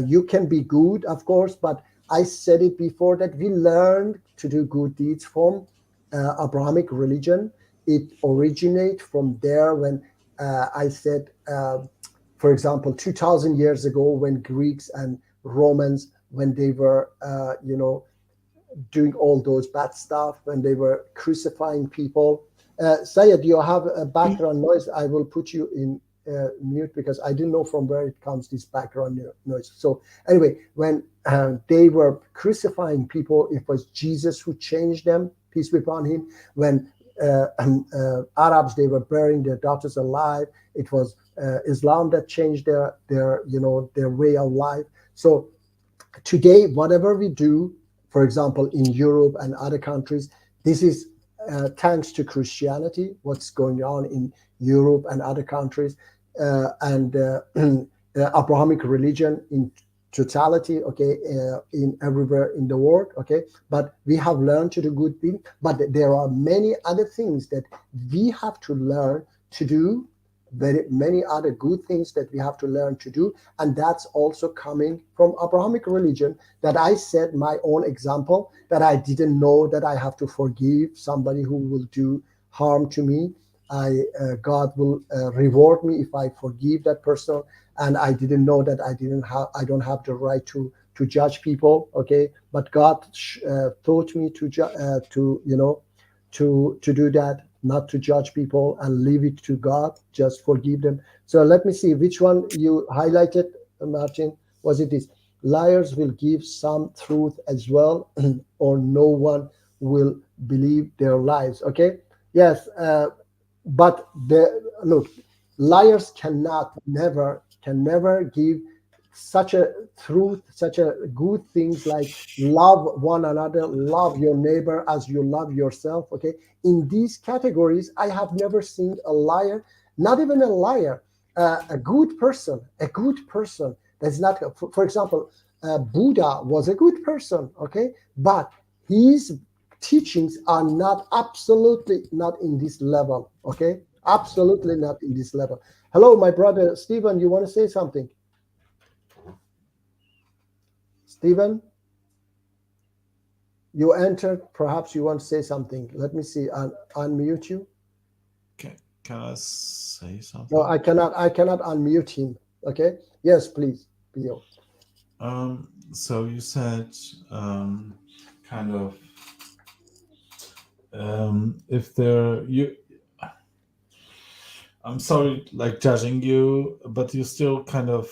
You can be good, of course, but I said it before that we learned to do good deeds from Abrahamic religion. It originates from there when I said, for example, 2,000 years ago, when Greeks and Romans, when they were, doing all those bad stuff, when they were crucifying people. Sayed, you have a background noise. I will put you in mute because I didn't know from where it comes, this background noise. So anyway, when they were crucifying people, it was Jesus who changed them, peace be upon him. When Arabs, they were burying their daughters alive, it was Islam that changed their way of life. So today, whatever we do, for example, in Europe and other countries, this is thanks to Christianity, what's going on in Europe and other countries, and Abrahamic religion in totality, okay, in everywhere in the world, okay. But we have learned to do good things, but there are many other things that we have to learn to do, very many other good things that we have to learn to do, and that's also coming from Abrahamic religion. That I said my own example, that I didn't know that I have to forgive somebody who will do harm to me. God will reward me if I forgive that person, and I didn't know that I don't have the right to judge people, okay. But God taught me to do that, not to judge people and leave it to God, just forgive them. So let me see which one you highlighted, Martin. Was it this? Liars will give some truth as well, or no one will believe their lies. Okay. Yes. But look, liars can never give such a truth, such a good things like love one another, love your neighbor as you love yourself. Okay. In these categories, I have never seen a liar, not even a liar, a good person that's not, for example, Buddha was a good person, okay, but his teachings are absolutely not in this level, okay, absolutely not in this level. Hello, my brother Stephen, you want to say something? Stephen, you entered, perhaps you want to say something. Let me see, unmute you. Can I say something? No, I cannot unmute him. Okay, yes, please, Bio. So you said kind of if I'm sorry, like judging you, but you still kind of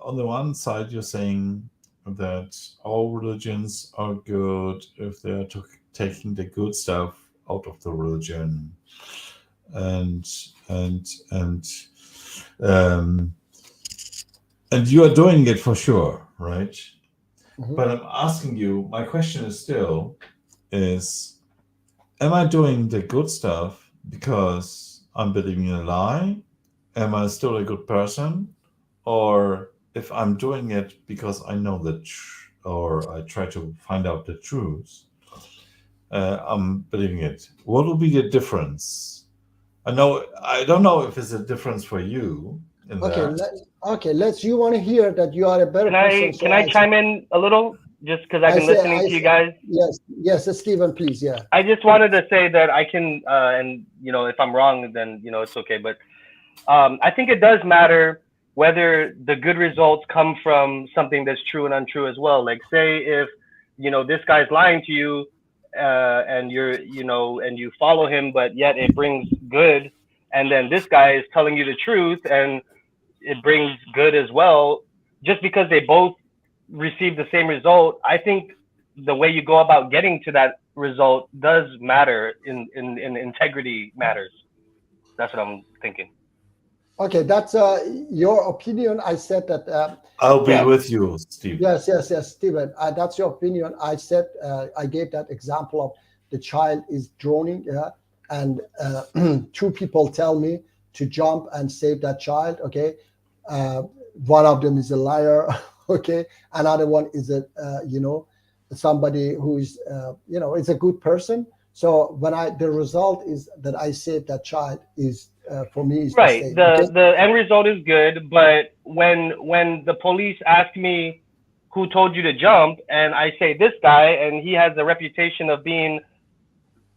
on the one side you're saying that all religions are good if they're taking the good stuff out of the religion, and you are doing it for sure, right? But I'm asking you, my question is still, am I doing the good stuff because I'm believing in a lie? Am I still a good person? Or if I'm doing it because I know or I try to find out the truth, I'm believing it. What will be the difference? I don't know if it's a difference for you in that. Let's. You want to hear that you are a better person. Can I chime in a little? Just because I've been listening to you guys. Yes, Stephen, please. Yeah. I just wanted to say that I can, and if I'm wrong, then it's okay. But I think it does matter whether the good results come from something that's true and untrue as well. Like, say if this guy's lying to you, and and you follow him, but yet it brings good, and then this guy is telling you the truth and it brings good as well. Just because they both receive the same result, I think the way you go about getting to that result does matter. In integrity matters. That's what I'm thinking. Okay, that's your opinion. I said that. I'll be with you, Steve. Yes, Stephen. That's your opinion. I said I gave that example of the child is drowning, and two people tell me to jump and save that child. Okay, one of them is a liar. Okay, another one is somebody who is is a good person. So when the result is that I saved that child is for me is right. The end result is good, but when the police ask me who told you to jump, and I say this guy, and he has a reputation of being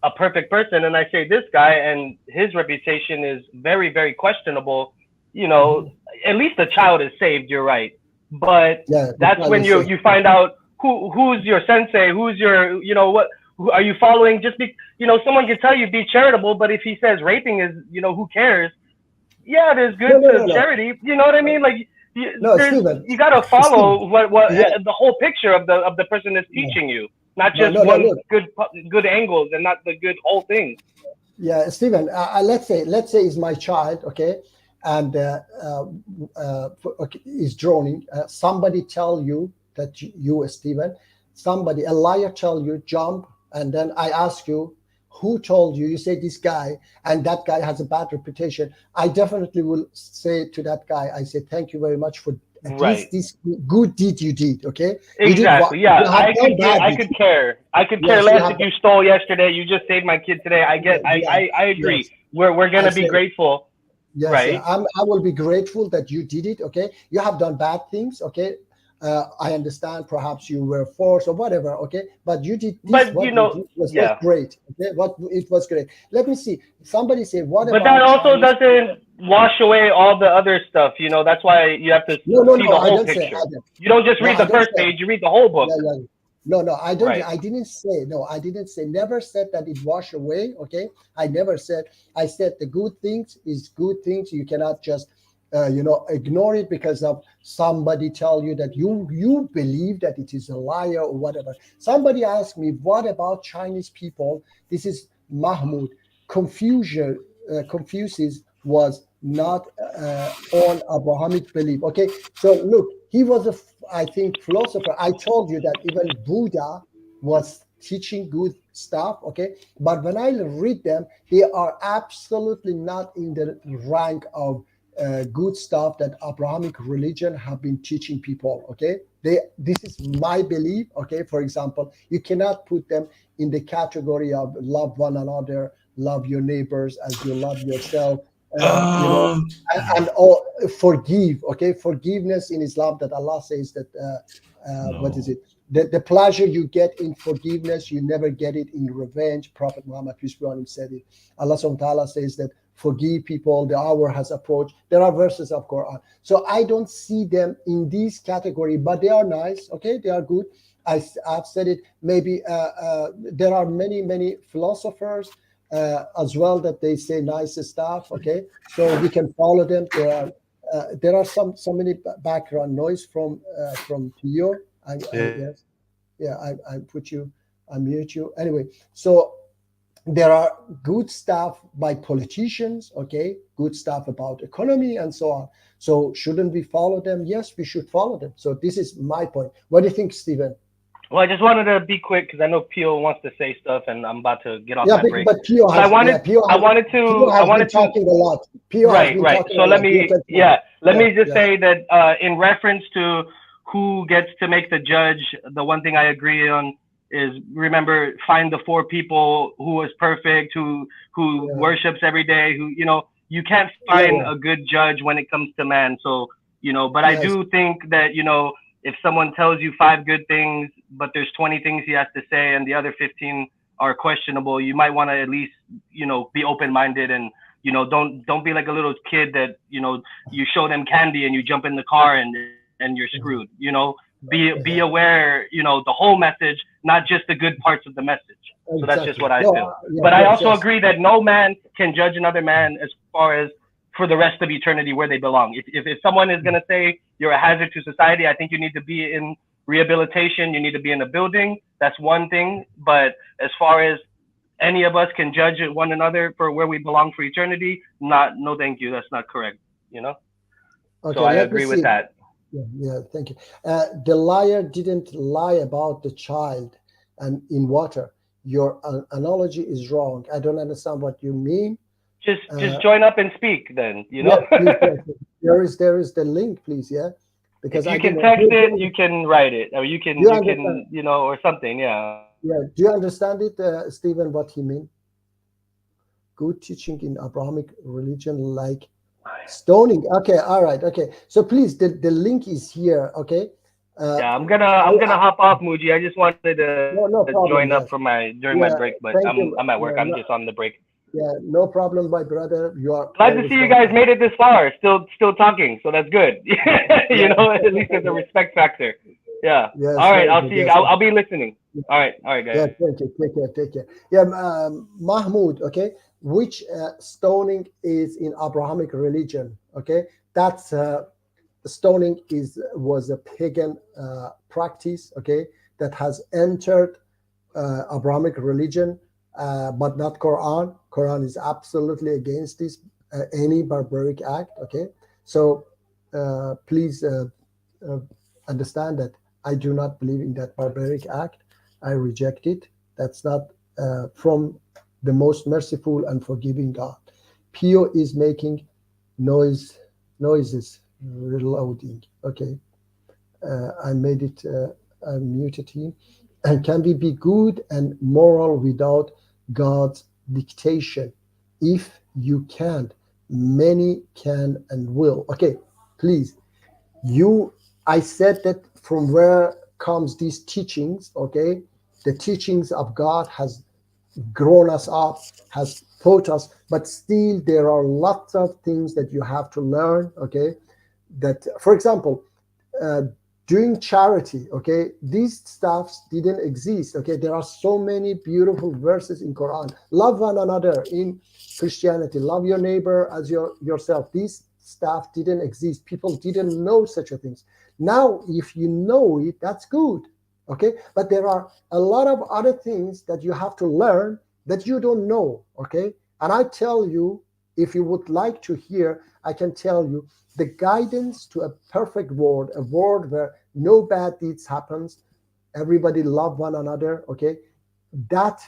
a perfect person, and I say this guy, and his reputation is very, very questionable, at least the child is saved. You're right, but that's when you find out who's your sensei, who's your what. Who are you following? Just someone can tell you be charitable, but if he says raping is, who cares? Yeah, there's good charity. You know what I mean? Like, you got to follow what the whole picture of the person is teaching you, not just good angles and not the good whole thing. Yeah, Stephen. Let's say is my child, okay, and is drowning. Somebody tell you that you, Stephen, a liar tell you jump. And then I ask you, who told you? You say this guy, and that guy has a bad reputation. I definitely will say to that guy, I say, thank you very much for at least this good deed you did. Okay. Exactly. I could care. I could care less if you stole yesterday. You just saved my kid today. I agree. Yes. We're gonna be grateful. Yes. Right. I will be grateful that you did it. Okay. You have done bad things. Okay. I understand. Perhaps you were forced or whatever. Okay, but you did. This, but was great. Okay, it was great. Let me see. Somebody say what? But that also doesn't wash away all the other stuff. That's why you have to see the whole picture. You don't just read the first page. You read the whole book. No, I don't. Right. I didn't say. No, I didn't say. Never said that it wash away. Okay, I never said. I said the good things is good things. You cannot just. Ignore it because of somebody tell you that you believe that it is a liar or whatever. Somebody asked me, what about Chinese people? This is Mahmoud. Confucius was not on Abrahamic belief. Okay, so look, he was I think philosopher. I told you that even Buddha was teaching good stuff. Okay, but when I read them, they are absolutely not in the rank of good stuff that Abrahamic religion have been teaching people. Okay, this is my belief. Okay, for example, you cannot put them in the category of love one another, love your neighbors as you love yourself, and forgive. Okay, forgiveness in Islam, that Allah says that what is it? The pleasure you get in forgiveness, you never get it in revenge. Prophet Muhammad, peace be on him, said it. Allah subhanahu wa ta'ala says that forgive people, the hour has approached. There are verses of Quran. So I don't see them in this category, but they are nice. Okay, they are good. I've said it. Maybe there are many philosophers as well that they say nice stuff. Okay, so we can follow them. There are so many background noise from Theo. I put you, I mute you. Anyway, so there are good stuff by politicians, okay, good stuff about economy and so on. So shouldn't we follow them? Yes, we should follow them. So this is my point. What do you think, Stephen? Well, I just wanted to be quick because I know Pio wants to say stuff, and I'm about to get off Yeah, my break. but Pio But has, Pio I wanted been to, talking a lot. Pio has right, been right. talking So a let lot. me, let me just say that in reference to who gets to make the judge, the one thing I agree on is, remember, find the 4 people who is perfect, who worships every day, who, you can't find a good judge when it comes to man. So, but I do think that, if someone tells you 5 good things, but there's 20 things he has to say and the other 15 are questionable, you might want to at least, be open-minded, and, don't be like a little kid that, you show them candy and you jump in the car and you're screwed. Be aware, the whole message, not just the good parts of the message. So that's just what I feel. But I also agree that no man can judge another man as far as for the rest of eternity where they belong. If someone is going to say you're a hazard to society, I think you need to be in rehabilitation. You need to be in a building. That's one thing. But as far as any of us can judge one another for where we belong for eternity, no, thank you. That's not correct. Okay, so I agree with that. Yeah, thank you. The liar didn't lie about the child and in water. Your analogy is wrong. I don't understand what you mean. Just join up and speak then, Yeah, please, there is the link, please. Yeah, because you can text it, you can write it, or you can or something. Yeah. Yeah. Do you understand it, Stephen? What he mean? Good teaching in Abrahamic religion, like stoning. Okay, all right. Okay, so please, the link is here. Okay. Yeah, I'm gonna hop off, Muji. I just wanted to join up for during my break, but I'm at work. I'm just on the break. Yeah, no problem, my brother. You are glad to see you guys made it this far. Still talking, so that's good. At least there's a respect factor. Yeah. Yes, all right, I'll see you. I'll be listening. All right, guys. Yeah, thank you. Take care. Yeah, Mahmoud. Okay, which stoning is in Abrahamic religion? Okay, that's stoning was a pagan practice. Okay, that has entered Abrahamic religion. But not Quran. Quran is absolutely against this, any barbaric act. Okay, so please understand that I do not believe in that barbaric act. I reject it. That's not from the most merciful and forgiving God. Pio is making noises, reloading. Okay, I made it. I muted him. And can we be good and moral without God's dictation? If you can't, many can and will. Okay, please. I said that from where comes these teachings, okay? The teachings of God has grown us up, has taught us, but still there are lots of things that you have to learn, okay? That, for example, doing charity, okay, these stuffs didn't exist. Okay, there are so many beautiful verses in Quran. Love one another in Christianity. Love your neighbor as yourself. These stuff didn't exist. People didn't know such a things. Now, if you know it, that's good. Okay, but there are a lot of other things that you have to learn that you don't know. Okay, and I tell you, if you would like to hear, I can tell you the guidance to a perfect world, a world where no bad deeds happens, everybody love one another. Okay, that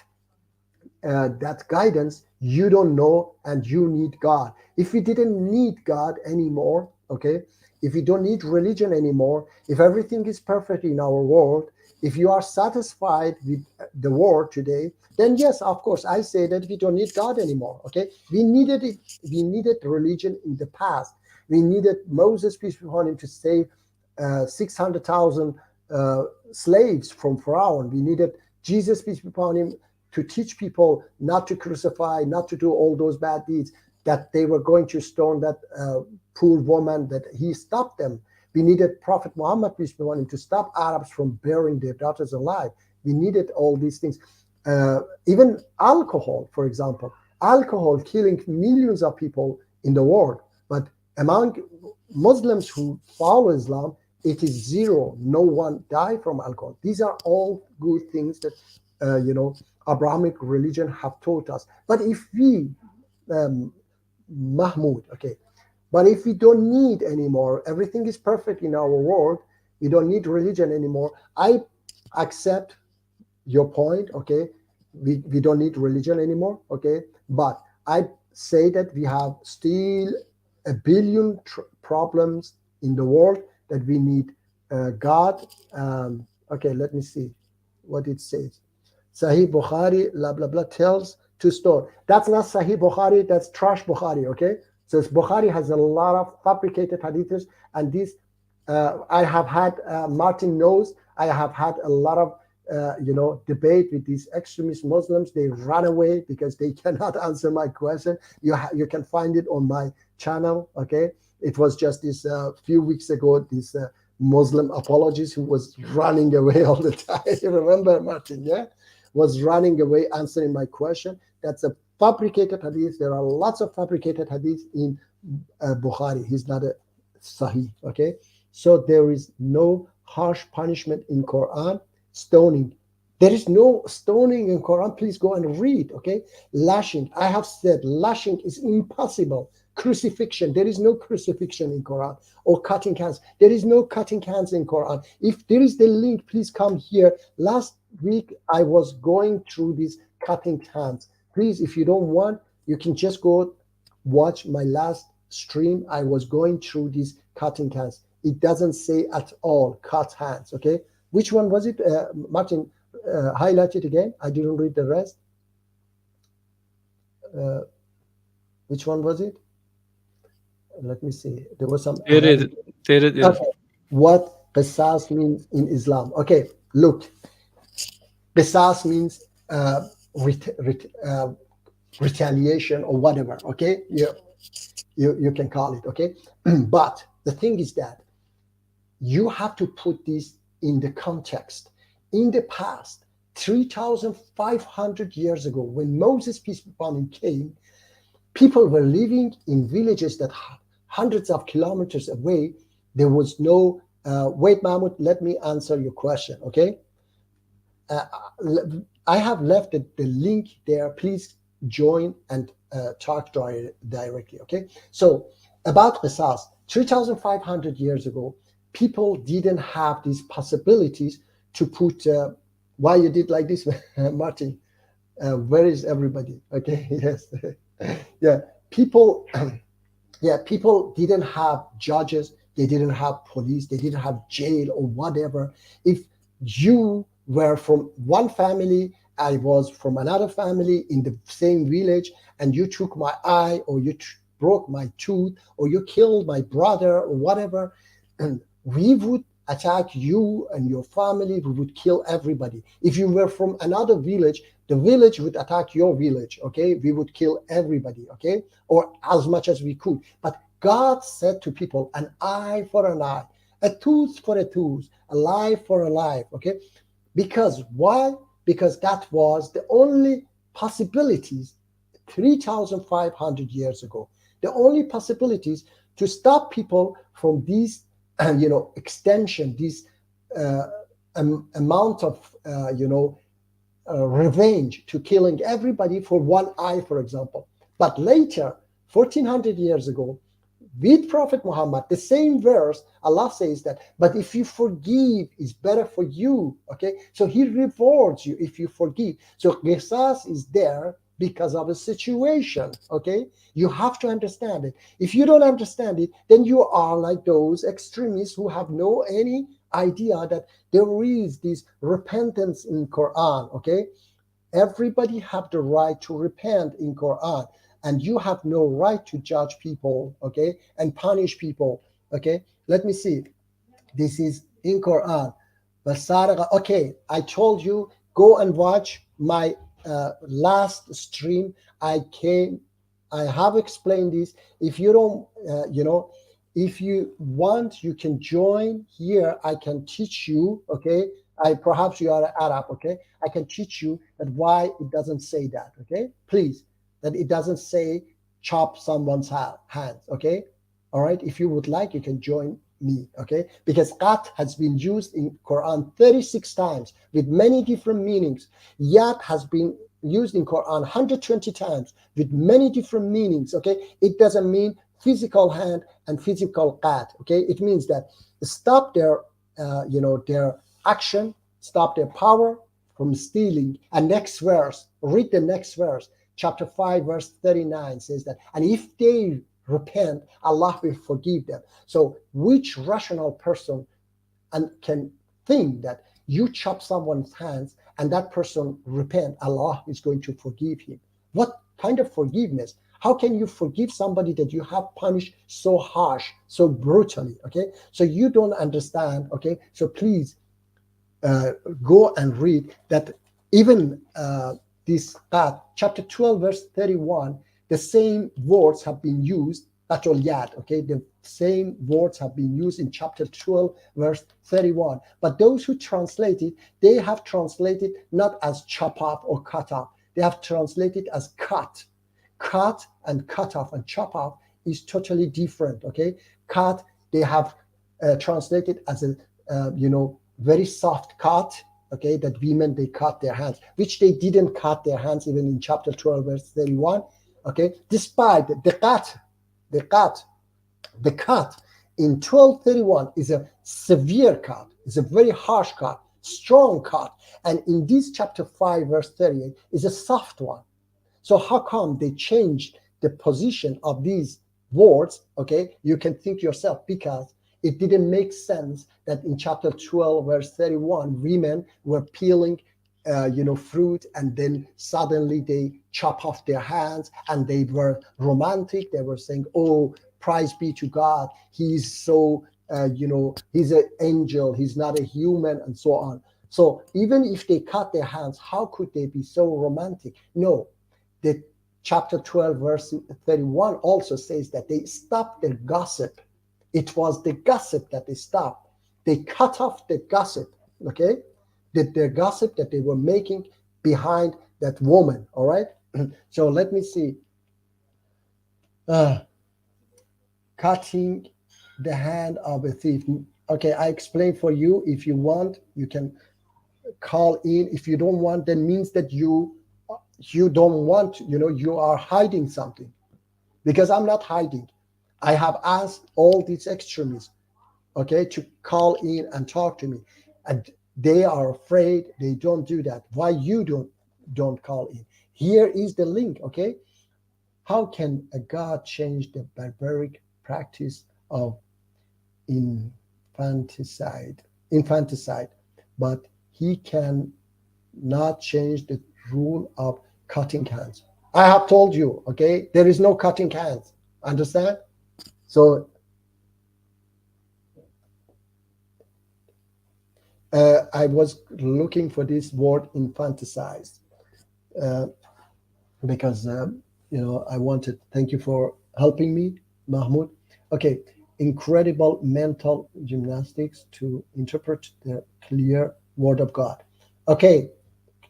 guidance you don't know, and you need God. If we didn't need God anymore, okay, if we don't need religion anymore, if everything is perfect in our world, if you are satisfied with the world today, then yes, of course, I say that we don't need God anymore. Okay, we needed it. We needed religion in the past. We needed Moses, peace be upon him, to save 600,000 slaves from Pharaoh. We needed Jesus, peace be upon him, to teach people not to crucify, not to do all those bad deeds, that they were going to stone that poor woman, that he stopped them. We needed Prophet Muhammad, peace be upon him, to stop Arabs from burying their daughters alive. We needed all these things. Even alcohol, for example, alcohol killing millions of people in the world. But among Muslims who follow Islam, it is zero. No one died from alcohol. These are all good things that, Abrahamic religion have taught us. But if we, Mahmoud, okay, But if we don't need anymore, everything is perfect in our world, we don't need religion anymore. I accept your point, okay? We don't need religion anymore, okay? But I say that we have still a billion problems in the world that we need God. Okay, let me see what it says. Sahih Bukhari, blah, blah, blah, tells to store. That's not Sahih Bukhari, that's trash Bukhari, okay? So Bukhari has a lot of fabricated hadiths, and this, I have had, Martin knows, I have had a lot of, debate with these extremist Muslims. They run away because they cannot answer my question. You can find it on my channel, okay? It was just this few weeks ago, this Muslim apologist who was running away all the time. You remember, Martin, yeah? Was running away answering my question. That's a fabricated hadith. There are lots of fabricated hadith in Bukhari. He's not a Sahih, okay? So there is no harsh punishment in Quran. Stoning. There is no stoning in Quran. Please go and read, okay? Lashing. I have said lashing is impossible. Crucifixion. There is no crucifixion in Quran. Or cutting hands. There is no cutting hands in Quran. If there is the link, please come here. Last week, I was going through these cutting hands. Please, if you don't want, you can just go watch my last stream. I was going through these cutting hands. It doesn't say at all cut hands, okay? Which one was it? Martin, highlight it again. I didn't read the rest. Which one was it? Let me see. There was some. There it is. Okay. What qisas means in Islam? Okay, look. Qisas means retaliation or whatever. Okay, you can call it. Okay, but the thing is that you have to put this in the context. In the past, 3,500 years ago, when Moses, peace be upon him, came, people were living in villages that hundreds of kilometers away. There was no, wait, Mahmoud, let me answer your question, okay? I have left the link there. Please join and talk directly, okay? So about Qisas, 3,500 years ago, people didn't have these possibilities to put, why you did like this, Martin? Where is everybody? Okay, yes. Yeah, people didn't have judges, they didn't have police, they didn't have jail or whatever. If you were from one family, I was from another family in the same village, and you took my eye, or you broke my tooth, or you killed my brother or whatever, and we would attack you and your family. We would kill everybody. If you were from another village, the village would attack your village, okay? We would kill everybody, okay? Or as much as we could. But God said to people, an eye for an eye, a tooth for a tooth, a life for a life, okay? Because why? Because that was the only possibilities 3,500 years ago. The only possibilities to stop people from these extension, this amount of, revenge to killing everybody for one eye, for example. But later, 1400 years ago, with Prophet Muhammad, the same verse, Allah says that, but if you forgive, it's better for you, okay? So he rewards you if you forgive. So Qisas is there because of a situation, okay? You have to understand it. If you don't understand it, then you are like those extremists who have no any idea that there is this repentance in Quran, okay? Everybody have the right to repent in Quran, and you have no right to judge people, okay? And punish people, okay? Let me see. This is in Quran. Okay, I told you, go and watch my last stream. I have explained this. If you don't, if you want, you can join here. I can teach you, okay? Perhaps you are an Arab, okay? I can teach you that why it doesn't say that, okay? Please, that it doesn't say chop someone's hands, okay? All right, if you would like, you can join me, okay? Because qat has been used in Quran 36 times with many different meanings. Yat has been used in Quran 120 times with many different meanings, okay? It doesn't mean physical hand and physical qat. Okay, it means that stop their their action, stop their power from stealing. And next verse, read the next verse, chapter 5 verse 39 says that, and if they repent, Allah will forgive them. So which rational person and can think that you chop someone's hands and that person repent, Allah is going to forgive him? What kind of forgiveness? How can you forgive somebody that you have punished so harsh, so brutally? Okay, so you don't understand. Okay, so please go and read that. Even this chapter 12 verse 31, the same words have been used, Qatul Yad, okay, the same words have been used in chapter 12 verse 31, but those who translate it, they have translated not as chop off or cut off, they have translated as cut. Cut and cut off and chop off is totally different. Okay, cut, they have translated as a very soft cut. Okay, that women, they cut their hands, which they didn't cut their hands even in chapter 12 verse 31. Okay, despite the cut in 12:31 is a severe cut, is a very harsh cut, strong cut, and in this chapter 5 verse 38 is a soft one. So how come they changed the position of these words? Okay, you can think yourself, because it didn't make sense that in chapter 12 verse 31 women were peeling fruit, and then suddenly they chop off their hands, and they were romantic. They were saying, oh, praise be to God, he's so he's an angel, he's not a human, and so on. So even if they cut their hands, how could they be so romantic? No, the chapter 12 verse 31 also says that they stopped their gossip. It was the gossip that they stopped. They cut off the gossip, okay? Their gossip that they were making behind that woman, all right? So let me see. Cutting the hand of a thief. Okay, I explained for you. If you want, you can call in. If you don't want, then means that you don't want, you are hiding something. Because I'm not hiding. I have asked all these extremists, okay, to call in and talk to me, and they are afraid. They don't do that. Why you don't call in? Here is the link, okay? How can a God change the barbaric practice of infanticide, but he can not change the rule of cutting hands? I have told you, okay, there is no cutting hands. Understand? So I was looking for this word infanticide because I wanted. Thank you for helping me, Mahmoud. Okay, incredible mental gymnastics to interpret the clear word of God. Okay,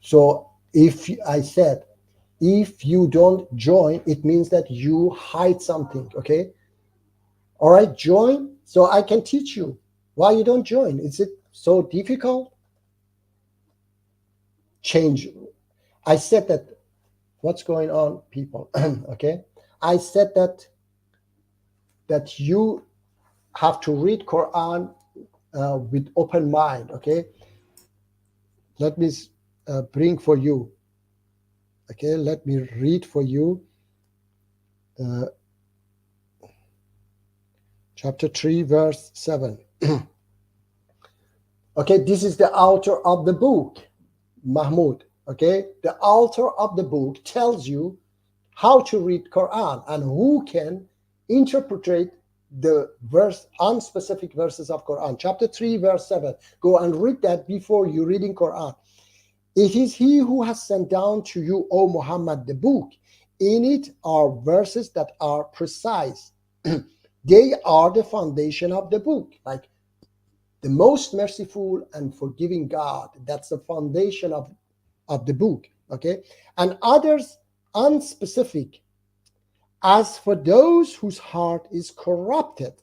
so if I said, if you don't join, it means that you hide something. Okay. All right, join so I can teach you. Why you don't join? Is it so difficult? Change. I said that. What's going on, people? Okay, I said that you have to read Quran with open mind. Okay, let me bring for you. Okay, let me read for you. Chapter 3 verse 7. Okay, this is the author of the book, Mahmoud. Okay, the author of the book tells you how to read Quran and who can interpret the verse, unspecific verses of Quran. Chapter 3 verse 7. Go and read that before you reading Quran. It is he who has sent down to you, O Muhammad, the book. In it are verses that are precise. They are the foundation of the book, like the most merciful and forgiving God. That's the foundation of the book, okay? And others unspecific. As for those whose heart is corrupted,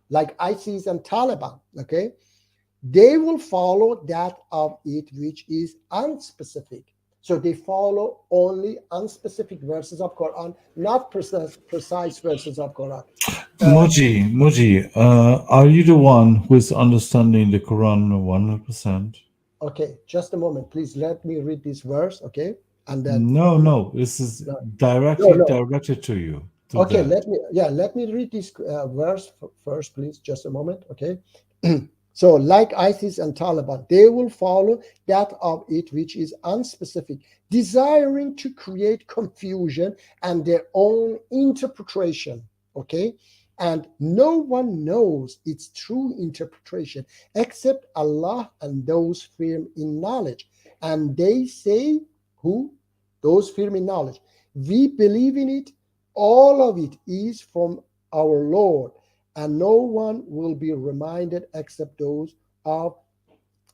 like ISIS and Taliban, okay, they will follow that of it which is unspecific. So they follow only unspecific verses of Quran, not precise verses of Quran. Muji, are you the one who is understanding the Quran 100%? Okay, just a moment, please. Let me read this verse, okay? And then No, this is directly directed to you. Okay, let me read this verse first, please. Just a moment, okay? So, like ISIS and Taliban, they will follow that of it which is unspecific, desiring to create confusion and their own interpretation, okay? And no one knows its true interpretation except Allah and those firm in knowledge. And they say, who? Those firm in knowledge. We believe in it. All of it is from our Lord, and no one will be reminded except those of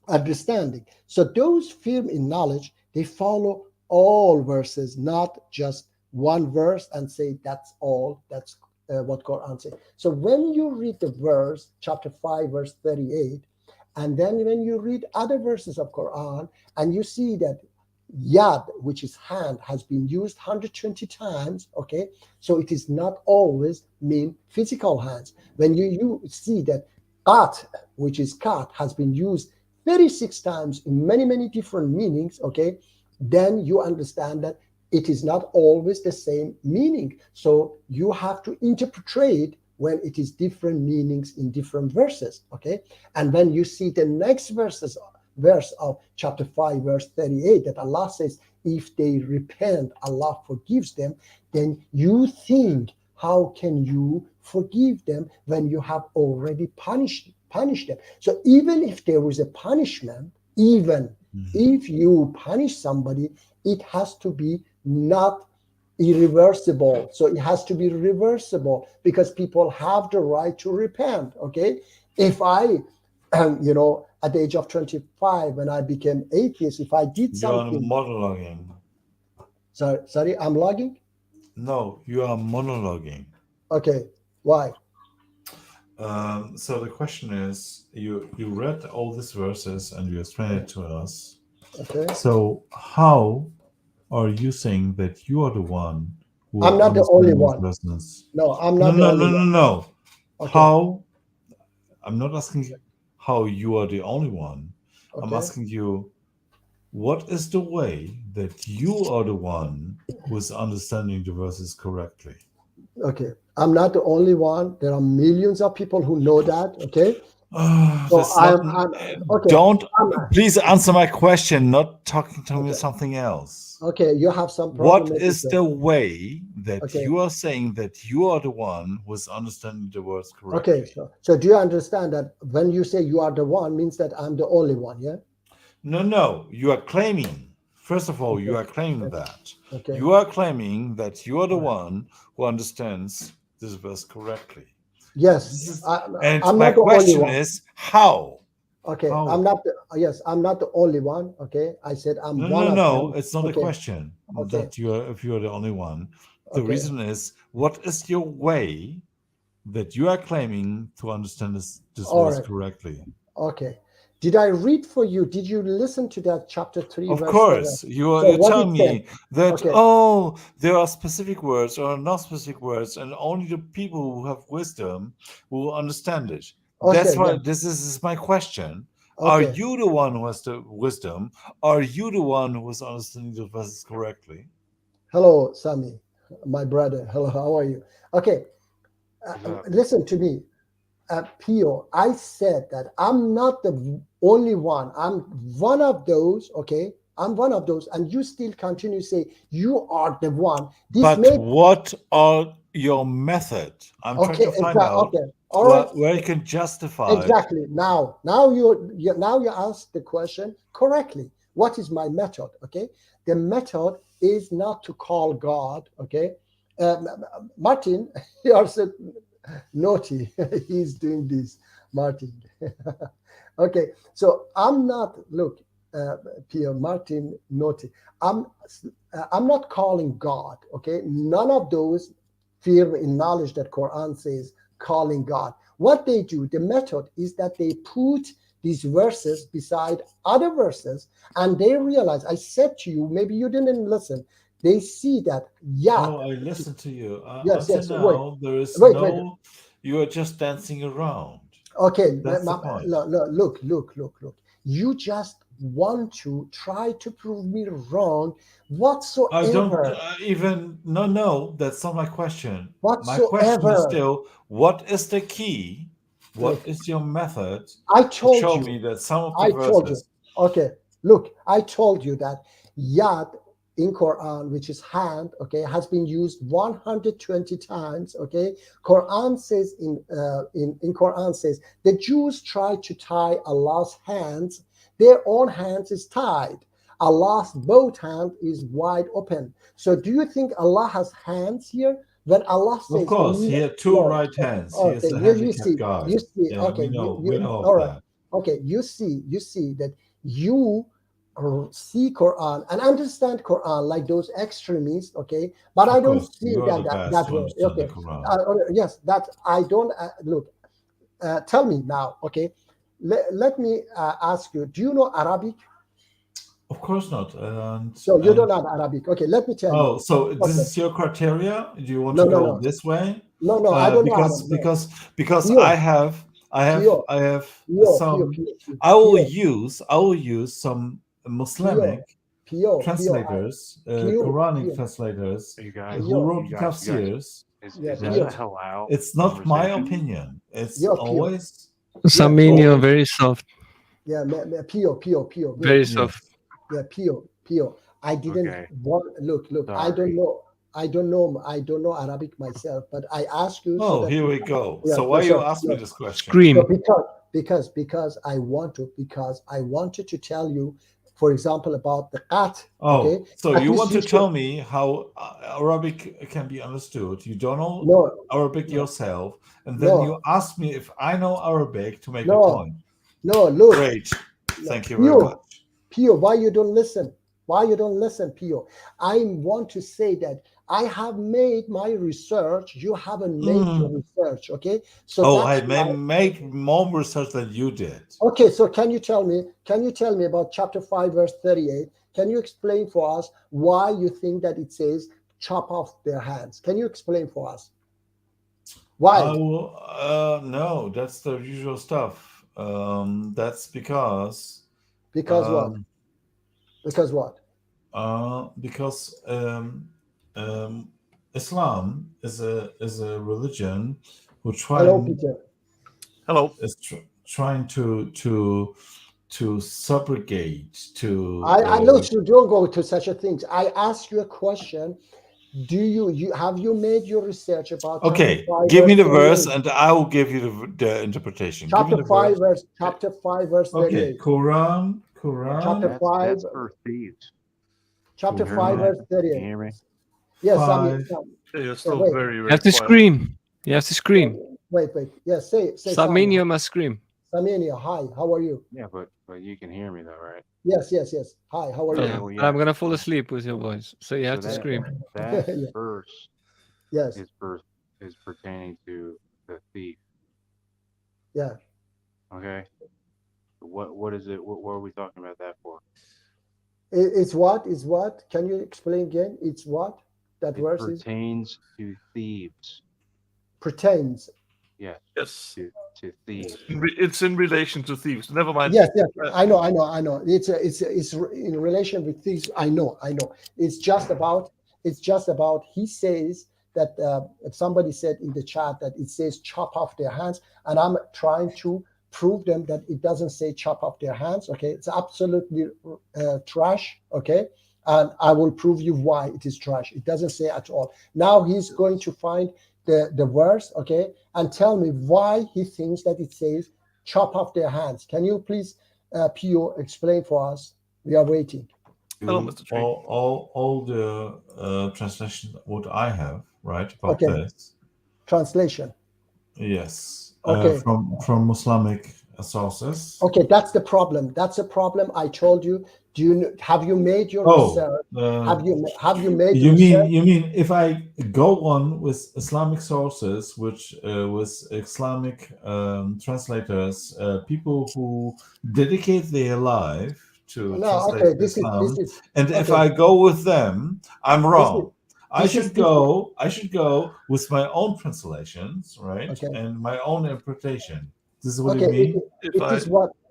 understanding. So those firm in knowledge, they follow all verses, not just one verse and say that's all. That's what Quran says. So when you read the verse, chapter 5, verse 38, and then when you read other verses of Quran, and you see that yad, which is hand, has been used 120 times, okay? So it is not always mean physical hands. When you see that qat, which is cat, has been used 36 times in many, many different meanings, okay? Then you understand that it is not always the same meaning. So you have to interpret when it is different meanings in different verses, okay? And when you see the next verse of chapter 5, verse 38, that Allah says, if they repent, Allah forgives them, then you think, how can you forgive them when you have already punished them? So even if there is a punishment, even if you punish somebody, it has to be not irreversible. So it has to be reversible, because people have the right to repent, okay? If I, at the age of 25, when I became atheist, if I did something... You are monologuing. Sorry, I'm logging? No, you are monologuing. Okay, why? So the question is, you read all these verses and you explained it to us. Okay. So how are you saying that you are the one who... I'm not the only one. Lessons? No, I'm not the only one. No. Okay. How... I'm not asking you how you are the only one. Okay. I'm asking you, what is the way that you are the one who is understanding the verses correctly? Okay, I'm not the only one. There are millions of people who know that, okay? Please answer my question, not talking to me something else. Okay, you have some problem. What is the way that you are saying that you are the one who is understanding the words correctly? Okay, so do you understand that when you say you are the one, means that I'm the only one, yeah? No, you are claiming, first of all, you are claiming that. Okay. You are claiming that you are the one who understands this verse correctly. Yes. And my question is, how? Okay, how? I'm not the only one, okay? I said I'm one of them. No, it's not a question that if you are the only one. The reason is, what is your way that you are claiming to understand this verse correctly? Okay. Did I read for you? Did you listen to that chapter 3? Of course. You're telling me that, there are specific words or not specific words, and only the people who have wisdom will understand it. That's why this is my question. Okay. Are you the one who has the wisdom? Are you the one who is understanding the verses correctly? Hello, Sami, my brother. Hello, how are you? Okay. Listen to me. Pio, I said that I'm not the only one. I'm one of those, okay? I'm one of those, and you still continue to say you are the one. What are your method? I'm trying to find out where you can justify. Exactly. Now you ask the question correctly. What is my method? Okay, the method is not to call God. Okay, Martin, you are so naughty. He's doing this, Martin. Okay, so I'm not. Look, Pierre, Martin, naughty. I'm not calling God. Okay, none of those fear in knowledge that Quran says calling God. What they do, the method is that they put these verses beside other verses, and they realize, I said to you, maybe you didn't listen, they see that, Oh, I listened to you. Yes, Until yes, now, there is wait. you are just dancing around. Okay, That's the point. look. You just want to try to prove me wrong whatsoever. I don't even, no, that's not my question. Whatsoever. My question is still, what is the key? What is your method I told to show you, me that some of the verses... told you. Okay, look, I told you that yad in Quran, which is hand, okay, has been used 120 times. Okay, Quran says in Quran says the Jews tried to tie Allah's hands, their own hands is tied. Allah's both hand is wide open. So do you think Allah has hands here? When Allah says, of course, he had two right hands. He is a handicapped guy. You see, yeah, okay, we know all of right. that. Okay, you see that you see Quran and understand Quran like those extremists, okay, but I don't see that way. Okay, yes, that I don't look. Tell me now, okay. Let me ask you. Do you know Arabic? Of course not. So you don't know Arabic. Okay, let me tell you. Oh, so this is your criteria? Do you want to go this way? No, I don't know. Because I have some. I will use some Muslimic translators, Quranic translators who wrote tafsirs. Is that allowed? It's not my opinion. It's always Saminio, very soft. Yeah, Pio. Very soft. Yeah, Pio. I didn't want. Look. Sorry. I don't know Arabic myself, but I ask you. Oh, here we go. So why you ask me this question? Scream. So because I wanted to tell you, for example, about the qat. Oh, okay? So you want to tell me how Arabic can be understood? You don't know Arabic yourself, and then you ask me if I know Arabic to make a point. No, look. Great. Thank you very much. Pio, why you don't listen? Pio? I want to say that I have made my research. You haven't made your research, okay? So I made more research than you did. Okay, so can you tell me about chapter 5, verse 38? Can you explain for us why you think that it says chop off their hands? Can you explain for us? Why? No, that's the usual stuff. That's because... Because what? Because what? Because Islam is a religion who is trying to subrogate to. I look. You don't go to such a thing. I ask you a question. Do you have you made your research about? Okay, give me the verse, and I will give you the interpretation. Chapter 5, verse 38. Okay, Quran. Chapter 5. That's for thieves. Chapter 5, verse 38. Can you hear me? Yes, you're still very. You have to scream. You have to scream. Wait. Yes, say. Saminio must scream. Saminio, hi. How are you? Yeah, but you can hear me though, right? Yes. Hi, how are you? Yeah, I'm gonna fall asleep with your voice, so you have to scream. That verse, yes, is pertaining to the thief. Yeah. Okay. What is it? What are we talking about that for? It's what? Is what? Can you explain again? It's what? That verse pertains to thieves. Pertains. Yes. To thieves. It's in relation to thieves. Never mind. Yes. I know. It's in relation with thieves. I know. It's just about. He says that somebody said in the chat that it says chop off their hands, and I'm trying to prove them that it doesn't say chop off their hands. Okay, it's absolutely trash. Okay, and I will prove you why it is trash. It doesn't say at all. Now he's going to find the verse, okay, and tell me why he thinks that it says chop off their hands. Can you please, Pio, explain for us? We are waiting. Hello, Mr. Tree. All the translation what I have, right, about this. Translation. Yes. Okay. From Muslimic sources. Okay, that's the problem. I told you Have you made your research? Have you made you research? mean if I go on with Islamic sources, which with Islamic translators, people who dedicate their life to translate Islam, and if I go with them, I'm wrong. I should go with my own translations, right, and my own interpretation. This is what you mean.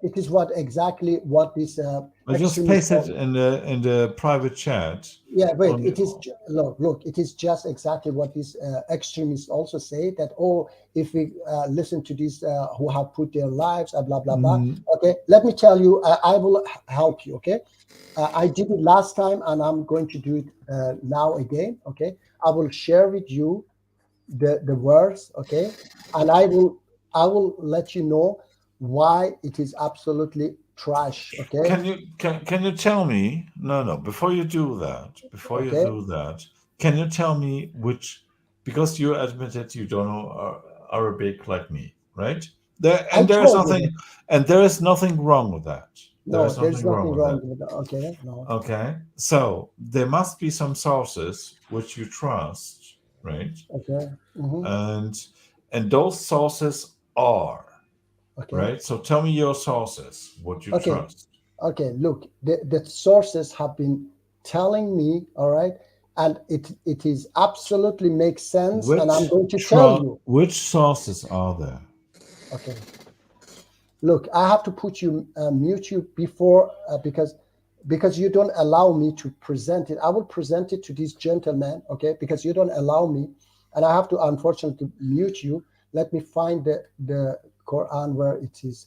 It is what exactly what this. I just paste it in the private chat. Yeah, wait. It is look. It is just exactly what these extremists also say, that if we listen to these who have put their lives, blah blah blah. Okay, let me tell you. I will help you. Okay, I did it last time, and I'm going to do it now again. Okay, I will share with you the words. Okay, and I will let you know why it is absolutely trash. Okay. Can you tell me? No. Before you do that, can you tell me which? Because you admitted you don't know Arabic like me, right? There is nothing wrong with that. No, there's nothing wrong with that. Okay. No. Okay. So there must be some sources which you trust, right? Okay. And those sources are. Okay. Right. So tell me your sources, what you trust. Okay. Look, the sources have been telling me, all right, and it is absolutely makes sense, and I'm going to tell you. Which sources are there? Okay. Look, I have to put you mute you before because you don't allow me to present it. I will present it to these gentlemen, okay? Because you don't allow me, and I have to unfortunately mute you. Let me find the Quran where it is.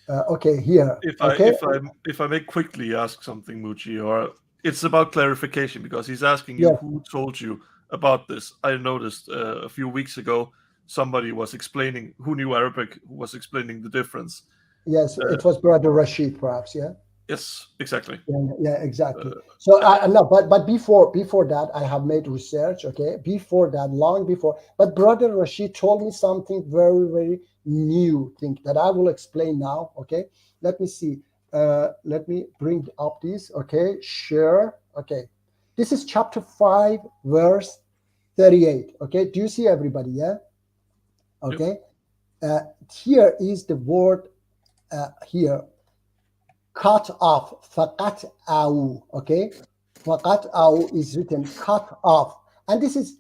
Okay, here. If I may quickly ask something, Muchi, or it's about clarification, because he's asking you who told you about this. I noticed a few weeks ago somebody was explaining, who knew Arabic, who was explaining the difference. Yes, it was Brother Rashid, perhaps. Yeah. Yes, exactly. Yeah, exactly. So no, but before that, I have made research. Okay, before that, long before. But Brother Rashid told me something very, very new thing that I will explain now. Okay, let me see. Let me bring up this. Okay, share. Okay, this is chapter 5, verse 38. Okay, do you see everybody? Yeah. Okay. Here is the word. Here. Cut off, faqat au, okay? Faqat au is written cut off. And this is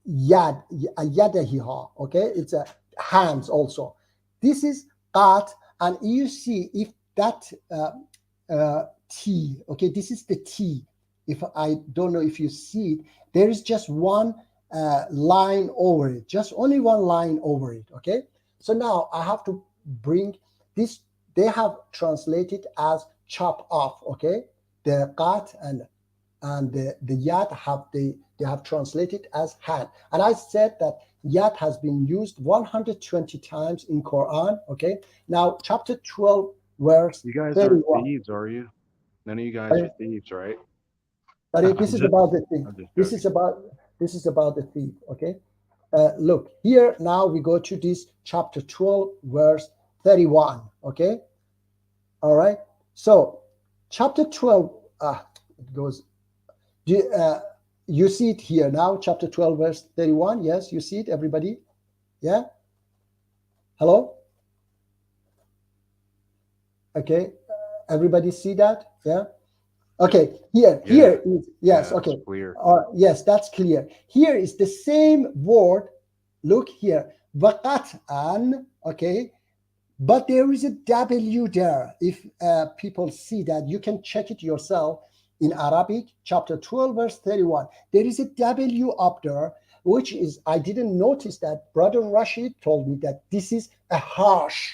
yad, yadahiha, okay? It's a hands also. This is qat, and you see if that T, okay? This is the T. If I don't know if you see it, there is just one line over it, just only one line over it, okay? So now I have to bring this. They have translated as chop off, okay? The qat and the yad they have translated as hand. And I said that yad has been used 120 times in Quran, okay? Now chapter 12, verse 31. You guys aren't thieves, are you? None of you guys are thieves, right? But this is about the thing. This is about the thief, okay? Look, here now we go to this chapter 12, verse 31, okay? All right. So chapter 12, it goes, you see it here now, chapter 12, verse 31. Yes, you see it, everybody? Yeah? Hello? Okay. Everybody see that? Yeah? Okay. Here is, yes, okay. Clear. Yes, that's clear. Here is the same word. Look here. Waqat'an, okay? But there is a W there. If people see that, you can check it yourself in Arabic, chapter 12, verse 31. There is a W up there, which is, I didn't notice that. Brother Rashid told me that this is a harsh.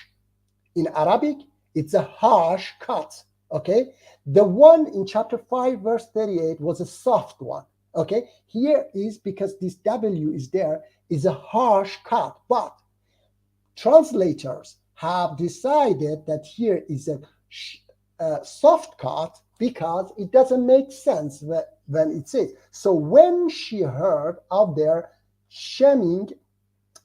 In Arabic, it's a harsh cut, okay? The one in chapter 5, verse 38 was a soft one, okay? Here is, because this W is there, is a harsh cut. But translators have decided that here is a soft cut because it doesn't make sense when it says. So when she heard out there shaming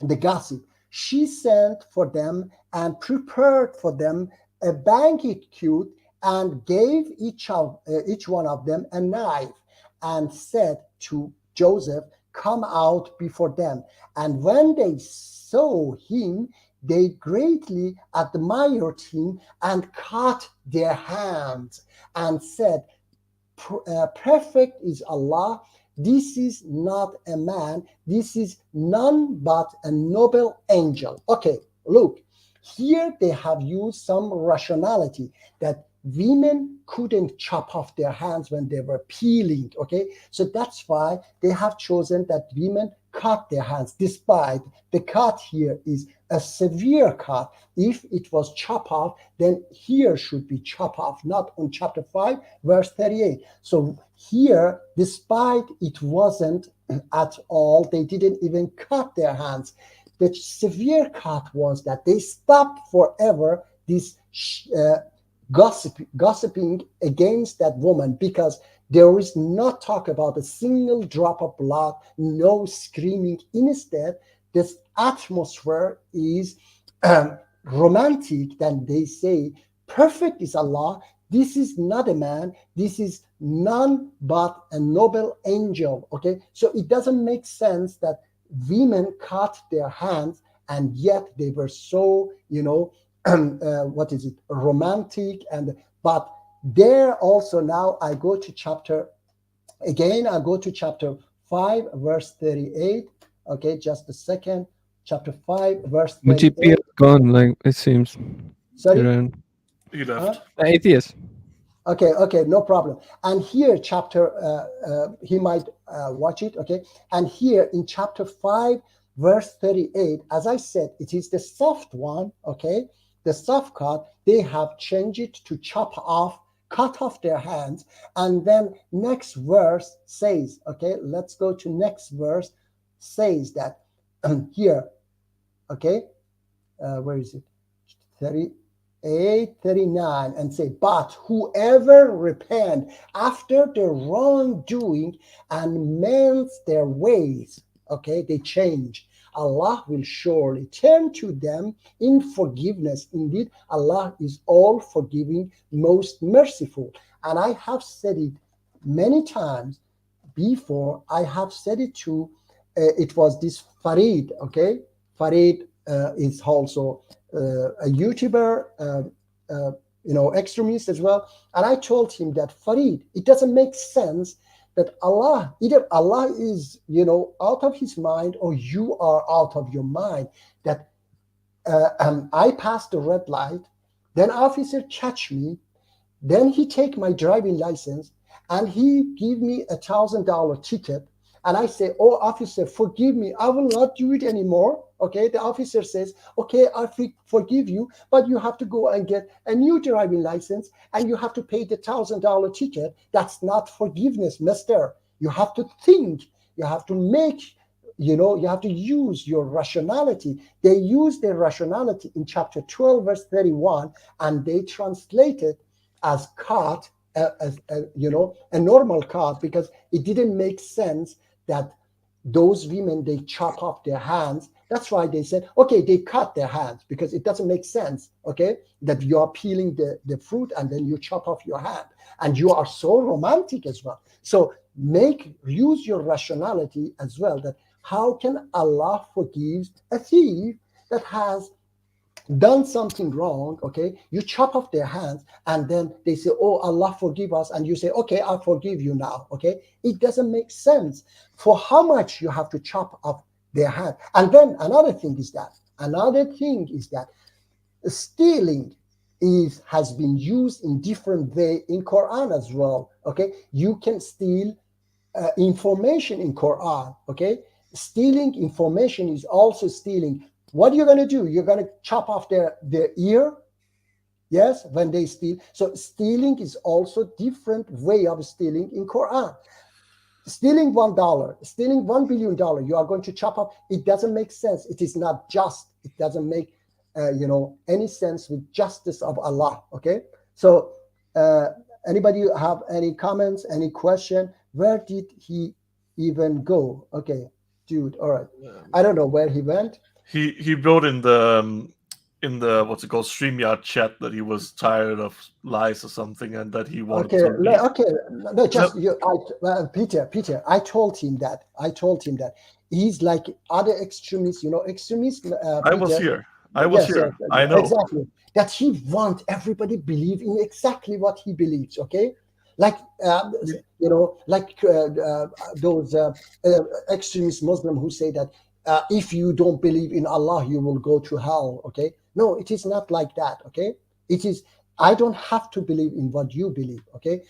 the gossip, she sent for them and prepared for them a banquet and gave each one of them a knife, and said to Joseph, come out before them. And when they saw him, they greatly admired him and cut their hands and said, perfect is Allah. This is not a man. This is none but a noble angel. Okay, look, here they have used some rationality that women couldn't chop off their hands when they were peeling. Okay, so that's why they have chosen that women cut their hands, despite the cut here is a severe cut. If it was chop off, then here should be chop off, not on chapter 5 verse 38. So here, despite it wasn't at all, they didn't even cut their hands. The severe cut was that they stopped forever this gossiping against that woman, because there is not talk about a single drop of blood, no screaming. Instead, this atmosphere is romantic. Then they say, perfect is Allah. This is not a man. This is none but a noble angel. Okay, so it doesn't make sense that women cut their hands, and yet they were so, romantic. But there also, now I go to chapter 5 verse 38. Okay, just a second. Chapter 5 verse 38. Muchipi gone, like it seems. Sorry? He left. Atheist. Okay, no problem. And here he might watch it. Okay, and here in chapter 5 verse 38, as I said, it is the soft one. Okay, the soft cut, they have changed it to cut off their hands. And then next verse says, okay, let's go to next verse, says that here, okay, where is it? 38, 39, and say, but whoever repent after their wrongdoing and mends their ways, okay, they change, Allah will surely turn to them in forgiveness. Indeed, Allah is all forgiving, most merciful. And I have said it many times before. I have said it to, it was this Farid, okay? Farid is also a YouTuber, extremist as well. And I told him that, Farid, it doesn't make sense that either Allah is, out of his mind, or you are out of your mind. That I passed the red light, then officer catch me, then he take my driving license, and he give me $1,000 ticket. And I say, oh, officer, forgive me. I will not do it anymore. Okay, the officer says, okay, I forgive you, but you have to go and get a new driving license, and you have to pay the $1,000 ticket. That's not forgiveness, mister. You have to think. You have to make, you have to use your rationality. They use their rationality in chapter 12, verse 31, and they translate it as cut, as a normal cut, because it didn't make sense that those women, they chop off their hands. That's why they said, okay, they cut their hands, because it doesn't make sense, okay, that you are peeling the fruit and then you chop off your hand. And you are so romantic as well. So use your rationality as well, that how can Allah forgive a thief that has done something wrong? Okay, you chop off their hands, and then they say, oh, Allah forgive us, and you say, okay, I forgive you now. Okay, it doesn't make sense. For how much you have to chop off their hand? And then another thing is that stealing has been used in different way in Quran as well. Okay, you can steal information in Quran. Okay, stealing information is also stealing. What are you going to do? You're going to chop off their ear? Yes, when they steal. So stealing is also different way of stealing in Quran. Stealing $1, stealing $1 billion, you are going to chop off. It doesn't make sense. It is not just. It doesn't make any sense with justice of Allah. Okay. So anybody have any comments, any question? Where did he even go? Okay, dude. All right. I don't know where he went. He wrote in in the what's it called StreamYard chat that he was tired of lies or something, and that he wanted Okay, to leave. okay, no, just you, Peter. I told him that. He's like other extremists. You know, extremists. I was here. I was here. I know exactly that he wants everybody believe in exactly what he believes. Okay, like you know, like those extremist Muslim who say that if you don't believe in Allah, you will go to hell. Okay, no, it is not like that. Okay, it is. I don't have to believe in what you believe. Okay,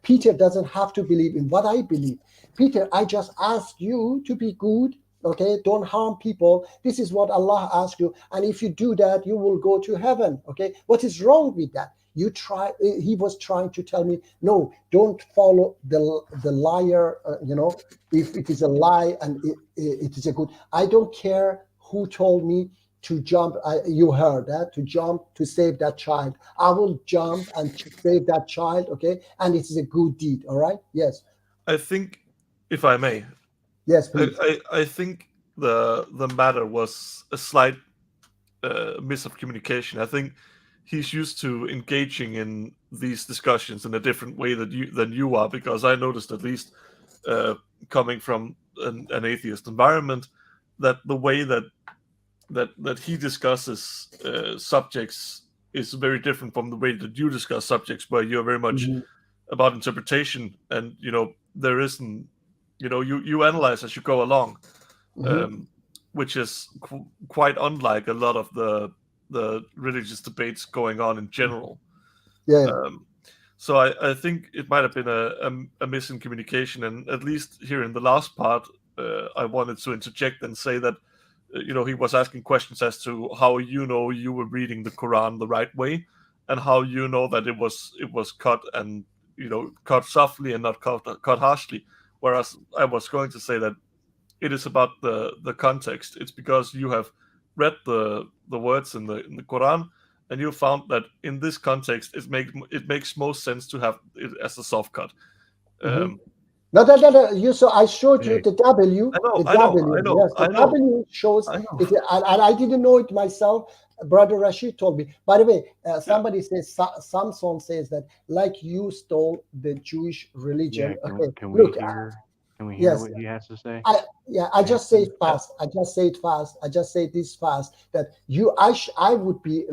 Peter doesn't have to believe in what I believe. Peter, I just ask you to be good. Okay, don't harm people. This is what Allah asks you, and if you do that, you will go to heaven. Okay, what is wrong with that? He was trying to tell me, no, don't follow the liar. You know, if it is a lie and it is a good. I don't care who told me to jump. You heard that, to jump to save that child. I will jump and save that child. Okay, and it is a good deed. All right. Yes. I think, if I may. Yes, please. I think the matter was a slight miss of communication. I think he's used to engaging in these discussions in a different way than you are, because I noticed, at least coming from an atheist environment, that the way that he discusses subjects is very different from the way that you discuss subjects, where you're very much about interpretation, and there isn't. You analyze as you go along, which is quite unlike a lot of the religious debates going on in general. Yeah. So I think it might have been a miss in communication, and at least here in the last part, I wanted to interject and say that he was asking questions as to how you were reading the Quran the right way, and how that it was cut and cut softly and not cut harshly. Whereas I was going to say that it is about the context. It's because you have read the words in the Quran, and you found that in this context it makes most sense to have it as a soft cut. No. You I showed you the W. I know. Yes, the W shows it, and I didn't know it myself. Brother Rashid told me. By the way, somebody says Samson says that like you stole the Jewish religion. Yeah, can we hear what he has to say? I just say it fast. I just say this fast that I would be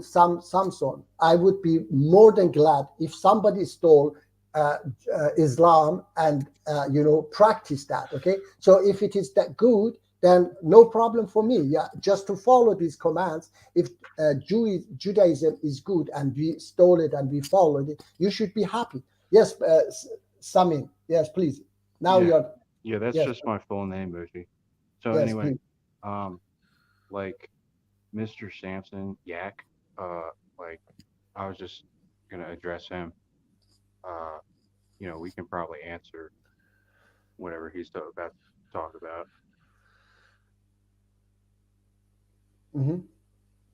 Samson. I would be more than glad if somebody stole Islam and practice that. Okay, so if it is that good, then no problem for me. Yeah, just to follow these commands. If Judaism is good and we stole it and we followed it, you should be happy. Yes, Samin. Yes, please. Now you're. That's just my full name, Bushi. So yes, anyway, please. Like Mr. Samson Yak, like I was just gonna address him. We can probably answer whatever he's about to talk about.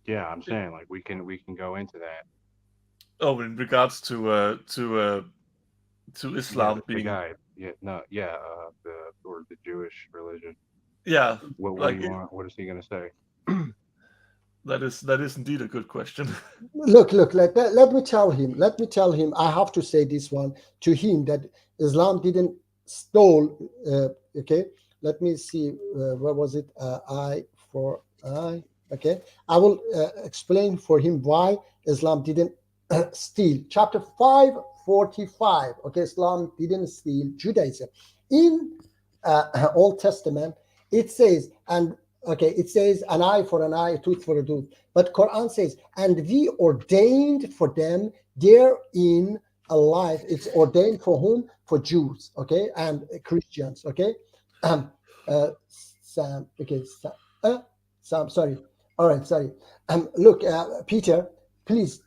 Yeah, I'm saying like we can go into that. Oh, in regards to Islam being the Jewish religion. Yeah. What do you want? What is he gonna say? That is indeed a good question. Look. Let me tell him. I have to say this one to him that Islam didn't stole. Okay. Let me see. Where was it? Eye for eye. Okay. I will explain for him why Islam didn't steal. Chapter 5:45. Okay. Islam didn't steal Judaism. In Old Testament, it says an eye for an eye, a tooth for a tooth. But Quran says, and we ordained for them therein a life. It's ordained for whom? For Jews, okay, and Christians, okay. Sorry. All right, sorry. Look, Peter, please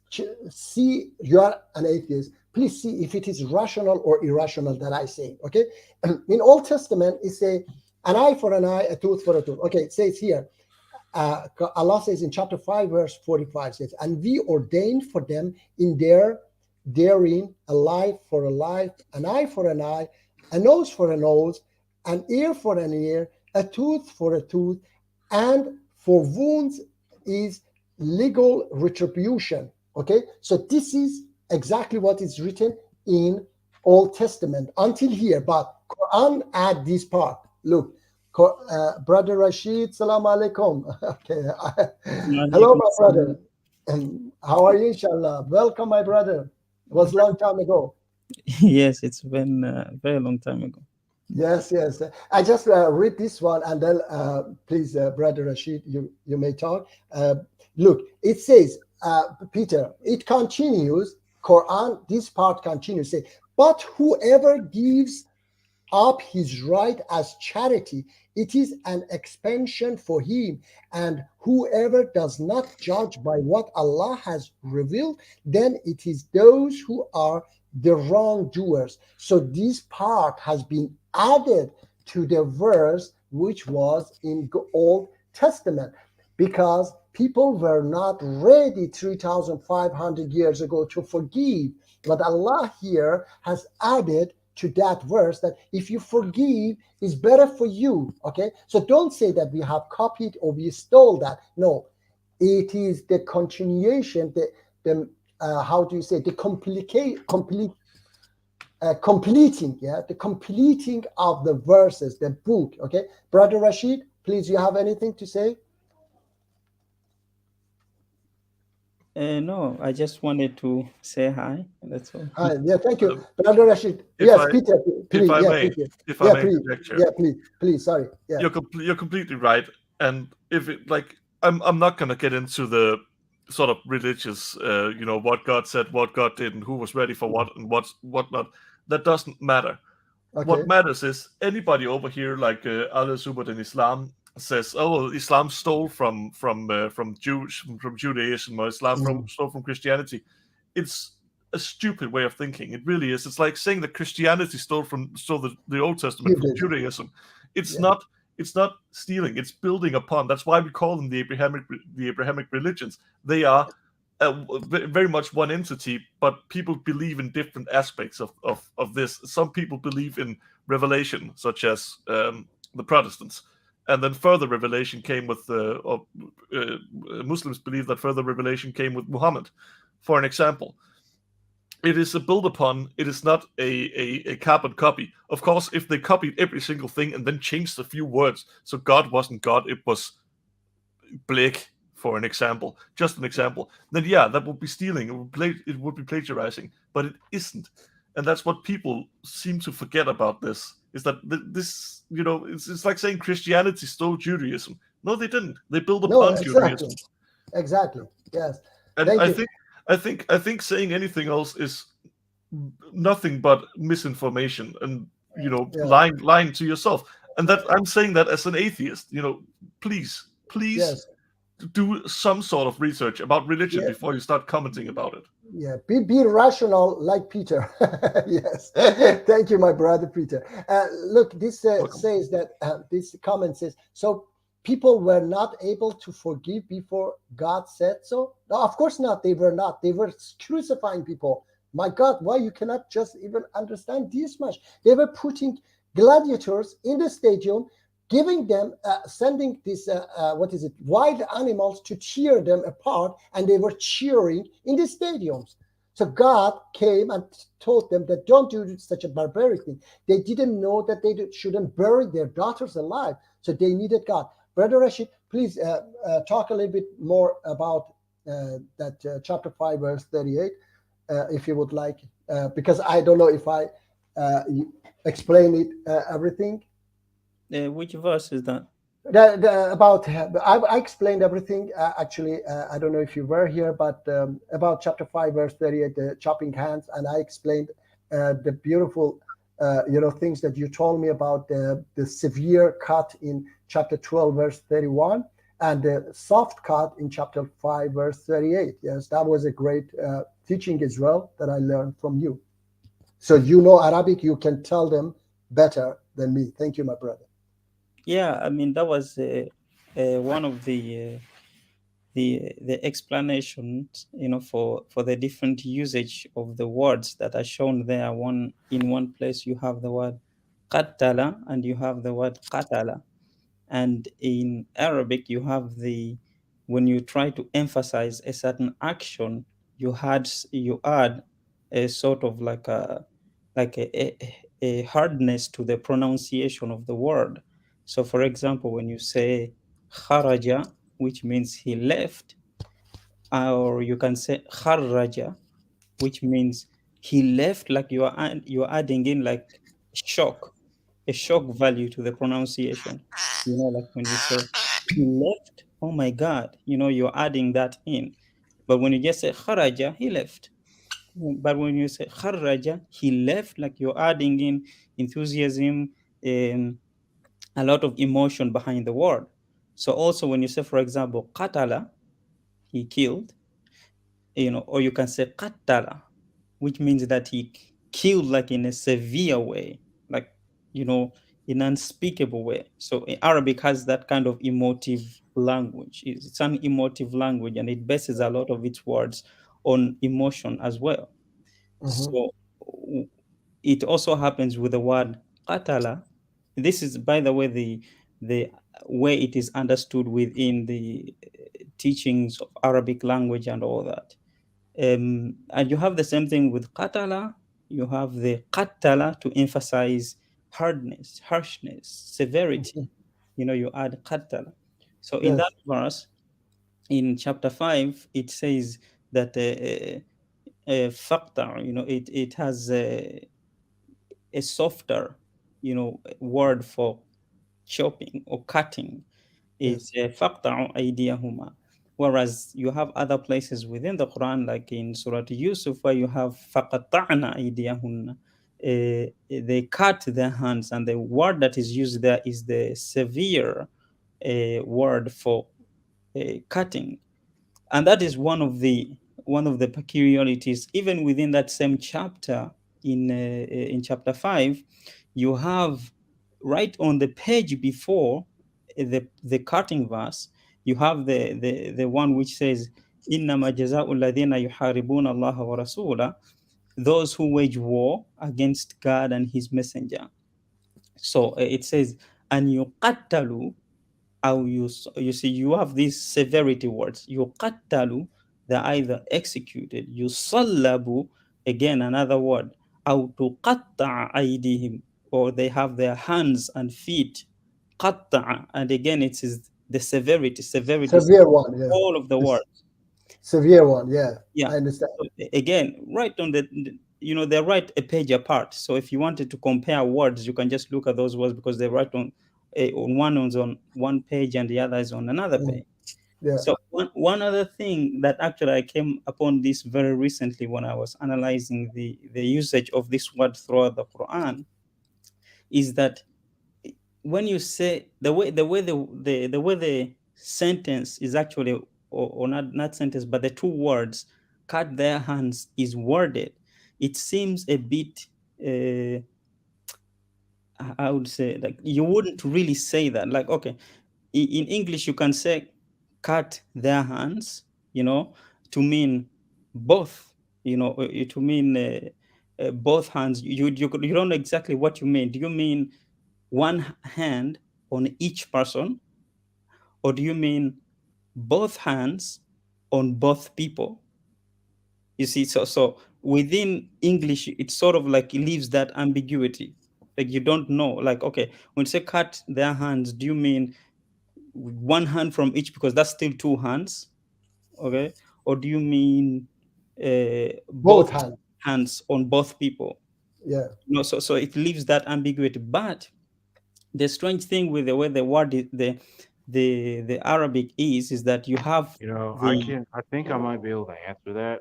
see. You are an atheist. Please see if it is rational or irrational that I say. Okay. In Old Testament, it says an eye for an eye, a tooth for a tooth. Okay, it says here, Allah says in chapter 5, verse 45, says, and we ordained for them therein a life for a life, an eye for an eye, a nose for a nose, an ear for an ear, a tooth for a tooth, and for wounds is legal retribution. Okay, so this is exactly what is written in Old Testament until here, but Quran add this part. Look, brother Rashid, salam alaikum. Okay, hello, my brother. How are you, inshallah? Welcome, my brother. It was a long time ago. Yes, it's been a very long time ago. Yes. I just read this one, and then please, brother Rashid, you may talk. Look, it says, Peter, it continues, Quran, this part continues, say, but whoever gives up his right as charity, it is an expansion for him, and whoever does not judge by what Allah has revealed, then it is those who are the wrongdoers. So this part has been added to the verse which was in Old Testament, because people were not ready 3,500 years ago to forgive. But Allah here has added to that verse that if you forgive, is better for you. Okay, so don't say that we have copied or we stole that. No, it is the continuation, the how do you say, the completing of the verses, the book. Okay, brother Rashid, please, you have anything to say? No, I just wanted to say hi. That's all. Hi, yeah, thank you, brother Rashid. Yes, Peter, please. If I may interject here. Please. Sorry. Yeah, you're completely right. And if it like, I'm not gonna get into the sort of religious, what God said, what God did, and who was ready for what and what not. That doesn't matter. Okay. What matters is anybody over here, like Al Subad in Islam, says, "Oh, Islam stole from Judaism, or Islam stole from Christianity." It's a stupid way of thinking. It really is. It's like saying that Christianity stole the Old Testament from Judaism. It's not. It's not stealing. It's building upon. That's why we call them the Abrahamic religions. They are very much one entity, but people believe in different aspects of this. Some people believe in revelation, such as the Protestants. And then further revelation came with Muslims believe that further revelation came with Muhammad, for an example. It is a build upon. It is not a carbon copy. Of course, if they copied every single thing and then changed a few words, so God wasn't God, it was Blake, for an example, just an example, then yeah, that would be stealing. It would be plagiarizing, but it isn't. And that's what people seem to forget about this. Is that this, it's like saying Christianity stole Judaism. No, they didn't. They built upon Judaism. Exactly. Yes. And I think saying anything else is nothing but misinformation and lying to yourself. And that I'm saying that as an atheist. Please yes. Do some sort of research about religion before you start commenting about it. Yeah, be rational like Peter. Yes, thank you, my brother Peter. Look, this says that this comment says, so people were not able to forgive before God said so? No, of course not. They were not. They were crucifying people. My God, why you cannot just even understand this much? They were putting gladiators in the stadium, giving them, sending this, wild animals to tear them apart, and they were cheering in the stadiums. So God came and told them that don't do such a barbaric thing. They didn't know that they shouldn't bury their daughters alive, so they needed God. Brother Rashid, please talk a little bit more about that chapter 5, verse 38, if you would like, because I don't know if I explain it everything. Which verse is that? I explained everything. Actually, I don't know if you were here, but about chapter 5, verse 38, the chopping hands, and I explained the beautiful, things that you told me about the severe cut in chapter 12, verse 31, and the soft cut in chapter 5, verse 38. Yes, that was a great teaching as well that I learned from you. So you know Arabic, you can tell them better than me. Thank you, my brother. Yeah, I mean, that was one of the explanations, for the different usage of the words that are shown there. In one place you have the word qattala and you have the word qatala, and in Arabic you have the when you try to emphasize a certain action, you add a sort of like a hardness to the pronunciation of the word. So, for example, when you say kharaja, which means he left, or you can say kharraja, which means he left, like you're adding in like a shock value to the pronunciation. Like when you say he left, oh my God, you're adding that in. But when you just say kharaja, he left. But when you say kharraja, he left, like you're adding in enthusiasm, a lot of emotion behind the word. So also when you say, for example, qatala, he killed, or you can say qattala, which means that he killed like in a severe way, like, in unspeakable way. So Arabic has that kind of emotive language. It's an emotive language, and it bases a lot of its words on emotion as well. So it also happens with the word qatala. This is, by the way, the way it is understood within the teachings of Arabic language and all that. And you have the same thing with qatala. You have the qattala to emphasize hardness, harshness, severity. You add qattala. So in that verse, in chapter 5, it says that faqta, it has a softer, word for chopping or cutting. It's faqta'u aydiyahuma. Whereas you have other places within the Quran, like in Surah Yusuf, where you have faqata'na aydiyahunna. They cut their hands, and the word that is used there is the severe word for cutting. And that is one of the peculiarities. Even within that same chapter, in chapter 5, you have right on the page before the cutting verse, you have the one which says, innama jaza'u alladhina yuharibuna Allah wa rasulah, those who wage war against God and his messenger. So it says, an yuqattalu, you see, you have these severity words. Yuqattalu, they're either executed. Yusallabu, again another word. Aw tuqatta'a aydihim, or they have their hands and feet qatta'a, and again it is the severity severe one, yeah. All of the words. Severe one, yeah. Yeah. I understand. So, again, right on they're right a page apart. So if you wanted to compare words, you can just look at those words, because they're right on one is on one page and the other is on another page. Yeah. So one other thing that actually I came upon this very recently when I was analyzing the usage of this word throughout the Quran, is that when you say the way the sentence is actually, or not sentence, but the two words cut their hands is worded, it seems a bit I would say, like, you wouldn't really say that. Like, okay, in English you can say cut their hands, to mean both, to mean both hands. You don't know exactly what you mean. Do you mean one hand on each person, or do you mean both hands on both people? You see, so within English, it sort of like leaves that ambiguity. Like, you don't know, like, okay, when you say cut their hands, do you mean one hand from each, because that's still two hands, okay? Or do you mean both hands on both people? Yeah. So it leaves that ambiguity. But the strange thing with the way the word is, the Arabic is that you have, I think I might be able to answer that,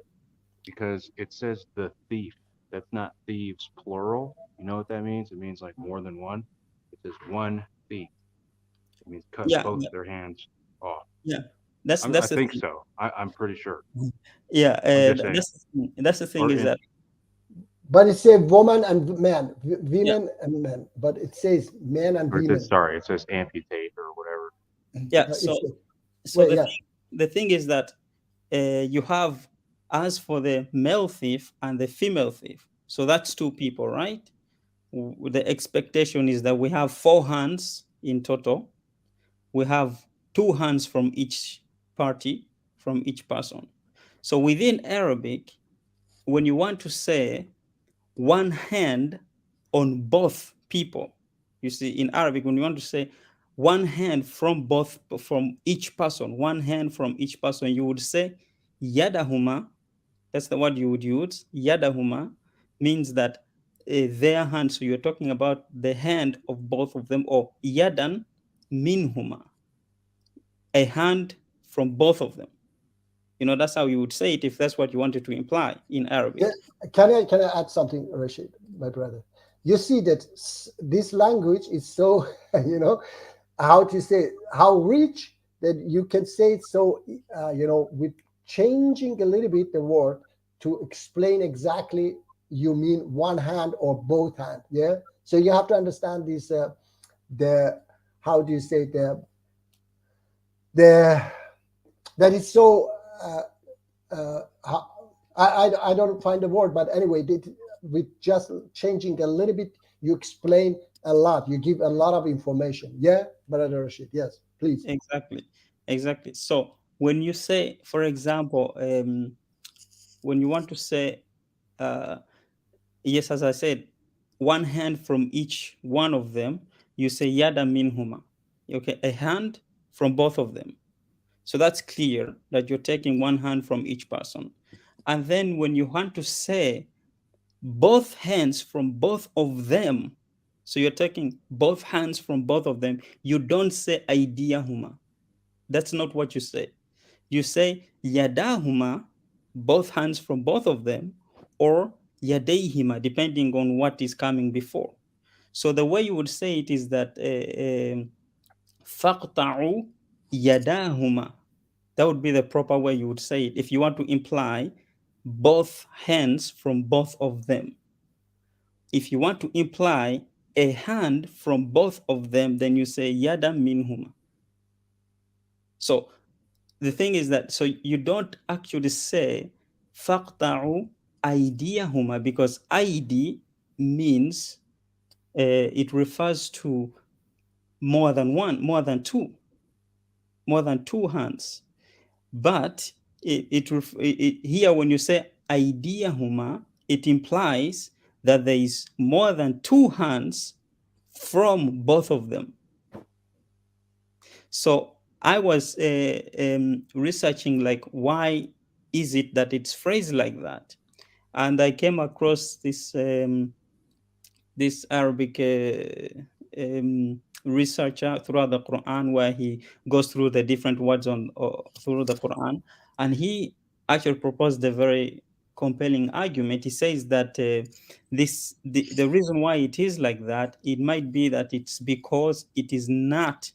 because it says the thief. That's not thieves plural. You know what that means? It means like more than one. It says one thief. It means cut both their hands off. Yeah, I think so. I'm pretty sure. Yeah, that's the thing, is that. But it says woman and man, women and men. But it says man and women. It says amputate or whatever. Yeah. The thing is that you have, as for the male thief and the female thief, so that's two people, right? The expectation is that we have 4 hands in total. We have 2 hands from each party from each person. So within Arabic, when you want to say one hand on both people, you see, in Arabic, when you want to say one hand from each person, one hand from each person, you would say yadahuma. That's the word you would use. Yadahuma means that their hand. So you're talking about the hand of both of them, or yadan minhuma, a hand from both of them. That's how you would say it if that's what you wanted to imply in Arabic. Yeah. Can I add something, Rashid, my brother? You see that this language is so, how to say, how rich that you can say it so, with changing a little bit the word to explain exactly you mean one hand or both hand. Yeah. So you have to understand this, how do you say, that is so, I don't find the word, but anyway, with just changing a little bit, you explain a lot. You give a lot of information. Yeah, Brother Rashid. Yes, please. Exactly. So when you say, for example, when you want to say, yes, as I said, one hand from each one of them, you say yada minhuma. Okay, a hand from both of them. So that's clear that you're taking one hand from each person. And then when you want to say both hands from both of them, so you're taking both hands from both of them, you don't say aidiyahuma. That's not what you say. You say yadahuma, both hands from both of them, or yadayhima, depending on what is coming before. So the way you would say it is that faqta'u yadahuma. That would be the proper way you would say it if you want to imply both hands from both of them. If you want to imply a hand from both of them, then you say yada minhuma. So the thing is that, so you don't actually say faqta'u aydiyahuma, because aidi means it refers to more than one, more than two hands. But here, when you say aydiyahuma, it implies that there is more than two hands from both of them. So I was researching, like, why is it that it's phrased like that? And I came across this Arabic researcher throughout the Quran, where he goes through the different words through the Quran, and he actually proposed a very compelling argument. He says that the reason why it is like that, it might be that it's because it is not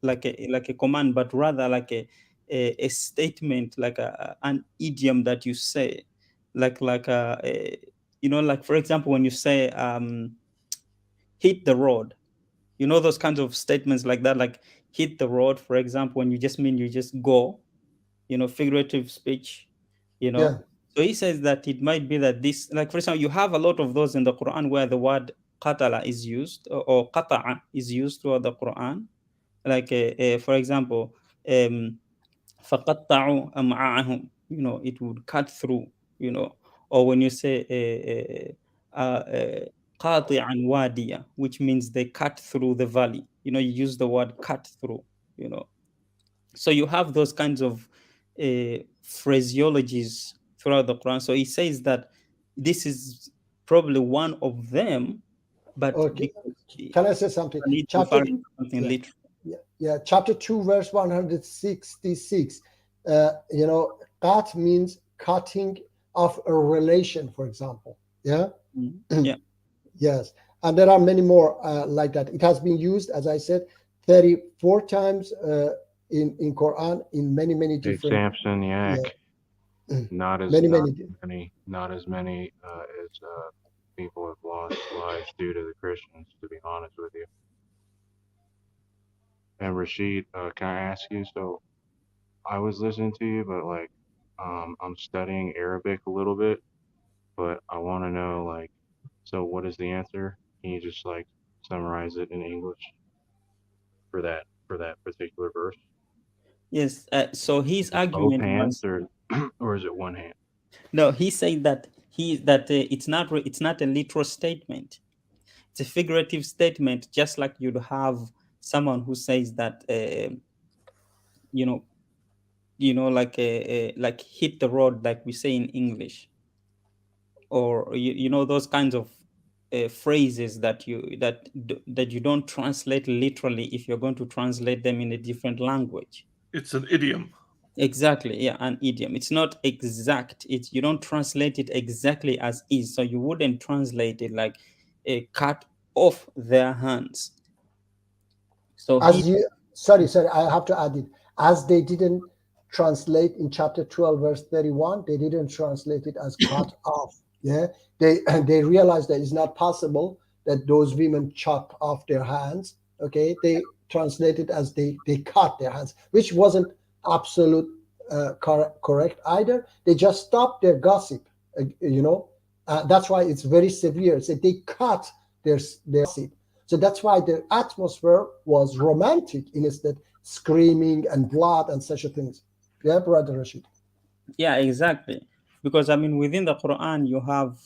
like a command, but rather like a statement, like an idiom that you say, like for example, when you say hit the road, those kinds of statements like that, like hit the road, for example, when you just mean you just go, figurative speech. Yeah. So he says that it might be that this, like, for example, you have a lot of those in the Quran where the word qatala is used, or qata'a is used throughout the Quran. Like, for example, فَقَطَّعُوا أَمْعَاءَهُمْ, it would cut through, or when you say قَاطِعًا وَادِيًا, which means they cut through the valley. You use the word cut through, So you have those kinds of phraseologies throughout the Quran. So he says that this is probably one of them, but okay. Can I say something? Chapter, chapter 2, verse 166. Qat means cutting off a relation, for example. Yeah. Yeah. Yes, and there are many more like that. It has been used, as I said, 34 times in Quran, in many different. Samson, Yak. Not as many as people have lost lives due to the Christians, to be honest with you. And Rashid, can I ask you? So I was listening to you, but like, I'm studying Arabic a little bit, but I want to know, like, so what is the answer? Can you just like summarize it in English for that particular verse? Yes. So his Both argument hands, was, or is it one hand? no, he said that it's not a literal statement. It's a figurative statement, just like you'd have someone who says that you know, like hit the road, like we say in English, or you know, those kinds of phrases that you don't translate literally if you're going to translate them in a different language. It's an idiom. Exactly, yeah, an idiom. It's not exact. It's, you don't translate it exactly as is. So you wouldn't translate it like a cut off their hands. So sorry, I have to add it. As they didn't translate in chapter 12, verse 31, they didn't translate it as cut off. Yeah, they realized that it's not possible that those women chop off their hands. Okay, they translated as they cut their hands, which wasn't absolute correct either. They just stopped their gossip. That's why it's very severe. So they cut their gossip. So that's why the atmosphere was romantic instead screaming and blood and such things. Yeah, Brother Rashid. Yeah, exactly. Because I mean, within the Quran, you have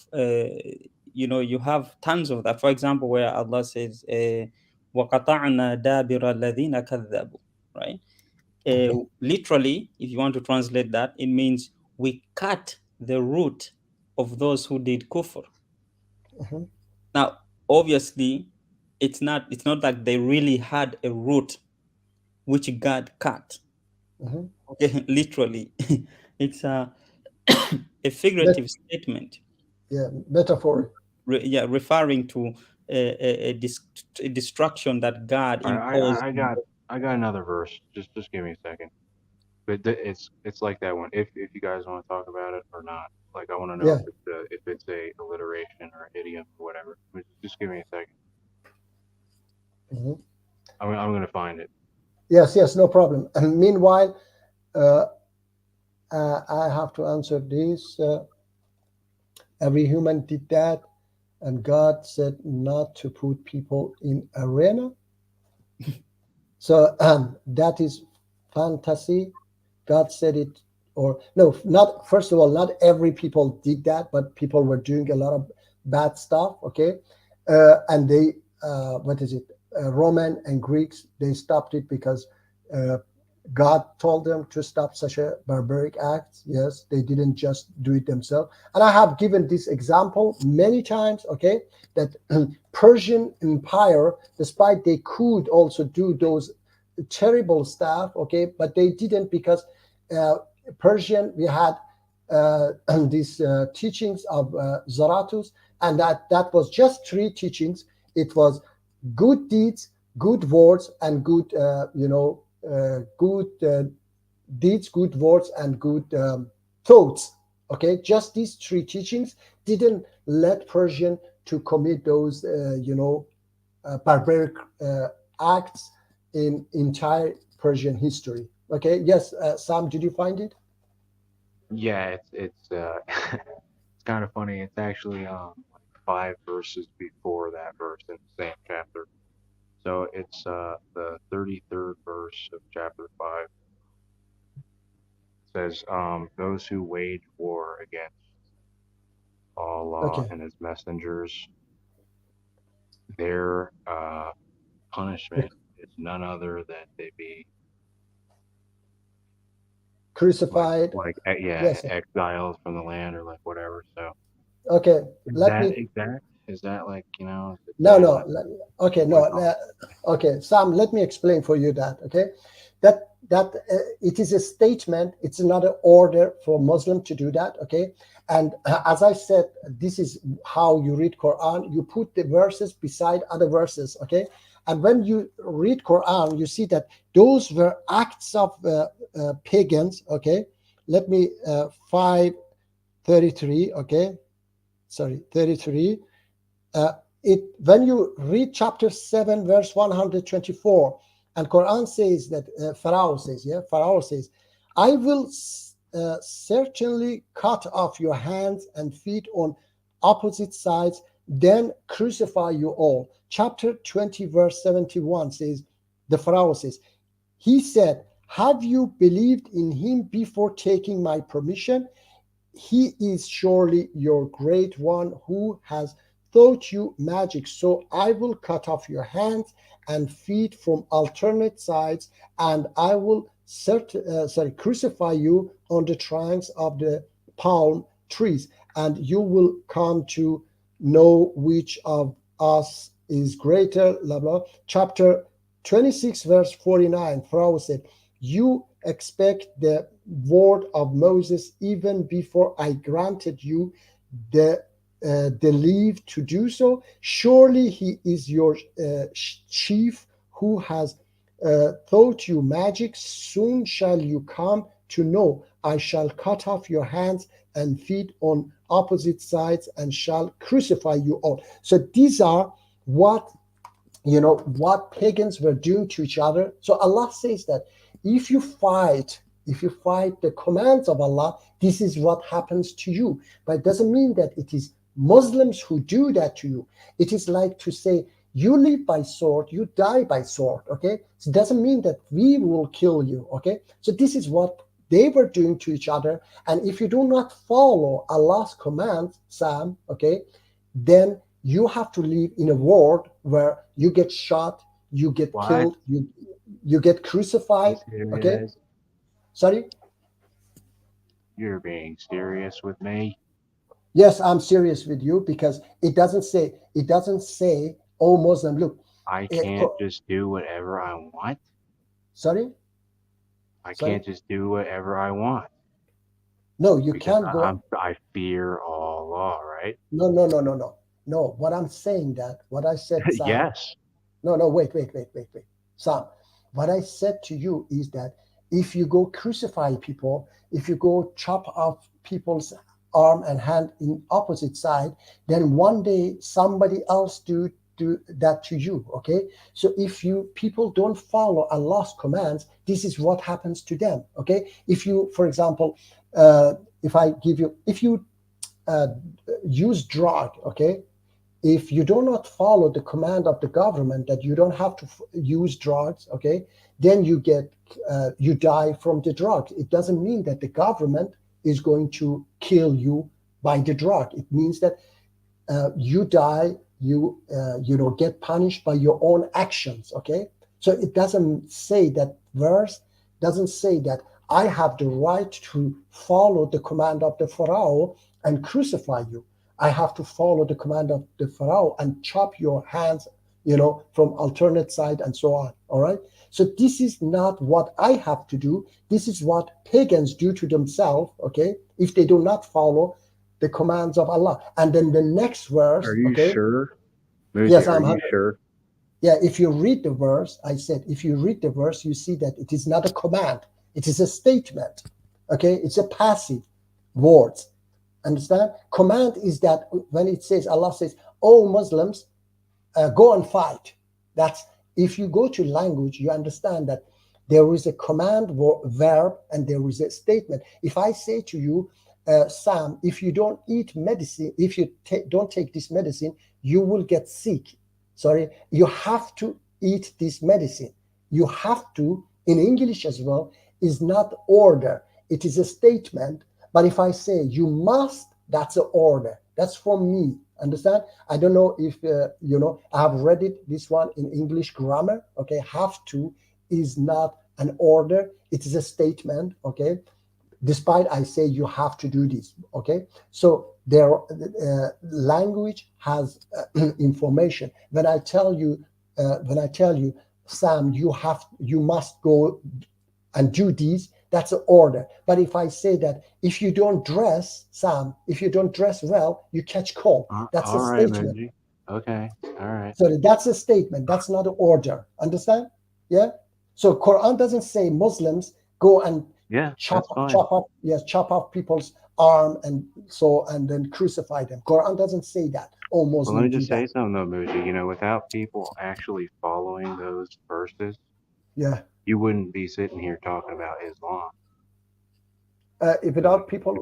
you have tons of that. For example, where Allah says, وَقَطَعْنَا دَابِرَ الَّذِينَ كَذَّبُوا, right? Literally, if you want to translate that, it means we cut the root of those who did kufr. Now, obviously, it's not like they really had a root which God cut. Okay, literally, it's a figurative statement. Yeah, metaphor. Referring to a destruction that God imposed. I got another verse. Just give me a second. But it's like that one. If you guys want to talk about it or not, like I want to know if it's a alliteration or idiom or whatever. Just give me a second. I'm gonna find it. Yes, no problem. And meanwhile, I have to answer this. Every human did that, and God said not to put people in arena. So that is fantasy. God said it, or no, not, first of all, not every people did that, but people were doing a lot of bad stuff. Okay, and they Roman and Greeks, they stopped it because God told them to stop such a barbaric act. Yes, they didn't just do it themselves. And I have given this example many times, okay, that Persian Empire, despite they could also do those terrible stuff, okay, but they didn't, because Persian, we had these teachings of Zarathustra, and that was just 3 teachings. It was good deeds, good words, and good good deeds, good words, and good thoughts. Okay, just these 3 teachings didn't let Persian to commit those barbaric acts in entire Persian history. Okay, yes, Sam, did you find it? Yeah, it's it's kind of funny. It's actually like 5 verses before that verse in the same chapter. So it's the 33rd verse of chapter 5. It says, those who wage war against Allah and his messengers, their punishment is none other than they be crucified, exiled from the land, or like whatever. So okay, is that like, no, Sam, let me explain for you that. Okay, that it is a statement. It's not an order for Muslim to do that. Okay, and as I said, this is how you read Quran. You put the verses beside other verses. Okay, and when you read Quran, you see that those were acts of pagans. Okay, let me 5:33. Okay, sorry, 33. When you read chapter 7, verse 124, and Quran says that Pharaoh says, I will certainly cut off your hands and feet on opposite sides, then crucify you all. Chapter 20, verse 71 says, the Pharaoh says, he said, Have you believed in him before taking my permission? He is surely your great one who has taught you magic. So I will cut off your hands and feet from alternate sides, and I will crucify you on the trunks of the palm trees, and you will come to know which of us is greater. Blah, blah. Chapter 26, verse 49, Pharaoh said, you expect the word of Moses even before I granted you the leave to do so. Surely he is your chief who has taught you magic. Soon shall you come to know. I shall cut off your hands and feet on opposite sides and shall crucify you all. So these are what pagans were doing to each other. So Allah says that if you fight the commands of Allah, this is what happens to you. But it doesn't mean that it is Muslims who do that to you. It is like to say, you live by sword, you die by sword, okay? So it doesn't mean that we will kill you, okay? So this is what they were doing to each other. And if you do not follow Allah's commands, Sam, okay, then you have to live in a world where you get shot, you get killed, you get crucified, okay? Sorry? You're being serious with me? Yes, I'm serious with you, because it doesn't say, oh Muslim, look. I can't just do whatever I want? Sorry? I can't just do whatever I want. No, you can't go. I fear Allah, right? No. No, what I'm saying what I said, Sam. Yes. No, wait. Sam, what I said to you is that if you go crucify people, if you go chop off people's arm and hand in opposite side, then one day somebody else do that to you, okay? So if people don't follow Allah's commands, this is what happens to them, okay? If you, for example, if you use drug, okay? If you do not follow the command of the government that you don't have to use drugs, okay, then you die from the drug. It doesn't mean that the government is going to kill you by the drug. It means that you die, you get punished by your own actions, okay? So it doesn't say, that verse doesn't say that I have the right to follow the command of the Pharaoh and crucify you. I have to follow the command of the Pharaoh and chop your hands, from alternate side and so on. All right. So this is not what I have to do. This is what pagans do to themselves. Okay. If they do not follow the commands of Allah. And then the next verse. Are you sure? Yes, I'm sure. Yeah. If you read the verse, I said, if you read the verse, you see that it is not a command. It is a statement. Okay. It's a passive words. Understand? Command is that when it says, Allah says, oh Muslims, go and fight. That's, if you go to language, you understand that there is a command verb and there is a statement. If I say to you, Sam, if you don't eat medicine, if you don't take this medicine, you will get sick. Sorry, you have to eat this medicine. You have to, in English as well, is not order. It is a statement. But if I say you must, that's an order. That's from me. Understand? I don't know if, I have read it, this one in English grammar. Okay. Have to is not an order. It is a statement. Okay. Despite I say you have to do this. Okay. So their language has information. When I tell you, Sam, you must go and do these, that's an order. But if I say that if you don't dress, Sam, if you don't dress well, you catch cold. That's a statement. Benji. Okay. All right. So that's a statement. That's not an order. Understand? Yeah. So Quran doesn't say Muslims go and chop off people's arm and then crucify them. Quran doesn't say that. Oh, Muslims. Well, let me just say something though, Muji. Without people actually following those verses, you wouldn't be sitting here talking about Islam. Without people,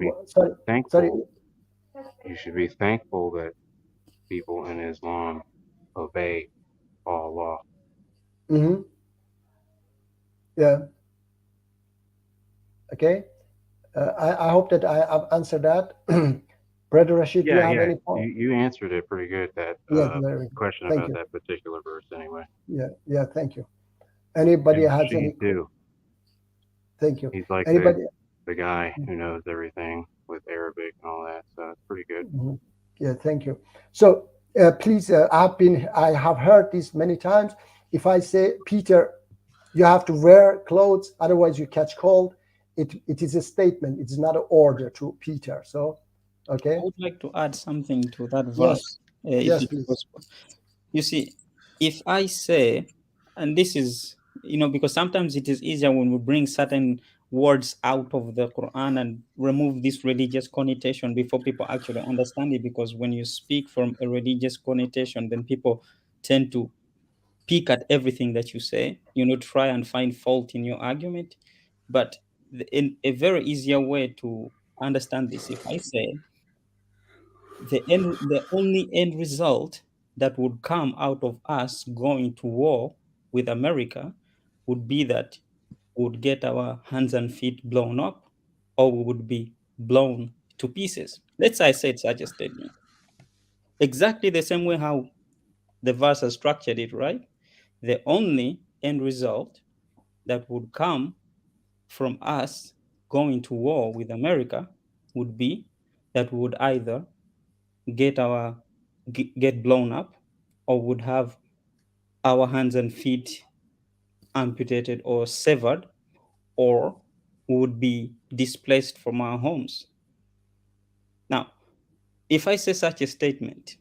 you should be thankful that people in Islam obey Allah. Mm-hmm. Yeah. Okay. I hope that I've answered that. Brother Rashid, do you Yeah, have yeah. any point? You answered it pretty good. That Yes, very good. question Thank about you. that particular verse, anyway. Yeah, thank you. Anybody And has Rashid any? too. Thank you. He's like Anybody? the guy who knows everything with Arabic and all that. So it's pretty good. Mhm. Yeah, thank you. So please, I have heard this many times. If I say, Peter, you have to wear clothes, otherwise you catch cold. It is a statement. It's not an order to Peter. So, okay. I would like to add something to that Yes. verse, if Yes, it's please. possible. You see, if I say, and this is, because sometimes it is easier when we bring certain words out of the Quran and remove this religious connotation before people actually understand it. Because when you speak from a religious connotation, then people tend to pick at everything that you say, try and find fault in your argument. But in a very easier way to understand this, if I say, the only end result that would come out of us going to war with America would be that we would get our hands and feet blown up, or we would be blown to pieces. Let's say I said such a statement. Exactly the same way how the verse has structured it, right? The only end result that would come from us going to war with America would be that we would either get blown up, or would have our hands and feet amputated or severed, or would be displaced from our homes. Now, if I say such a statement,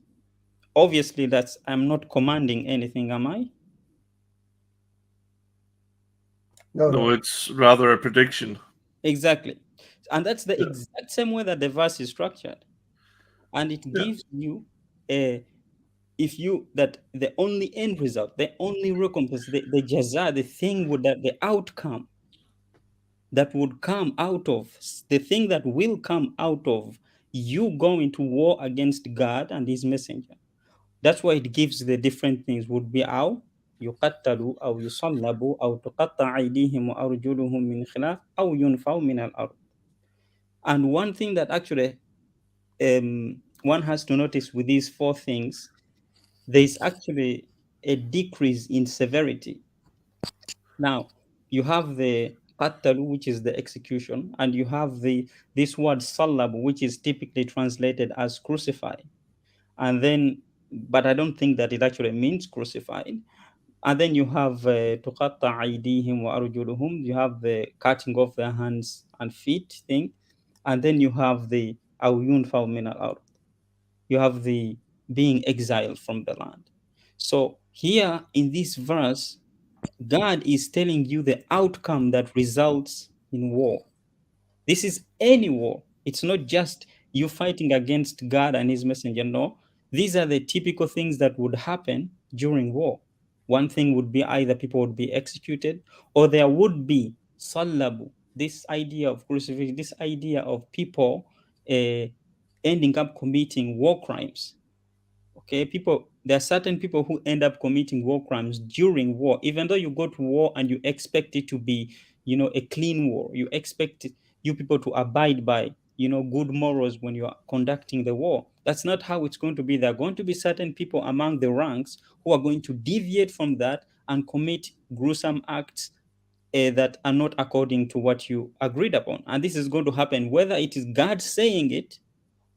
obviously I'm not commanding anything, am I? No, it's rather a prediction. Exactly. And that's the Yeah. exact same way that the verse is structured. And it Yeah. gives you that the only end result, the only recompense, the jaza, the thing with that, the outcome that would come out of, the thing that will come out of you going to war against God and his messenger. That's why it gives the different things would be أو يقتلوا أو يصلبوا أو تقطع أيديهم وأرجلهم من خلاف أو ينفوا من الأرض. And one thing that actually one has to notice with these four things, there is actually a decrease in severity. Now, you have the qatalu, which is the execution, and you have this word salab, which is typically translated as crucified. And then, but I don't think that it actually means crucified. And then you have tuqatta aydihim wa arjuluhum, you have the cutting off their hands and feet thing. And then you have the aw yunfaw min al-ard, you have the being exiled from the land. So here in this verse, God is telling you the outcome that results in war. This is any war. It's not just you fighting against God and his messenger. No, these are the typical things that would happen during war. One thing would be either people would be executed, or there would be sallabu, this idea of crucifixion, this idea of people ending up committing war crimes. Okay, there are certain people who end up committing war crimes during war, even though you go to war and you expect it to be, a clean war. You expect you people to abide by, good morals when you are conducting the war. That's not how it's going to be. There are going to be certain people among the ranks who are going to deviate from that and commit gruesome acts that are not according to what you agreed upon. And this is going to happen whether it is God saying it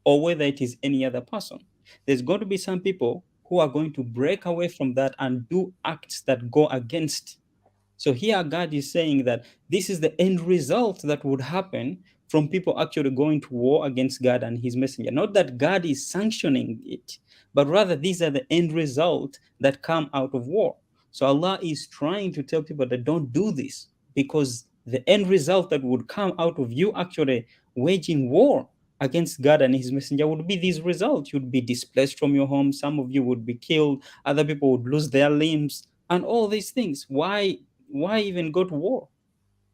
or whether it is any other person. There's going to be some people who are going to break away from that and do acts that go against. So here God is saying that this is the end result that would happen from people actually going to war against God and his messenger. Not that God is sanctioning it, but rather these are the end result that come out of war. So Allah is trying to tell people that don't do this, because the end result that would come out of you actually waging war against God and his messenger would be these results. You'd be displaced from your home. Some of you would be killed. Other people would lose their limbs and all these things. Why even go to war?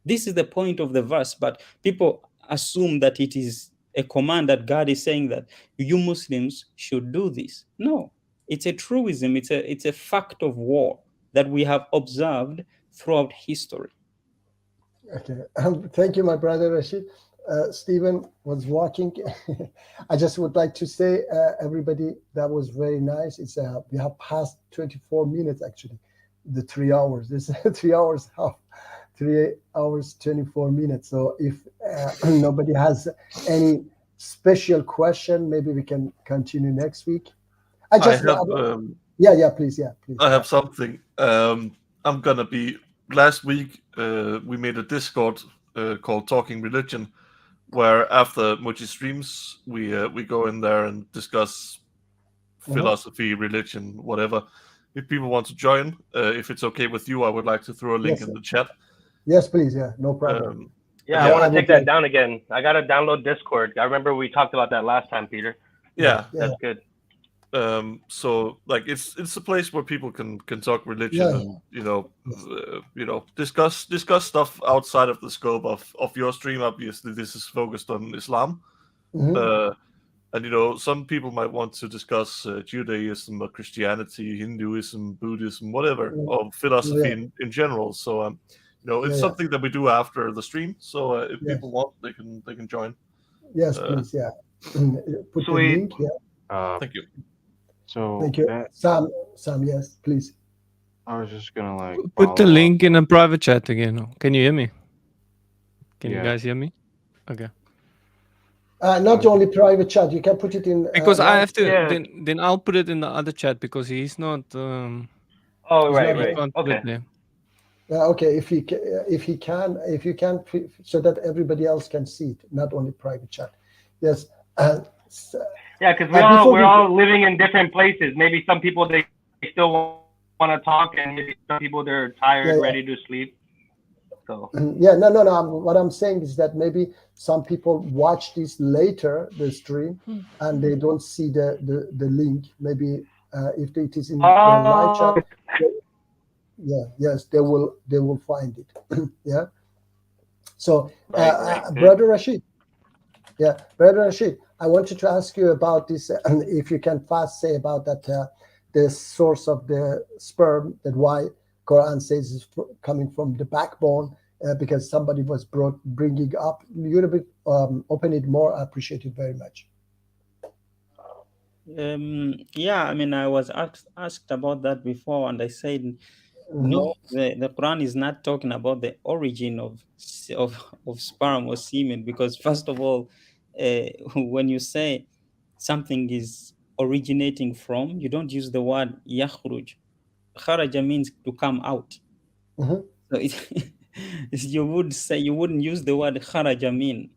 This is the point of the verse, but people assume that it is a command that God is saying that you Muslims should do this. No, it's a truism. It's a fact of war that we have observed throughout history. Okay. Thank you, my brother Rashid. Stephen was walking. I just would like to say, everybody, that was very nice. It's we have passed 24 minutes actually, the 3 hours. This is 3 hours half, 3 hours 24 minutes. So if nobody has any special question, maybe we can continue next week. I just yeah, please, I have something. I'm gonna be. Last week, we made a Discord called Talking Religion, where after Mochi streams, we go in there and discuss philosophy, religion, whatever. If people want to join, if it's okay with you, I would like to throw a link in the chat. Yes, please. Yeah, no problem. Yeah, I want to take that down again. I gotta download Discord. I remember we talked about that last time, Peter. Yeah, that's good. So like it's a place where people can talk religion and discuss stuff outside of the scope of your stream. Obviously, this is focused on Islam. And some people might want to discuss Judaism or Christianity, Hinduism, Buddhism, whatever, or philosophy in general. So it's something that we do after the stream. So if people want, they can join. Yes, please. Yeah. Put the link. Yeah. Thank you. So thank you, Sam. Yes, please. I was just gonna put the link in a private chat again. Can you hear me? Can you Yeah. guys hear me? Okay. Not only private chat, you can put it in. Because I have to. Then I'll put it in the other chat because he's not. Oh, he's right, not right. Can't put it there. Okay, if you can, so that everybody else can see it, not only private chat. Yes. Yeah, because we're all living in different places. Maybe some people they still want to talk, and maybe some people they're tired, ready to sleep. So yeah, no. What I'm saying is that maybe some people watch this later, the stream, and they don't see the link. Maybe if it is in the live chat, yes, they will find it. Yeah. So, Brother Rashid. Yeah, Brother Rashid, I wanted to ask you about this, if you can fast say about that, the source of the sperm, that why Quran says is coming from the backbone, because somebody was bringing up. You bit open it more. I appreciate it very much. Yeah, I mean, I was asked about that before, and I said, no, the Quran is not talking about the origin of sperm or semen, because first of all, when you say something is originating from, you don't use the word yakhruj. Kharaja means to come out. So you wouldn't use the word kharaja mean,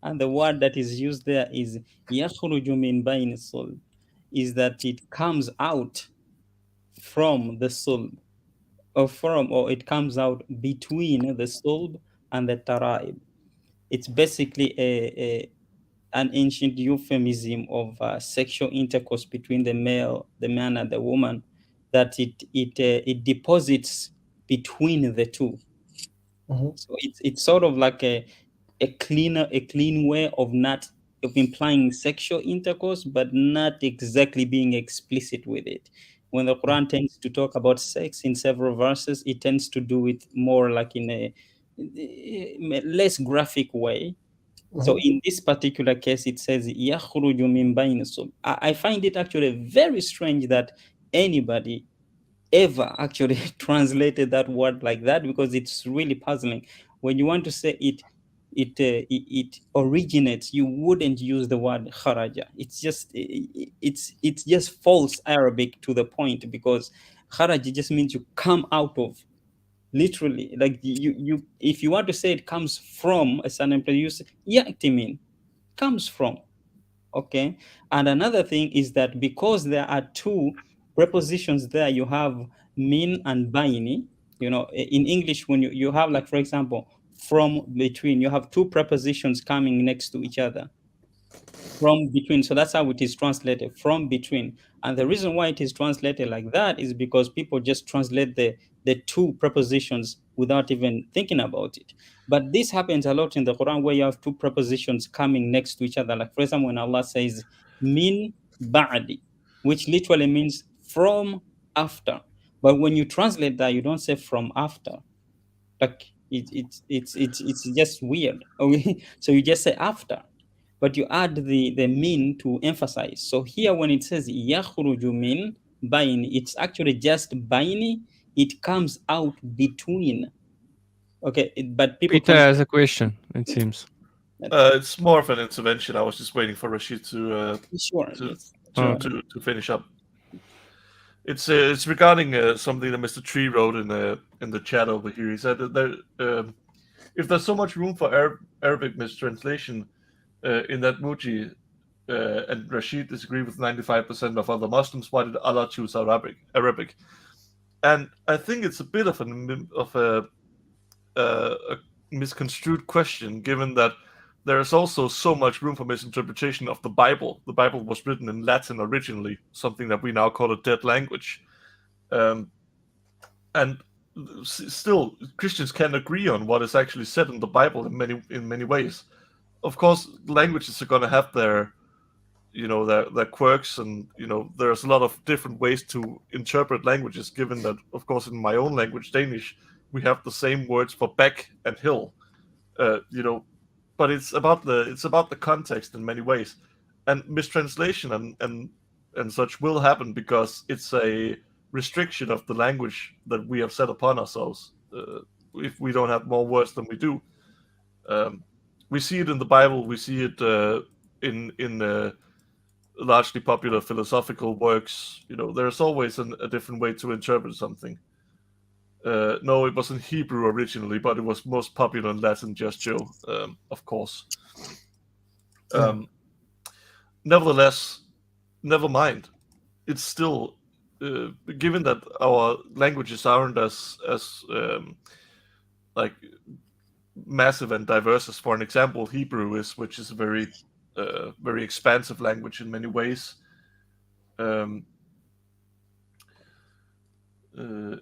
and the word that is used there is yakhruju min bayn sulb, is that it comes out from the sulb, or it comes out between the sulb and the taraib. It's basically an ancient euphemism of sexual intercourse between the man and the woman, that it deposits between the two. So it's sort of like a clean way of implying sexual intercourse, but not exactly being explicit with it. When the Quran tends to talk about sex in several verses, it tends to do it more like in a less graphic way. So in this particular case, it says yakhruju min bayni sulb. I find it actually very strange that anybody ever actually translated that word like that, because it's really puzzling. When you want to say it originates, you wouldn't use the word kharaja. It's just false Arabic to the point, because kharaja just means you come out of. Literally, like you if you want to say it comes from a certain place, you say ya'ti comes from. Okay. And another thing is that because there are two prepositions there, you have min and baini. In English, when you have, like, for example, from, between, you have two prepositions coming next to each other. From, between. So that's how it is translated, from, between. And the reason why it is translated like that is because people just translate the two prepositions without even thinking about it. But this happens a lot in the Quran, where you have two prepositions coming next to each other. Like, for example, when Allah says min ba'di, which literally means from after. But when you translate that, you don't say from after. Like, It's just weird. Okay, so you just say after, but you add the min to emphasize. So here when it says yakhruju min bayni, it's actually just bayni. It comes out between. Okay, but people Peter has a question, it seems. It's more of an intervention. I was just waiting for Rashid to finish up. It's regarding something that Mr. Tree wrote in the chat over here. He said that if there's so much room for Arabic mistranslation in that Muji and Rashid disagree with 95% of other Muslims, why did Allah choose Arabic? And I think it's a bit of a misconstrued question, given that there is also so much room for misinterpretation of the Bible. The Bible was written in Latin originally, something that we now call a dead language. And still, Christians can agree on what is actually said in the Bible in many ways. Of course, languages are going to have their quirks, and there's a lot of different ways to interpret languages. Given that, of course, in my own language, Danish, we have the same words for beck and hill. But it's about the context in many ways, and mistranslation and such will happen because it's a restriction of the language that we have set upon ourselves. If we don't have more words than we do, we see it in the Bible. We see it in largely popular philosophical works. There's always a different way to interpret something. No, it was in Hebrew originally, but it was most popular in Latin, just Joe, of course. Nevertheless, never mind. It's still, given that our languages aren't as like massive and diverse as, for an example, Hebrew is, which is a very expansive language in many ways.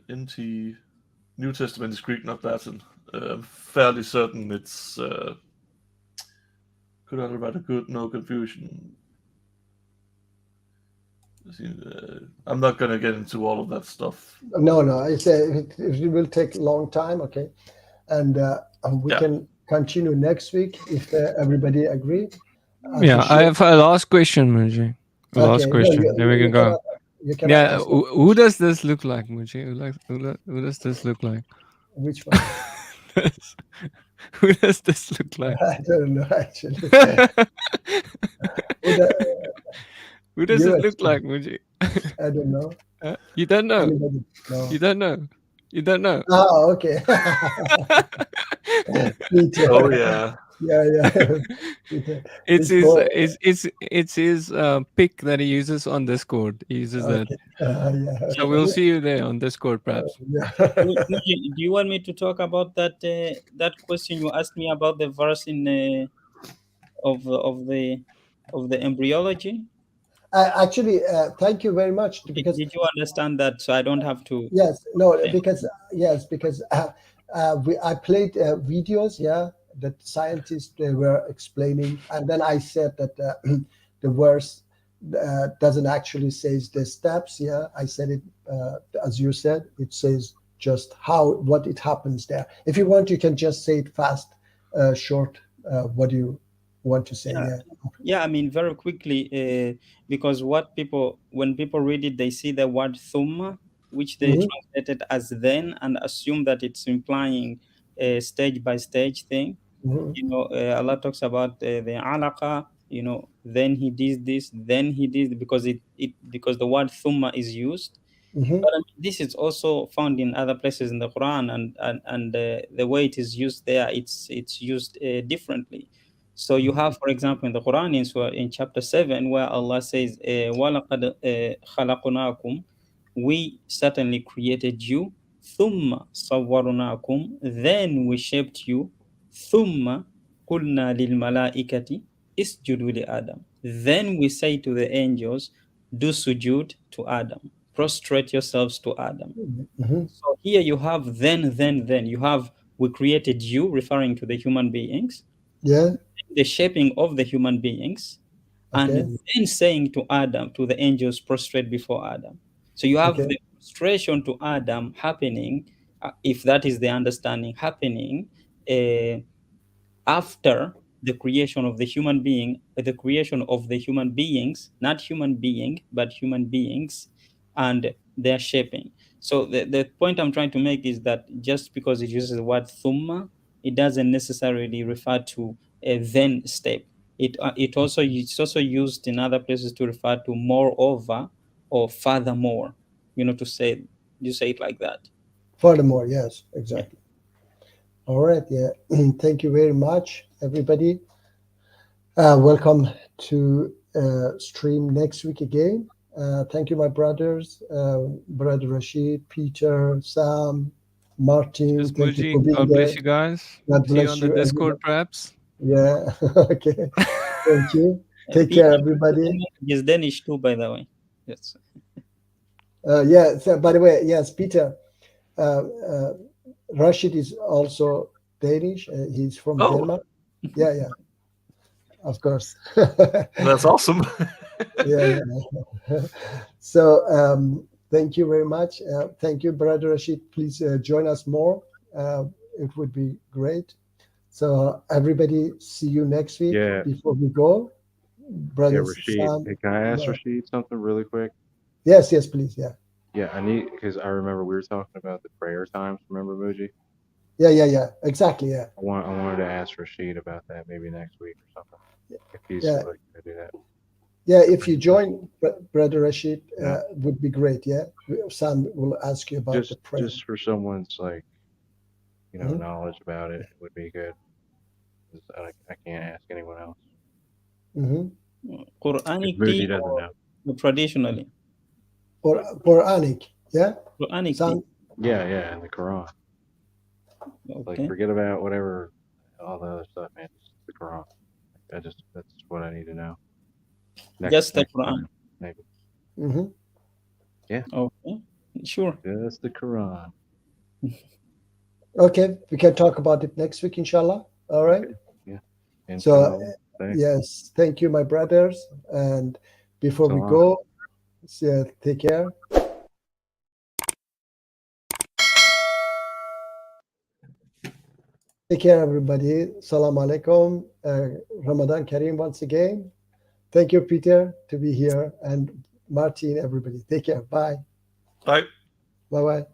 Into New Testament is Greek, not Latin. Fairly certain it's could I write a good, no confusion. I'm not going to get into all of that stuff. No, it will take a long time. Okay, and we can continue next week if everybody agree. I have a last question, Muji. Last question. Then we can go. Who does this look like, Muji? Who does this look like? Which one? Who does this look like? I don't know, actually. Who does it look like, Muji? I don't know. You don't know? No. You don't know? You don't know? Oh, okay. Oh, yeah. Yeah. It's his pick that he uses on Discord. He uses that. So we'll see you there on Discord, perhaps. Do you want me to talk about that question you asked me about the verse in of the embryology? Actually, thank you very much. Because did you understand that? So I don't have to. Yes. No. Because I played videos. Yeah. That scientists they were explaining, and then I said that the verse doesn't actually say the steps. Yeah, I said it as you said. It says just what it happens there. If you want, you can just say it fast, short. What do you want to say? Yeah. I mean, very quickly, because when people read it, they see the word thumma, which they translated as then, and assume that it's implying a stage by stage thing. Allah talks about the alaqa, then he did this, then he did, because because the word thumma is used. But I mean, this is also found in other places in the Quran, and the way it is used there, it's used differently. So you have, for example, in the Quran, in chapter 7, where Allah says, وَلَقَدْ خَلَقْنَاكُمْ, we certainly created you, ثُمَّ صَوَّرْنَاكُمْ, then we shaped you, ثُمَّ قُلْنَا لِلْمَلَائِكَةِ اسْجُدُوا لِآدَمَ, then we say to the angels, do sujood to Adam, prostrate yourselves to Adam. So here you have then you have we created you, referring to the human beings, the shaping of the human beings, and then saying to Adam, to the angels, prostrate before Adam. So you have the prostration to Adam happening if that is the understanding happening after the creation of the human being, the creation of the human beings, not human being, but human beings, and their shaping. So the point I'm trying to make is that just because it uses the word thumma, it doesn't necessarily refer to a then step. It's also used in other places to refer to moreover or furthermore. To say, you say it like that. Furthermore, yes, exactly. Yeah. All right, yeah. Thank you very much, everybody. Welcome to stream next week again. Thank you, my brothers, Brother Rashid, Peter, Sam, Martin. Just Thank you Muji, for being God there. bless you guys. God See you bless on the you. Discord, Everybody. perhaps. Yeah. Okay. Thank you. Take care, everybody. He's Danish too, by the way. Yes. Yeah. So, by the way, yes, Peter. Rashid is also Danish. He's from Denmark. Yeah, yeah. Of course. That's awesome. Yeah. So thank you very much. Thank you, Brother Rashid. Please join us more. It would be great. So everybody, see you next week. Yeah. Before we go, Brother Rashid. Sam. Hey, can I ask Rashid something really quick? Yes, please. Yeah. Yeah, I need, because I remember we were talking about the prayer times. Remember, Muji? Yeah. Exactly. Yeah. I wanted to ask Rashid about that maybe next week or something. If he's Yeah. willing to do that. Yeah, if you join, Brother Rashid, would be great. Yeah, Sam will ask you about the prayer. Just for someone's knowledge about it would be good. I can't ask anyone else. Quranic Muji doesn't know. Traditionally. Or Quranic, yeah. Quranic. Sam? Yeah, in the Quran. Okay. Like, forget about whatever, all the other stuff, man. Just the Quran. That's what I need to know. Just the Quran. Time, maybe. Yeah. Okay. Sure. Just the Quran. Okay, we can talk about it next week, inshallah. All right. Okay. Yeah. So yes, thank you, my brothers. And before we go, take care. Take care, everybody. Salam alaikum. Ramadan Kareem once again. Thank you, Peter, to be here, and Martin, everybody. Take care. Bye. Bye. Bye-bye.